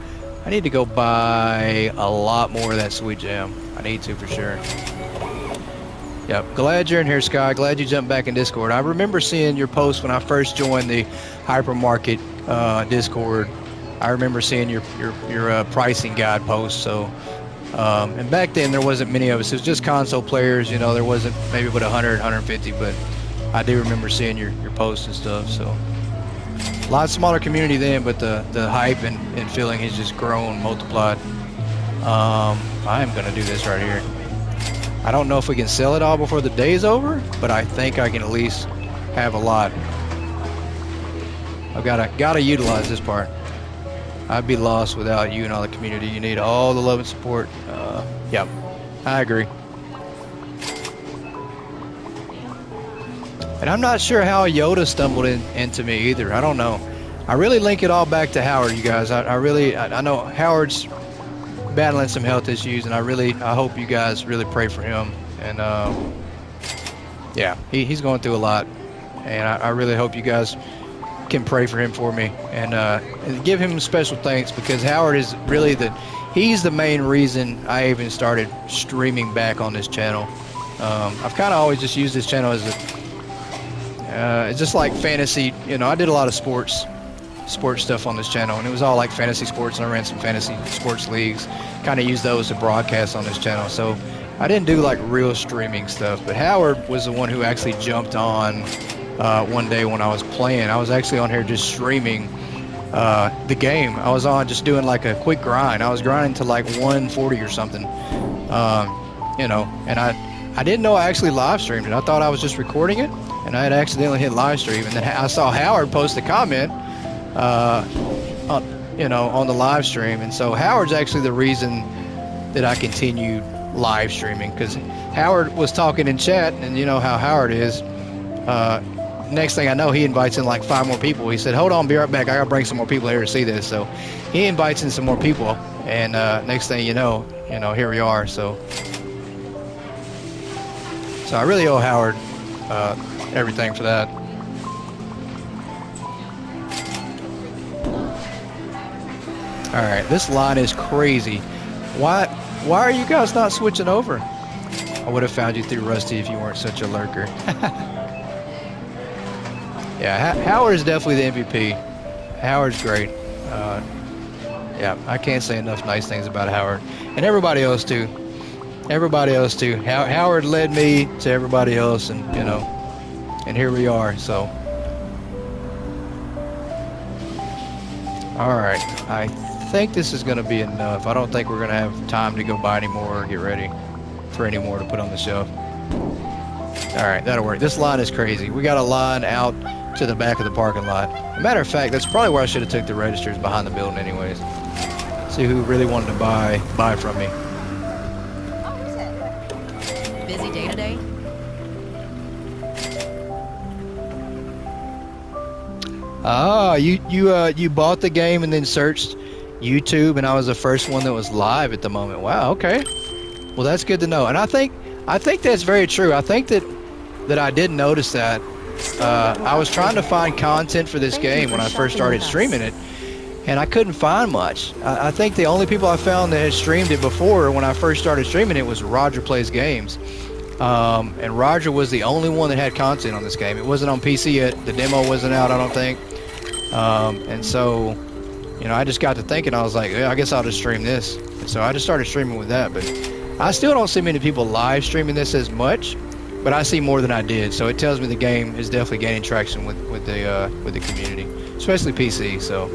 I need to go buy a lot more of that sweet jam. I need to for sure. Yep, glad you're in here, Sky. Glad you jumped back in Discord. I remember seeing your post when I first joined the Hypermarket Discord. I remember seeing your pricing guide post. So, and back then there wasn't many of us. It was just console players. You know, there wasn't maybe but 100, 150. But I do remember seeing your posts and stuff. So, a lot smaller community then, but the hype and feeling has just grown, multiplied. I am gonna do this right here. I don't know if we can sell it all before the day is over, but I think I can at least have a lot. I've gotta utilize this part. I'd be lost without you and all the community. You need all the love and support. Yep, I agree. And I'm not sure how Yoda stumbled into me either. I don't know. I really link it all back to Howard, you guys. I know Howard's battling some health issues, and I hope you guys really pray for him. And yeah, he's going through a lot, and I really hope you guys can pray for him for me and give him special thanks, because Howard is really he's the main reason I even started streaming back on this channel. I've kind of always just used this channel as it's just like fantasy. You know, I did a lot of sports stuff on this channel, and it was all like fantasy sports, and I ran some fantasy sports leagues, kind of used those to broadcast on this channel. So I didn't do like real streaming stuff, but Howard was the one who actually jumped on one day when I was playing. I was actually on here just streaming the game. I was on just doing like a quick grind. I was grinding to like 140 or something, you know, and I didn't know I actually live streamed it. I thought I was just recording it, and I had accidentally hit live stream, and then I saw Howard post a comment you know, on the live stream. And so Howard's actually the reason that I continued live streaming, because Howard was talking in chat, and you know how Howard is. Next thing I know, he invites in like 5 more people. He said, hold on, be right back, I gotta bring some more people here to see this. So he invites in some more people, and next thing you know, here we are. So I really owe Howard everything for that. All right, this line is crazy. Why are you guys not switching over? I would have found you through Rusty if you weren't such a lurker. Yeah, Howard's definitely the MVP. Howard's great. Yeah, I can't say enough nice things about Howard. And everybody else too. Everybody else too. Howard led me to everybody else, and you know, and here we are. So, all right, I think this is going to be enough. I don't think we're going to have time to go buy any more or get ready for any more to put on the shelf. All right, that'll work. This line is crazy. We got a line out to the back of the parking lot. As a matter of fact, that's probably where I should have took the registers behind the building anyways. See who really wanted to buy from me. Busy day today? Ah, you bought the game and then searched YouTube, and I was the first one that was live at the moment. Wow, okay. Well, that's good to know. And I think that's very true. I think that I did notice that. I was trying to find content for this game when I first started streaming it, and I couldn't find much. I think the only people I found that had streamed it before when I first started streaming it was Roger Plays Games. And Roger was the only one that had content on this game. It wasn't on PC yet. The demo wasn't out, I don't think. And so, you know, I just got to thinking, I was like, yeah, I guess I'll just stream this. And so I just started streaming with that. But I still don't see many people live streaming this as much, but I see more than I did. So it tells me the game is definitely gaining traction with the community, especially PC. So.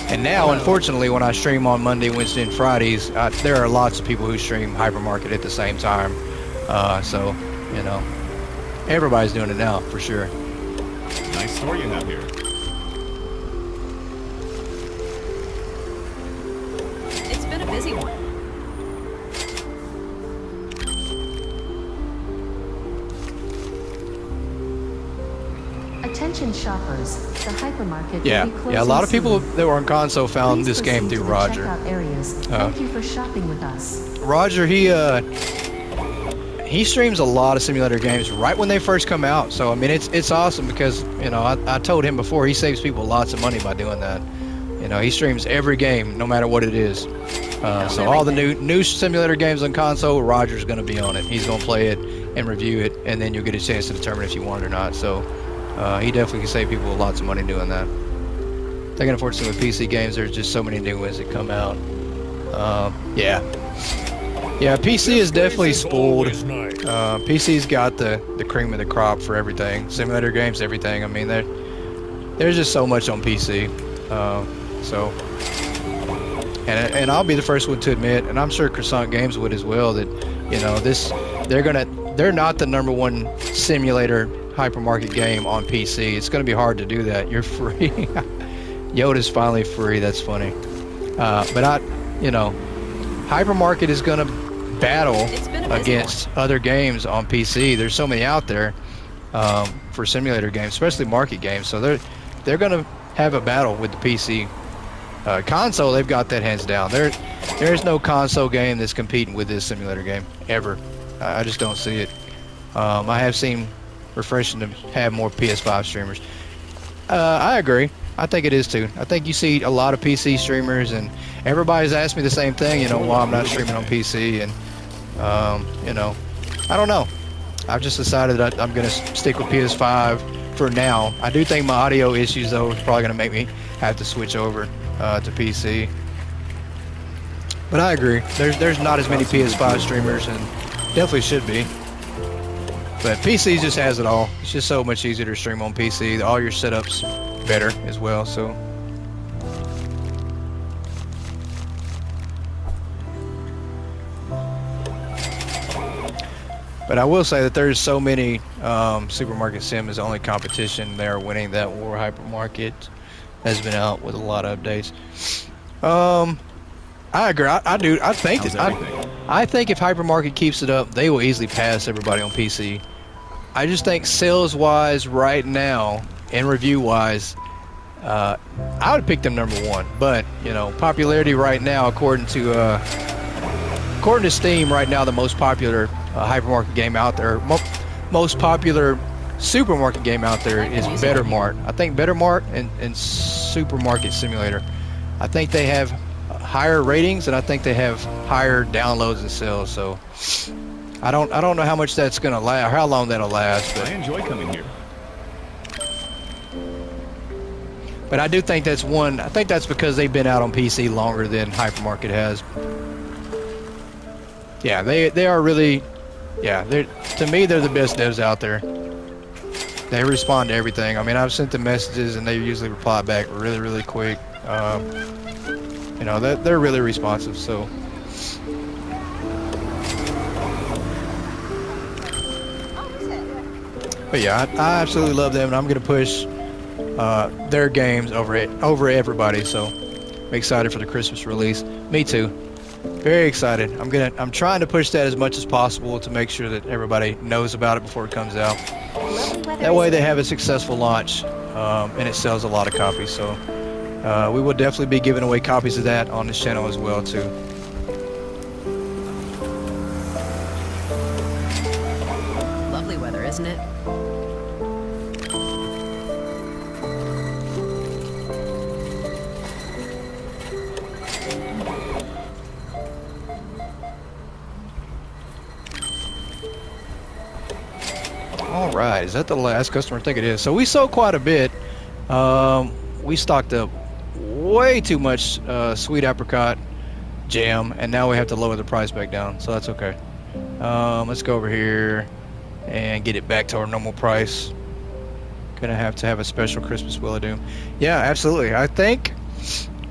And now, unfortunately, when I stream on Monday, Wednesday, and Fridays, there are lots of people who stream Hypermarket at the same time. So, you know, everybody's doing it now, for sure. Nice store you have here. It's been a busy one. Attention shoppers, the hypermarket will be Yeah, closing a lot of people soon. that were on console found Please this game proceed through to the Roger. checkout areas. Thank you for shopping with us. Roger, he streams a lot of simulator games right when they first come out. So I mean, it's awesome because, you know, I told him before, he saves people lots of money by doing that. You know, he streams every game, no matter what it is. So all the new simulator games on console, Roger's going to be on it. He's going to play it and review it, and then you'll get a chance to determine if you want it or not. So he definitely can save people lots of money doing that. I think unfortunately with PC games, there's just so many new ones that come out. Yeah, PC is definitely spoiled. PC's got the cream of the crop for everything. Simulator games, everything. I mean, there's just so much on PC. And I'll be the first one to admit, and I'm sure Croissant Games would as well, that, you know, they're not the #1 simulator hypermarket game on PC. It's going to be hard to do that. You're free. Yoda's finally free. That's funny. But you know, hypermarket is going to battle against other games on PC. There's so many out there for simulator games, especially market games. So they're going to have a battle with the PC. Console, they've got that hands down. There's no console game that's competing with this simulator game ever. I just don't see it. I have seen refreshing to have more PS5 streamers. I agree. I think it is too. I think you see a lot of PC streamers, and everybody's asked me the same thing, you know, why I'm not streaming on PC, and you know, I don't know. I've just decided that I'm going to stick with PS5 for now. I do think my audio issues, though, is probably going to make me have to switch over to PC. But I agree. There's not as many PS5 streamers, and definitely should be. But PC just has it all. It's just so much easier to stream on PC. All your setups better as well. So. But I will say that there's so many Supermarket Sim is the only competition they are winning. That War Hypermarket has been out with a lot of updates. I agree. I do. I think I think if Hypermarket keeps it up, they will easily pass everybody on PC. I just think sales-wise right now and review-wise, I would pick them #1. But you know, popularity right now, according to Steam, right now the most popular hypermarket game out there, most popular supermarket game out there is Better Mart. I think Better Mart and Supermarket Simulator. I think they have higher ratings, and I think they have higher downloads and sales. So I don't know how much that's gonna last, how long that'll last. But I enjoy coming here. But I do think that's one. I think that's because they've been out on PC longer than Hypermarket has. Yeah, they are really. Yeah, to me they're the best devs out there. They respond to everything. I mean, I've sent them messages and they usually reply back really quick. You know, they're really responsive. So. But yeah, I absolutely love them, and I'm gonna push their games over everybody. So I'm excited for the Christmas release. Me too. Very excited. I'm trying to push that as much as possible to make sure that everybody knows about it before it comes out. That way they have a successful launch, and it sells a lot of copies. So we will definitely be giving away copies of that on this channel as well too. Lovely weather, isn't it? Alright, is that the last customer? I think it is. So we sold quite a bit. We stocked up way too much sweet apricot jam, and now we have to lower the price back down, so that's okay. Let's go over here and get it back to our normal price. Gonna have to have a special Christmas Wheel of Doom. Yeah, absolutely. I think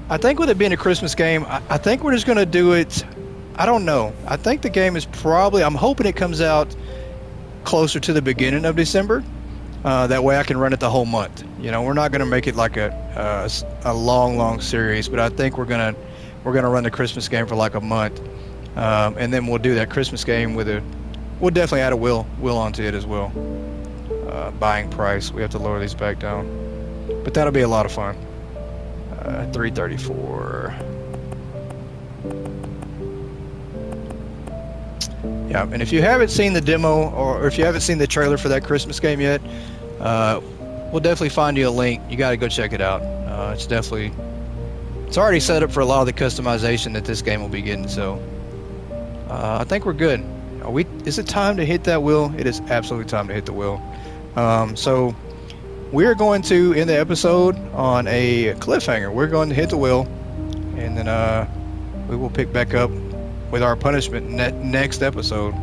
with it being a Christmas game, I think we're just gonna do it. I don't know. I think the game is probably, I'm hoping it comes out closer to the beginning of December. That way I can run it the whole month. You know, we're not going to make it like a long series, but I think we're gonna run the Christmas game for like a month, and then we'll do that Christmas game we'll definitely add a wheel onto it as well. Buying price, we have to lower these back down, but that'll be a lot of fun. 334. Yeah, and if you haven't seen the demo or if you haven't seen the trailer for that Christmas game yet, we'll definitely find you a link. You got to go check it out. It's already set up for a lot of the customization that this game will be getting. So I think we're good. Is it time to hit that wheel? It is absolutely time to hit the wheel. So we're going to end the episode on a cliffhanger. We're going to hit the wheel, and then we will pick back up with our punishment next episode.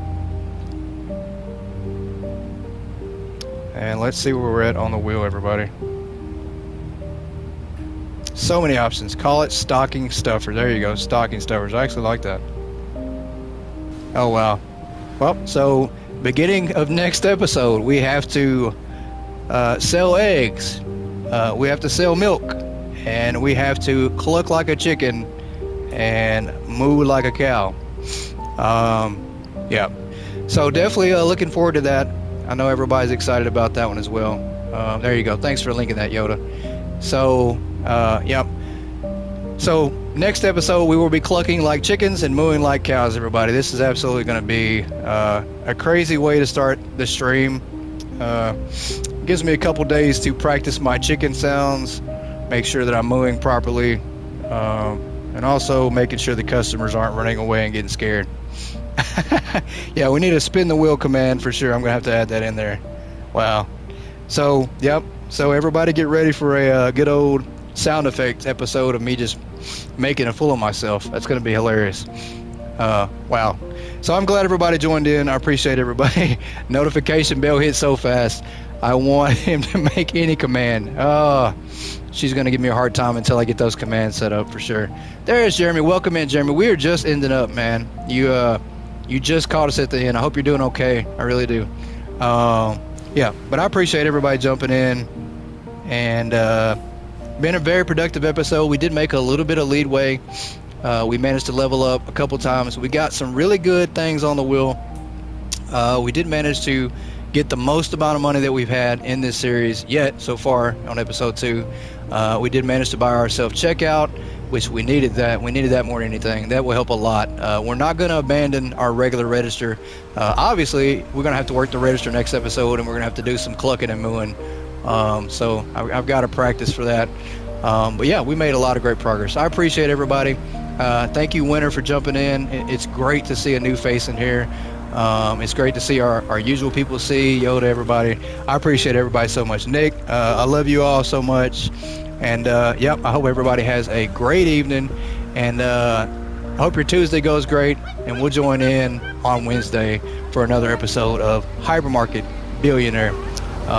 And let's see where we're at on the wheel, everybody. So many options. Call it stocking stuffer. There you go, stocking stuffers. I actually like that. Oh wow. Well, so beginning of next episode, we have to sell eggs. We have to sell milk, and we have to cluck like a chicken and moo like a cow. Yeah, so definitely looking forward to that. I know everybody's excited about that one as well. There you go. Thanks for linking that, Yoda. So yep, so next episode we will be clucking like chickens and mooing like cows, everybody. This is absolutely going to be a crazy way to start the stream. Gives me a couple days to practice my chicken sounds, make sure that I'm mooing properly, and also making sure the customers aren't running away and getting scared. Yeah, we need a spin the wheel command for sure. I'm gonna have to add that in there. Wow. So yep, so everybody get ready for a good old sound effects episode of me just making a fool of myself. That's gonna be hilarious. Wow. So I'm glad everybody joined in. I appreciate everybody. Notification bell hit so fast. I want him to make any command. She's going to give me a hard time until I get those commands set up for sure. There's Jeremy. Welcome in, Jeremy. We are just ending up, man. You just caught us at the end. I hope you're doing okay. I really do. Yeah, but I appreciate everybody jumping in, and been a very productive episode. We did make a little bit of leadway. We managed to level up a couple times. We got some really good things on the wheel. We did manage to get the most amount of money that we've had in this series yet so far on episode 2. We did manage to buy our self-checkout, which we needed that. We needed that more than anything. That will help a lot. We're not going to abandon our regular register. Obviously, we're going to have to work the register next episode, and we're going to have to do some clucking and mooing. So I've got to practice for that. But yeah, we made a lot of great progress. I appreciate everybody. Thank you, Winter, for jumping in. It's great to see a new face in here. It's great to see our usual people. Yo to everybody. I appreciate everybody so much. Nick, I love you all so much. And yep, I hope everybody has a great evening. And I hope your Tuesday goes great. And we'll join in on Wednesday for another episode of Hypermarket Billionaire